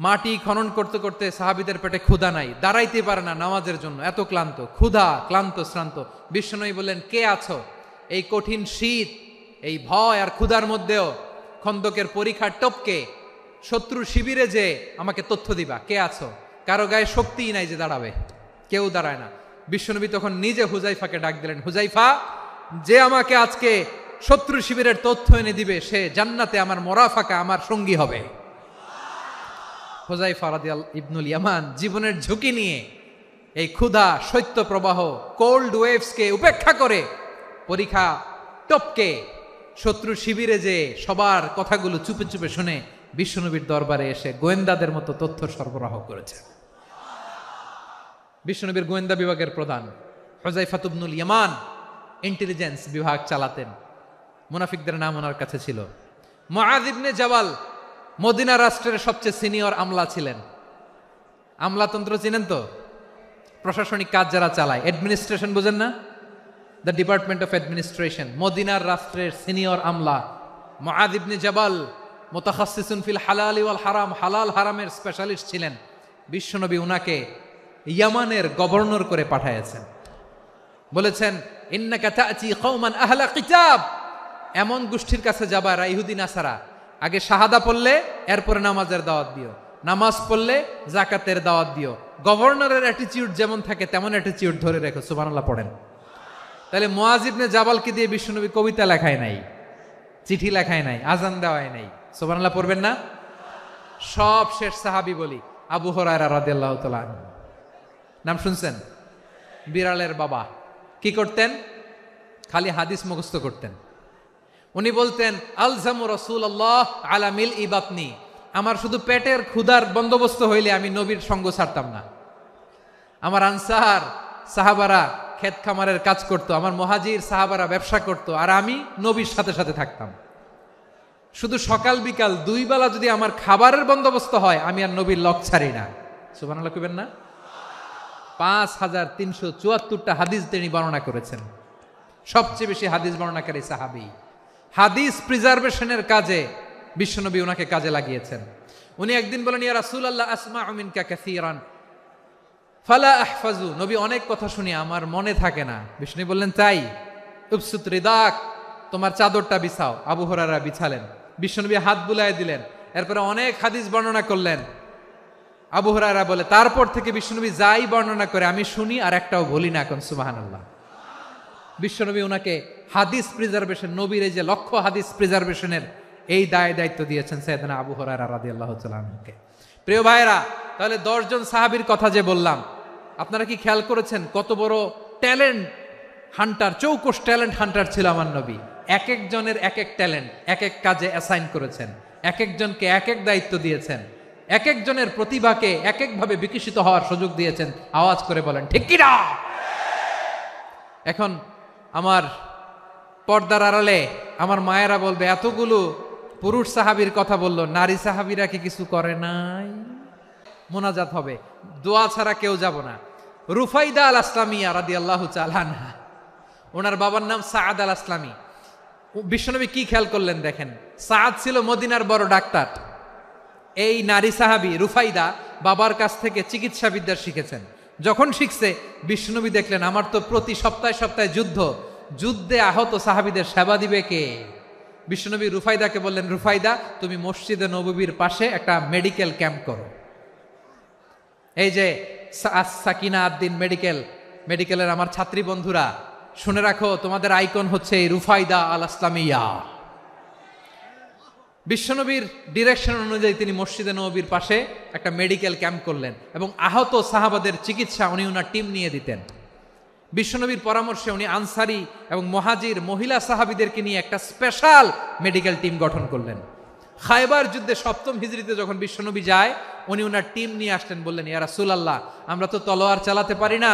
মাটি খনন করতে করতে সাহাবীদের পেটে ক্ষুধা নাই, দাঁড়াইতে পারে না নামাজের জন্য, এত ক্লান্ত, ক্ষুধা, ক্লান্ত, শ্রান্ত। বিশ্বনবী বললেন, কে আছো? এই কঠিন শীত, এই ভয় আর ক্ষুধার মধ্যেও খন্দকের পরীক্ষার টপকে শত্রুর শিবিরে যে আমাকে তথ্য দিবা, কে আছো? কারো গায়ে শক্তিই নাই যে দাঁড়াবে, কেউ দাঁড়ায় না। বিশ্বনবী তখন নিজে হুযাইফাকে ডাক দিলেন, হুযাইফা, যে আমাকে আজকে শত্রু শিবিরের তথ্য এনে দিবে, সে জান্নাতে আমার মোরাফাকা, আমার সঙ্গী হবে। হুযায়ফা রাদিয়াল্লাহু ইবনুল ইয়ামান জীবনের ঝুঁকি নিয়ে এই ক্ষুধা, শৈত্য প্রবাহ, কোল্ড ওয়েভসকে উপেক্ষা করে পরীক্ষা টপকে শত্রু শিবিরে যে সবার কথাগুলো চুপে চুপে শুনে বিশ্বনবীর দরবারে এসে গোয়েন্দাদের মতো তথ্য সরবরাহ করেছে। বিশ্বনবীর গোয়েন্দা বিভাগের প্রধান হুযায়ফা ইবনুল ইয়ামান ইন্টেলিজেন্স বিভাগ চালাতেন। মুনাফিকদের নাম ওনার কাছে ছিল। মুআয ইবনে জাবাল মদিনা রাষ্ট্রের সবচেয়ে সিনিয়র আমলা ছিলেন। আমলাতন্ত্র চিনেন তো? প্রশাসনিক কাজ যারা চালায়, অ্যাডমিনিস্ট্রেশন বুঝেন না? The department of administration. মদিনার রাষ্ট্রের সিনিয়র আমলা মুআয ইবনে জাবাল মুতাখাসসিসুন ফিল হালাল ওয়াল হারাম, হালাল হারামের স্পেশালিস্ট ছিলেন। বিশ্বনবী উনাকে ইয়ামানের গভর্নর করে পাঠাইছেন। বলেছেন, ইন্নাকা তা'তি কওমান আহলা কিতাব, এমন গোষ্ঠীর কাছে যাবা যারা ইহুদি নাসারা, আগে শাহাদা পড়লে এরপরে নামাজের দাওয়াত দিও, নামাজ পড়লে যাকাতের দাওয়াত দিও। গভর্নরের অ্যাটিটিউড যেমন থাকে তেমন অ্যাটিটিউড ধরে রেখো। সুবহানাল্লাহ পড়েন। তাহলে মুআয ইবনে জাবালকে দিয়ে বিশ্বনবী কবিতা লেখায় নাই, চিঠি লেখায় নাই, আজান দেওয়ায় নাই। সুবহানাল্লাহ পড়বেন না? সব শেষ সাহাবী বলি আবু হুরায়রা রাদিয়াল্লাহু তাআলা আনহু, নাম শুনছেন? বিড়ালের বাবা। কি করতেন? খালি হাদিস মুখস্থ করতেন। উনি বলতেন, আলজামু রাসূলুল্লাহ আলা মিলই বাতনি, আমার শুধু পেটের ক্ষুধার বন্দোবস্ত হইলে আমি নবীর সঙ্গ ছাড়তাম না। আমার আনসার সাহাবারা ক্ষেত খামারের কাজ করত, আমার মুহাজির সাহাবারা ব্যবসা করত, আর আমি নবীর সাথে সাথে থাকতাম। শুধু সকাল বিকাল দুই বেলা যদি আমার খাবারের বন্দোবস্ত হয়, আমি আর নবীর লক ছাড়ি না। সুবহানাল্লাহ কইবেন না? 5374টা হাদিস তিনি বর্ণনা করেছেন। সবচেয়ে বেশি হাদিস বর্ণনাকারী সাহাবী। হাদিস প্রিজার্ভেশনের কাজে বিশ্বনবী ওনাকে কাজে লাগিয়েছেন। উনি একদিন বলেন, ইয়া রাসূলুল্লাহ আসমাউ মিনকা কাসীরান ফালা আহফাজু, নবী অনেক কথা শুনি আমার মনে থাকে না। বিষ্ণু বললেন, তাই? উবসুত রিদাক, তোমার চাদরটা বিছাও। আবু হুরায়রা বিছালেন, বিশ্বনবী হাত বুলায় দিলেন, এরপরে অনেক হাদিস বর্ণনা করলেন। আবু হুরায়রা বলে, তারপর থেকে বিশ্বনবী যাই বর্ণনা করে আমি শুনি আর একটাও বলি না। এখন সুবহানাল্লাহ। বিশ্বনবী ওনাকে হাদিস প্রিজার্ভেশন, নবীর এই যে লক্ষ্য হাদিস প্রিজার্ভেশনের এই দায়িত্ব দিয়েছেন সাইয়েদনা আবু হুরায়রা রাদিয়াল্লাহু তাআলা আনহুকে। প্রিয় ভাইরা, তাহলে 10 জন সাহাবীর কথা যে বললাম, আপনারা কি খেয়াল করেছেন কত বড় ট্যালেন্ট হান্টার, চৌকস ট্যালেন্ট হান্টার ছিল আমার নবী। এক একজনের এক এক ট্যালেন্ট, এক এক কাজে অ্যাসাইন করেছেন, এক একজনকে এক এক দায়িত্ব দিয়েছেন, এক একজনের প্রতিভাকে এক একভাবে বিকশিত হওয়ার সুযোগ দিয়েছেন। আওয়াজ করে বলেন ঠিক কি না? এখন আমার পর্দার আড়ালে আমার মায়েরা বলবে, এতগুলো পুরুষ সাহাবীর কথা বললো, নারী সাহাবীরা কি কিছু করে নাই? মোনাজাত হবে, দোয়া ছাড়া কেউ যাব না। রুফাইদা আল আসলামিয়া রাদিয়াল্লাহু তাআলা আনহা, ওনার বাবার নাম সাআদ আল আসলামি। বিশ্বনবী কি খেয়াল করলেন দেখেন, সাআদ ছিল মদিনার বড় ডাক্তার। এই নারী সাহাবী রুফাইদা বাবার কাছ থেকে চিকিৎসা বিদ্যা শিখেছেন। যখন শিখছে, বিশ্বনবী দেখলেন আমার তো প্রতি সপ্তাহে সপ্তাহে যুদ্ধে আহত সাহাবীদের সেবা দিবে কে? বিশ্বনবী রুফাইদাকে বললেন, রুফাইদা তুমি মসজিদে নববীর পাশে একটা মেডিকেল ক্যাম্প করো। এই যে সাকিনা আদ্দিন মেডিকেলের আমার ছাত্রী বন্ধুরা শুনে রাখো, তোমাদের আইকন হচ্ছে এই রুফাইদা আল আসলামিয়া। বিশ্বনবীর ডিরেকশন অনুযায়ী তিনি মসজিদে নববীর পাশে একটা মেডিকেল ক্যাম্প করলেন এবং আহত সাহাবাদের চিকিৎসা উনি ওনার টিম নিয়ে দিতেন। বিশ্বনবীর পরামর্শে উনি আনসারি এবং মুহাজির মহিলা সাহাবীদেরকে নিয়ে একটা স্পেশাল মেডিকেল টিম গঠন করলেন। খায়বার যুদ্ধে 7ম হিজরিতে যখন বিশ্বনবী যায়, উনি ওনার টিম নিয়ে আসলেন, বললেন, ইয়া রাসূলুল্লাহ আমরা তো তলোয়ার চালাতে পারি না,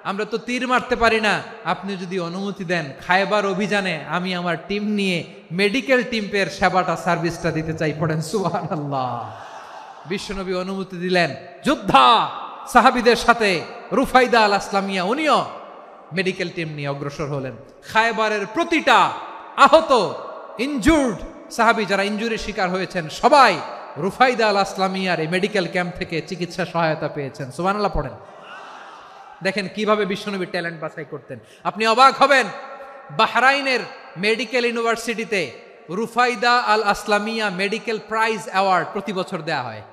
আমরা তো তীর মারতে পারি না, আপনি যদি অনুমতি দেন খায়বার অভিযানে আমি আমার টিম নিয়ে মেডিকেল টিমের সেবাটা সার্ভিসটা দিতে চাই। পড়েন সুবহানাল্লাহ। বিশ্বনবী অনুমতি দিলেন, যোদ্ধা সাহাবীদের সাথে রুফাইদা আল আসলামিয়া উনিও মেডিকেল টিম নিয়ে অগ্রসর হলেন। খায়বারের প্রতিটা আহত ইনজুর্ড সাহাবী যারা ইনজুরির শিকার হয়েছেন সবাই রুফাইদা আল আসলামিয়ার এই মেডিকেল ক্যাম্প থেকে চিকিৎসা সহায়তা পেয়েছেন। সুবহানাল্লাহ পড়েন। দেখেন কিভাবে বিশ্বনবী ট্যালেন্ট বাছাই করতেন। আপনি অবাক হবেন, বাহরাইনের মেডিকেল ইউনিভার্সিটিতে রুফাইদা আল আসলামিয়া মেডিকেল প্রাইজ অ্যাওয়ার্ড প্রতি বছর দেয়া হয়।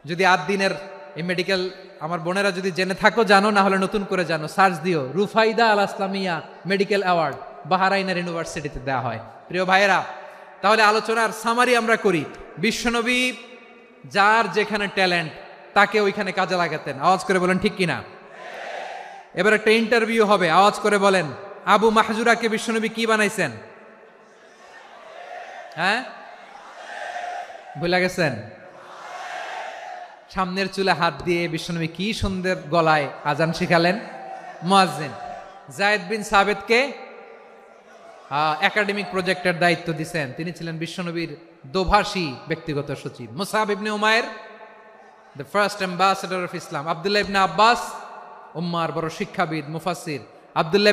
যদি 8 দিনের এই মেডিকেল আমার বোনেরা যদি জেনে থাকো জানো, না হলে নতুন করে জানো, সার্চ দিও রুফাইদা আল আসলামিয়া মেডিকেল অ্যাওয়ার্ড। বাহরাইনের ইউনিভার্সিটিতে দেওয়া হয়। প্রিয় ভাইয়েরা, তাহলে আলোচনার সামারি আমরা করি। বিশ্বনবী যার যেখানে ট্যালেন্ট তাকে ওইখানে কাজে লাগাতেন। আওয়াজ করে বলেন ঠিক কিনা? এবার একটা ইন্টারভিউ হবে, আওয়াজ করে বলেন আবু মাহজুরাকে বিশ্বনবী কি বানাইছেন? হ্যাঁ, ভুলে গেছেন? সামনের চুলে হাত দিয়ে বিশ্বনবী কি সুন্দর গলায় আজান শিখালেন, মুয়াজ্জিন। যায়েদ বিন সাবিতকে একাডেমিক প্রজেক্টের দায়িত্ব দিয়েছেন, তিনি ছিলেন বিশ্বনবীর দোভাষী ব্যক্তিগত সচিব। মুসাব ইবনে উমায়ের the first ambassador of Islam. আব্দুল্লাহ ইবনে আব্বাস উম্মার বড় শিক্ষাবিদ মুফাসসির। আব্দুল্লাহ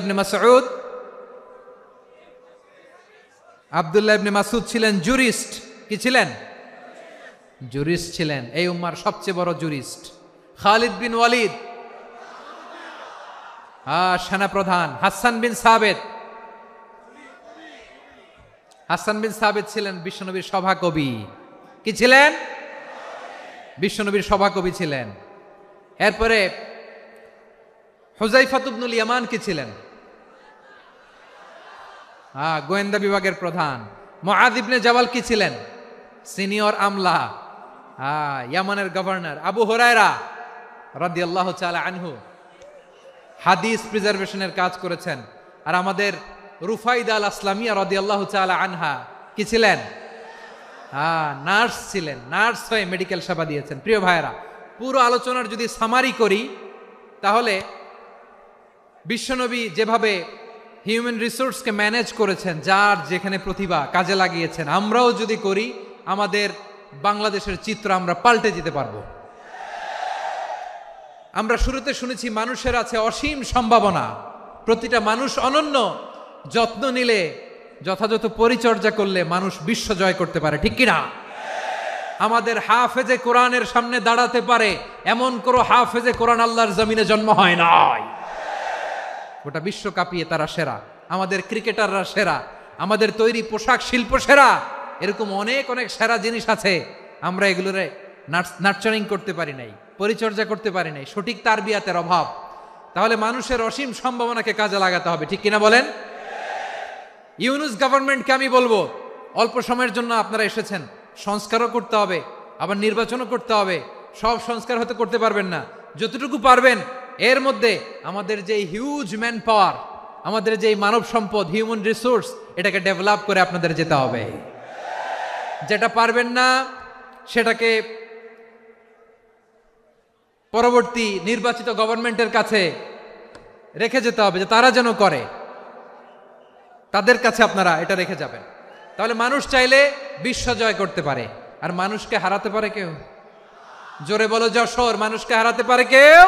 ইবনে মাসউদ ছিলেন জুরিস্ট। কি ছিলেন? জুরিস্ট ছিলেন, এই উম্মার সবচেয়ে বড় জুরিস্ট। খালিদ বিন ওয়ালিদ সেনাপ্রধান। হাসান বিন সাবিত ছিলেন বিশ্বনবীর সভাকবি। কি ছিলেন? বিশ্বনবীর সভাকবি ছিলেন। এরপরে হুযায়ফা ইবনুল ইয়ামান কি ছিলেন? গোয়েন্দা বিভাগের প্রধান। মুআয ইবনে জাবাল কি ছিলেন? সিনিয়র আমলা, ইয়ামানের গভর্নর। আবু হুরায়রা রাদিয়াল্লাহু তাআলা আনহু হাদিস প্রিজার্ভেশনের কাজ করেছেন। আর আমাদের রুফাইদা আল আসলামিয়া রাদিয়াল্লাহু তাআলা আনহা কি ছিলেন? নার্স ছিলেন, নার্স হয়ে মেডিকেল সেবা দিয়েছেন। প্রিয় ভাইয়েরা, পুরো আলোচনার যদি সামারি করি তাহলে বিশ্বনবী যেভাবে হিউম্যান রিসোর্সকে ম্যানেজ করেছেন, যার যেখানে প্রতিভা কাজে লাগিয়েছেন, আমরাও যদি করি আমাদের বাংলাদেশের চিত্র আমরা পাল্টে যেতে পারবো। আমরা শুরুতে শুনেছি মানুষের আছে অসীম সম্ভাবনা, প্রতিটা মানুষ অনন্য, যত্ন নিলে, যথাযথ পরিচর্যা করলে মানুষ বিশ্ব জয় করতে পারে। ঠিক কিনা? আমাদের হাফেজে কোরআনের সামনে দাঁড়াতে পারে এমন কোন হাফেজে কোরআন আল্লাহর জমিনে জন্ম হয় নাই। গোটা বিশ্ব কাঁপিয়ে তারা সেরা, আমাদের ক্রিকেটাররা সেরা, আমাদের তৈরি পোশাক শিল্প সেরা। এরকম অনেক অনেক সেরা জিনিস আছে, আমরা এগুলোরে নার্চারিং করতে পারি নাই, পরিচর্যা করতে পারি নাই, সঠিক তারবিয়াতের অভাব। তাহলে মানুষের অসীম সম্ভাবনাকে কাজে লাগাতে হবে। ঠিক কিনা বলেন? ইউনুস গভর্নমেন্টকে আমি বলবো, অল্প সময়ের জন্য আপনারা এসেছেন, সংস্কারও করতে হবে, আবার নির্বাচনও করতে হবে। সব সংস্কার হয়তো করতে পারবেন না, যতটুকু পারবেন এর মধ্যে আমাদের যে হিউজ ম্যান পাওয়ার, আমাদের যে মানব সম্পদ, হিউম্যান রিসোর্স, এটাকে ডেভেলপ করে আপনাদের যেতে হবে। যেটা পারবেন না সেটাকে পরবর্তী নির্বাচিত গভর্নমেন্টের কাছে রেখে যেতে হবে, যে তারা যেন করে, তাদের কাছে আপনারা এটা রেখে যাবেন। তাহলে মানুষ চাইলে বিশ্ব জয় করতে পারে। আর মানুষকে হারাতে পারে কেউ? জোরে বলো যশোর, মানুষকে হারাতে পারে কেউ?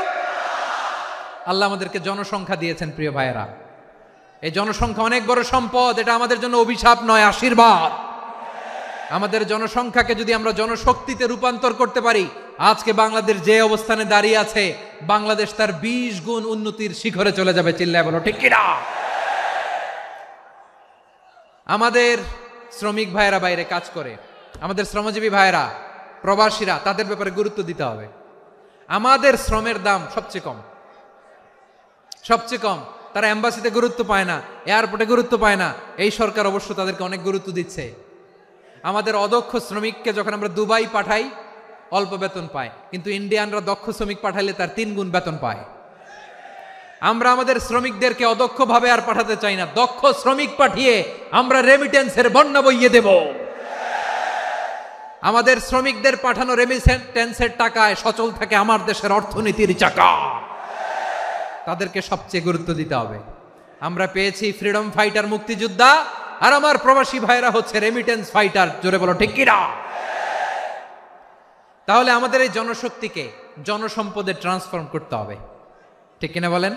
আল্লাহ আমাদেরকে জনসংখ্যা দিয়েছেন। প্রিয় ভাইয়েরা, এই জনসংখ্যা অনেক বড় সম্পদ, এটা আমাদের জন্য অভিশাপ নয়, আশীর্বাদ। আমাদের জনসংখ্যাকে যদি আমরা জনশক্তিতে রূপান্তর করতে পারি, আজকে বাংলাদেশ যে অবস্থানে দাঁড়িয়ে আছে, বাংলাদেশ তার 20 গুণ উন্নতির শিখরে চলে যাবে। চিল্লায় বলো ঠিক কিনা? আমাদের শ্রমিক ভাইয়েরা বাইরে কাজ করে, আমাদের শ্রমজীবী ভাইয়েরা, প্রবাসীরা, তাদের ব্যাপারে গুরুত্ব দিতে হবে। আমাদের শ্রমের দাম সবচেয়ে কম, সবচেয়ে কম। তারা এম্বাসিতে গুরুত্ব পায় না, এয়ারপোর্টে গুরুত্ব পায় না। এই সরকার অবশ্য তাদেরকে অনেক গুরুত্ব দিচ্ছে। আমাদের অদক্ষ শ্রমিককে যখন আমরা দুবাই পাঠাই, অল্প বেতন পায়, কিন্তু ইন্ডিয়ানরা দক্ষ শ্রমিক পাঠাইলে তার 3 গুণ বেতন পায়। আমরা আমাদের শ্রমিকদেরকে অদক্ষভাবে আর পাঠাতে চাই না, দক্ষ শ্রমিক পাঠিয়ে আমরা রেমিটেন্সের বন্যা বইয়ে দেব। আমাদের শ্রমিকদের পাঠানো রেমিটেন্সের টাকায় সচল থাকে আমার দেশের অর্থনীতির চাকা। তাদেরকে সবচেয়ে গুরুত্ব দিতে হবে। আমরা পেয়েছি ফ্রিডম ফাইটার, মুক্তিযোদ্ধা, আর আমার প্রবাসী ভাইরা হচ্ছে রেমিটেন্স ফাইটার। জোরে বলো ঠিক কিনা? তাহলে আমাদের এই জনশক্তিকে জনসম্পদে ট্রান্সফর্ম করতে হবে। ঠিক কিনা বলেন?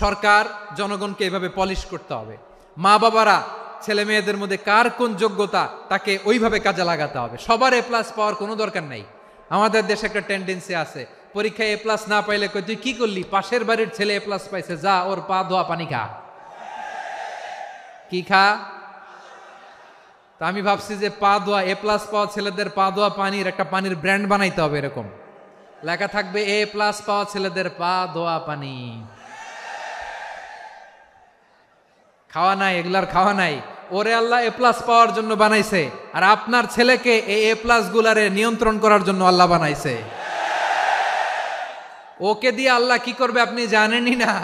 সরকার জনগণকে এভাবে পলিশ করতে হবে। মা বাবারা ছেলে মেয়েদের মধ্যে কার কোন যোগ্যতা তাকে ওইভাবে কাজে লাগাতে হবে। সবার এ প্লাস পাওয়ার কোনো দরকার নাই। আমাদের দেশে একটা টেন্ডেন্সি আছে, পরীক্ষায় এ প্লাস না পাইলে কই তুই কি করলি, পাশের বাড়ির ছেলে এ প্লাস পাইছে, যা ওর পা ধোয়া পানি খা। কি খা? তা আমি ভাবছি যে পা ধোয়া, এ প্লাস পাওয়া ছেলেদের পা ধোয়া পানির একটা পানির ব্র্যান্ড বানাইতে হবে। এরকম লেখা থাকবে, এ প্লাস পাওয়া ছেলেদের পা ধোয়া পানি। খাওয়া নাই, এগুলার খাওয়া নাই। ওরে আল্লাহ এ প্লাস পাওয়ার জন্য বানাইছে, আর আপনার ছেলেকে এই এ প্লাস গুলারে নিয়ন্ত্রণ করার জন্য আল্লাহ বানাইছে। ওকে দিয়ে আল্লাহ কি করবে আপনি জানেনই না।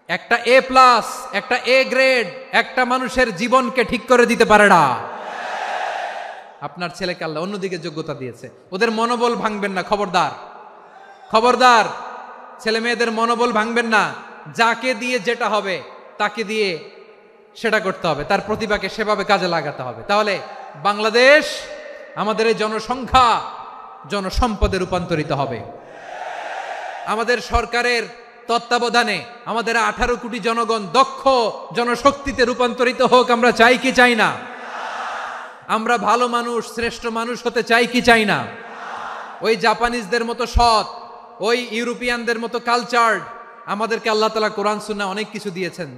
একটা এ প্লাস, একটা এ গ্রেড একটা মানুষের জীবনকে ঠিক করে দিতে পারে না। আপনার ছেলেকে আল্লাহ অন্যদিকে যোগ্যতা দিয়েছে। ওদের মনোবল ভাঙবেন না, খবরদার খবরদার। ছেলে মেয়েদের মনোবল ভাঙবেন না। যাকে দিয়ে যেটা হবে তাকে দিয়ে সেটা করতে হবে, তার প্রতিভাকে সেভাবে কাজে লাগাতে হবে। তাহলে বাংলাদেশ আমাদের এই জনসংখ্যা জনসম্পদে রূপান্তরিত হবে। আমাদের সরকারের তত্ত্বাবধানে আমাদের 18 কোটি জনগণ দক্ষ জনশক্তিতে রূপান্তরিত হোক। আমরা চাই কি চাই না? আমরা ভালো মানুষ, শ্রেষ্ঠ মানুষ হতে চাই কি চাই না? ওই জাপানিজদের মতো সৎ, ওই ইউরোপিয়ানদের মতো কালচার্ড। আমাদেরকে আল্লাহ তাআলা কোরআন সুন্নাহ অনেক কিছু দিয়েছেন।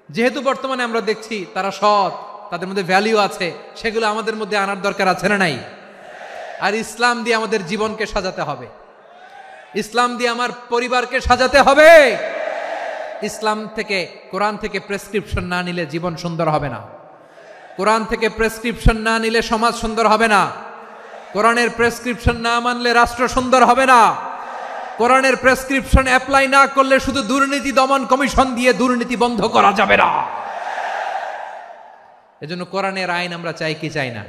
যেহেতু বর্তমানে আমরা দেখছি তারা সৎ, তাদের মধ্যে ভ্যালিউ আছে, সেগুলো আমাদের মধ্যে আনার দরকার আছে না নাই? আর ইসলাম দিয়ে আমাদের জীবনকে সাজাতে হবে, ইসলাম দিয়ে আমার পরিবারকে সাজাতে হবে। ইসলাম থেকে, কোরআন থেকে প্রেসক্রিপশন না নিলে জীবন সুন্দর হবে না। কোরআন থেকে প্রেসক্রিপশন না নিলে সমাজ সুন্দর হবে না। কোরআনের প্রেসক্রিপশন না মানলে রাষ্ট্র সুন্দর হবে না। কোরআনের প্রেসক্রিপশন অ্যাপ্লাই না করলে শুধু দুর্নীতি দমন কমিশন দিয়ে দুর্নীতি বন্ধ করা যাবে না। এজন্য কোরআনের আইন আমরা চাই কি চাই না?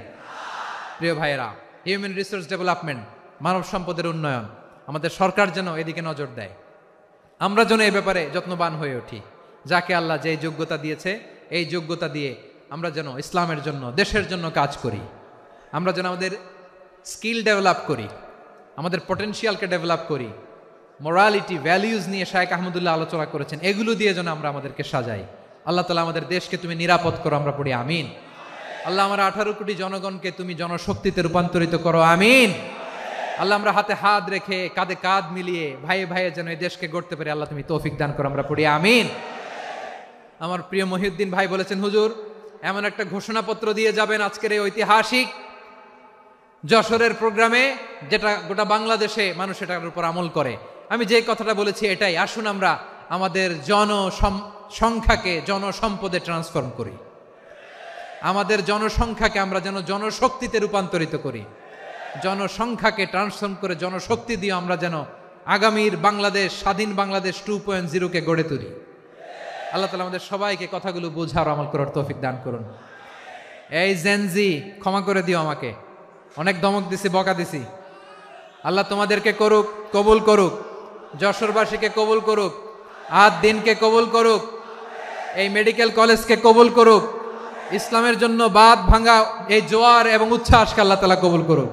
প্রিয় ভাইয়েরা, হিউম্যান রিসোর্স ডেভেলপমেন্ট, মানব সম্পদের উন্নয়ন, আমাদের সরকার যেন এদিকে নজর দেয়। আমরা যেন এ ব্যাপারে যত্নবান হয়ে উঠি। যাকে আল্লাহ যে যোগ্যতা দিয়েছে, এই যোগ্যতা দিয়ে আমরা যেন ইসলামের জন্য, দেশের জন্য কাজ করি। আমরা যেন আমাদের স্কিল ডেভেলপ করি, আমাদের পটেনশিয়ালকে ডেভেলপ করি। মোরালিটি, ভ্যালিউজ নিয়ে শায়েখ আহমদুল্লাহ আলোচনা করেছেন, এগুলো দিয়ে যেন আমরা আমাদেরকে সাজাই। আল্লাহ তাআলা আমাদের দেশকে তুমি নিরাপদ করো, আমরা পড়ি আমিন। আল্লাহ আমার 18 কোটি জনগণকে তুমি জনশক্তিতে রূপান্তরিত করো, আমিন। আল্লাহ আমরা হাতে হাত রেখে, কাঁধে কাঁধ মিলিয়ে, ভাইয়ে ভাইয়ে যেন এই দেশকে গড়তে পারি, আল্লাহ তুমি তৌফিক দান করো, আমরা পড়ি আমিন। আমার প্রিয় মহিউদ্দিন ভাই বলেছেন, হুজুর এমন একটা ঘোষণাপত্র দিয়ে যাবেন আজকের এই ঐতিহাসিক যশোরের প্রোগ্রামে, যেটা গোটা বাংলাদেশে মানুষ এটার উপর আমল করে। আমি যে কথাটা বলেছি এটাই, আসুন আমরা আমাদের জনসংখ্যাকে জনসম্পদে ট্রান্সফর্ম করি। আমাদের জনসংখ্যাকে আমরা যেন জনশক্তিতে রূপান্তরিত করি। জনসংখ্যাকে ট্রান্সফর্ম করে জনশক্তি দিয়ে আমরা যেন আগামীর বাংলাদেশ, স্বাধীন বাংলাদেশ 2.0 গড়ে তুলি। আল্লাহ তাআলা আমাদের সবাইকে কথাগুলো বোঝার, আমল করার তৌফিক দান করুন। এই জেনজি, ক্ষমা করে দিও আমাকে, অনেক ধমক দিছি, বকা দিছি। আল্লাহ তোমাদেরকে করুক, কবুল করুক, যশোরবাসীকে কবুল করুক, আদ দিনকে কবুল করুক, এই মেডিকেল কলেজকে কবুল করুক, ইসলামের জন্য বাঁধ ভাঙা এই জোয়ার এবং উচ্ছ্বাসকে আল্লাহ তাআলা কবুল করুক।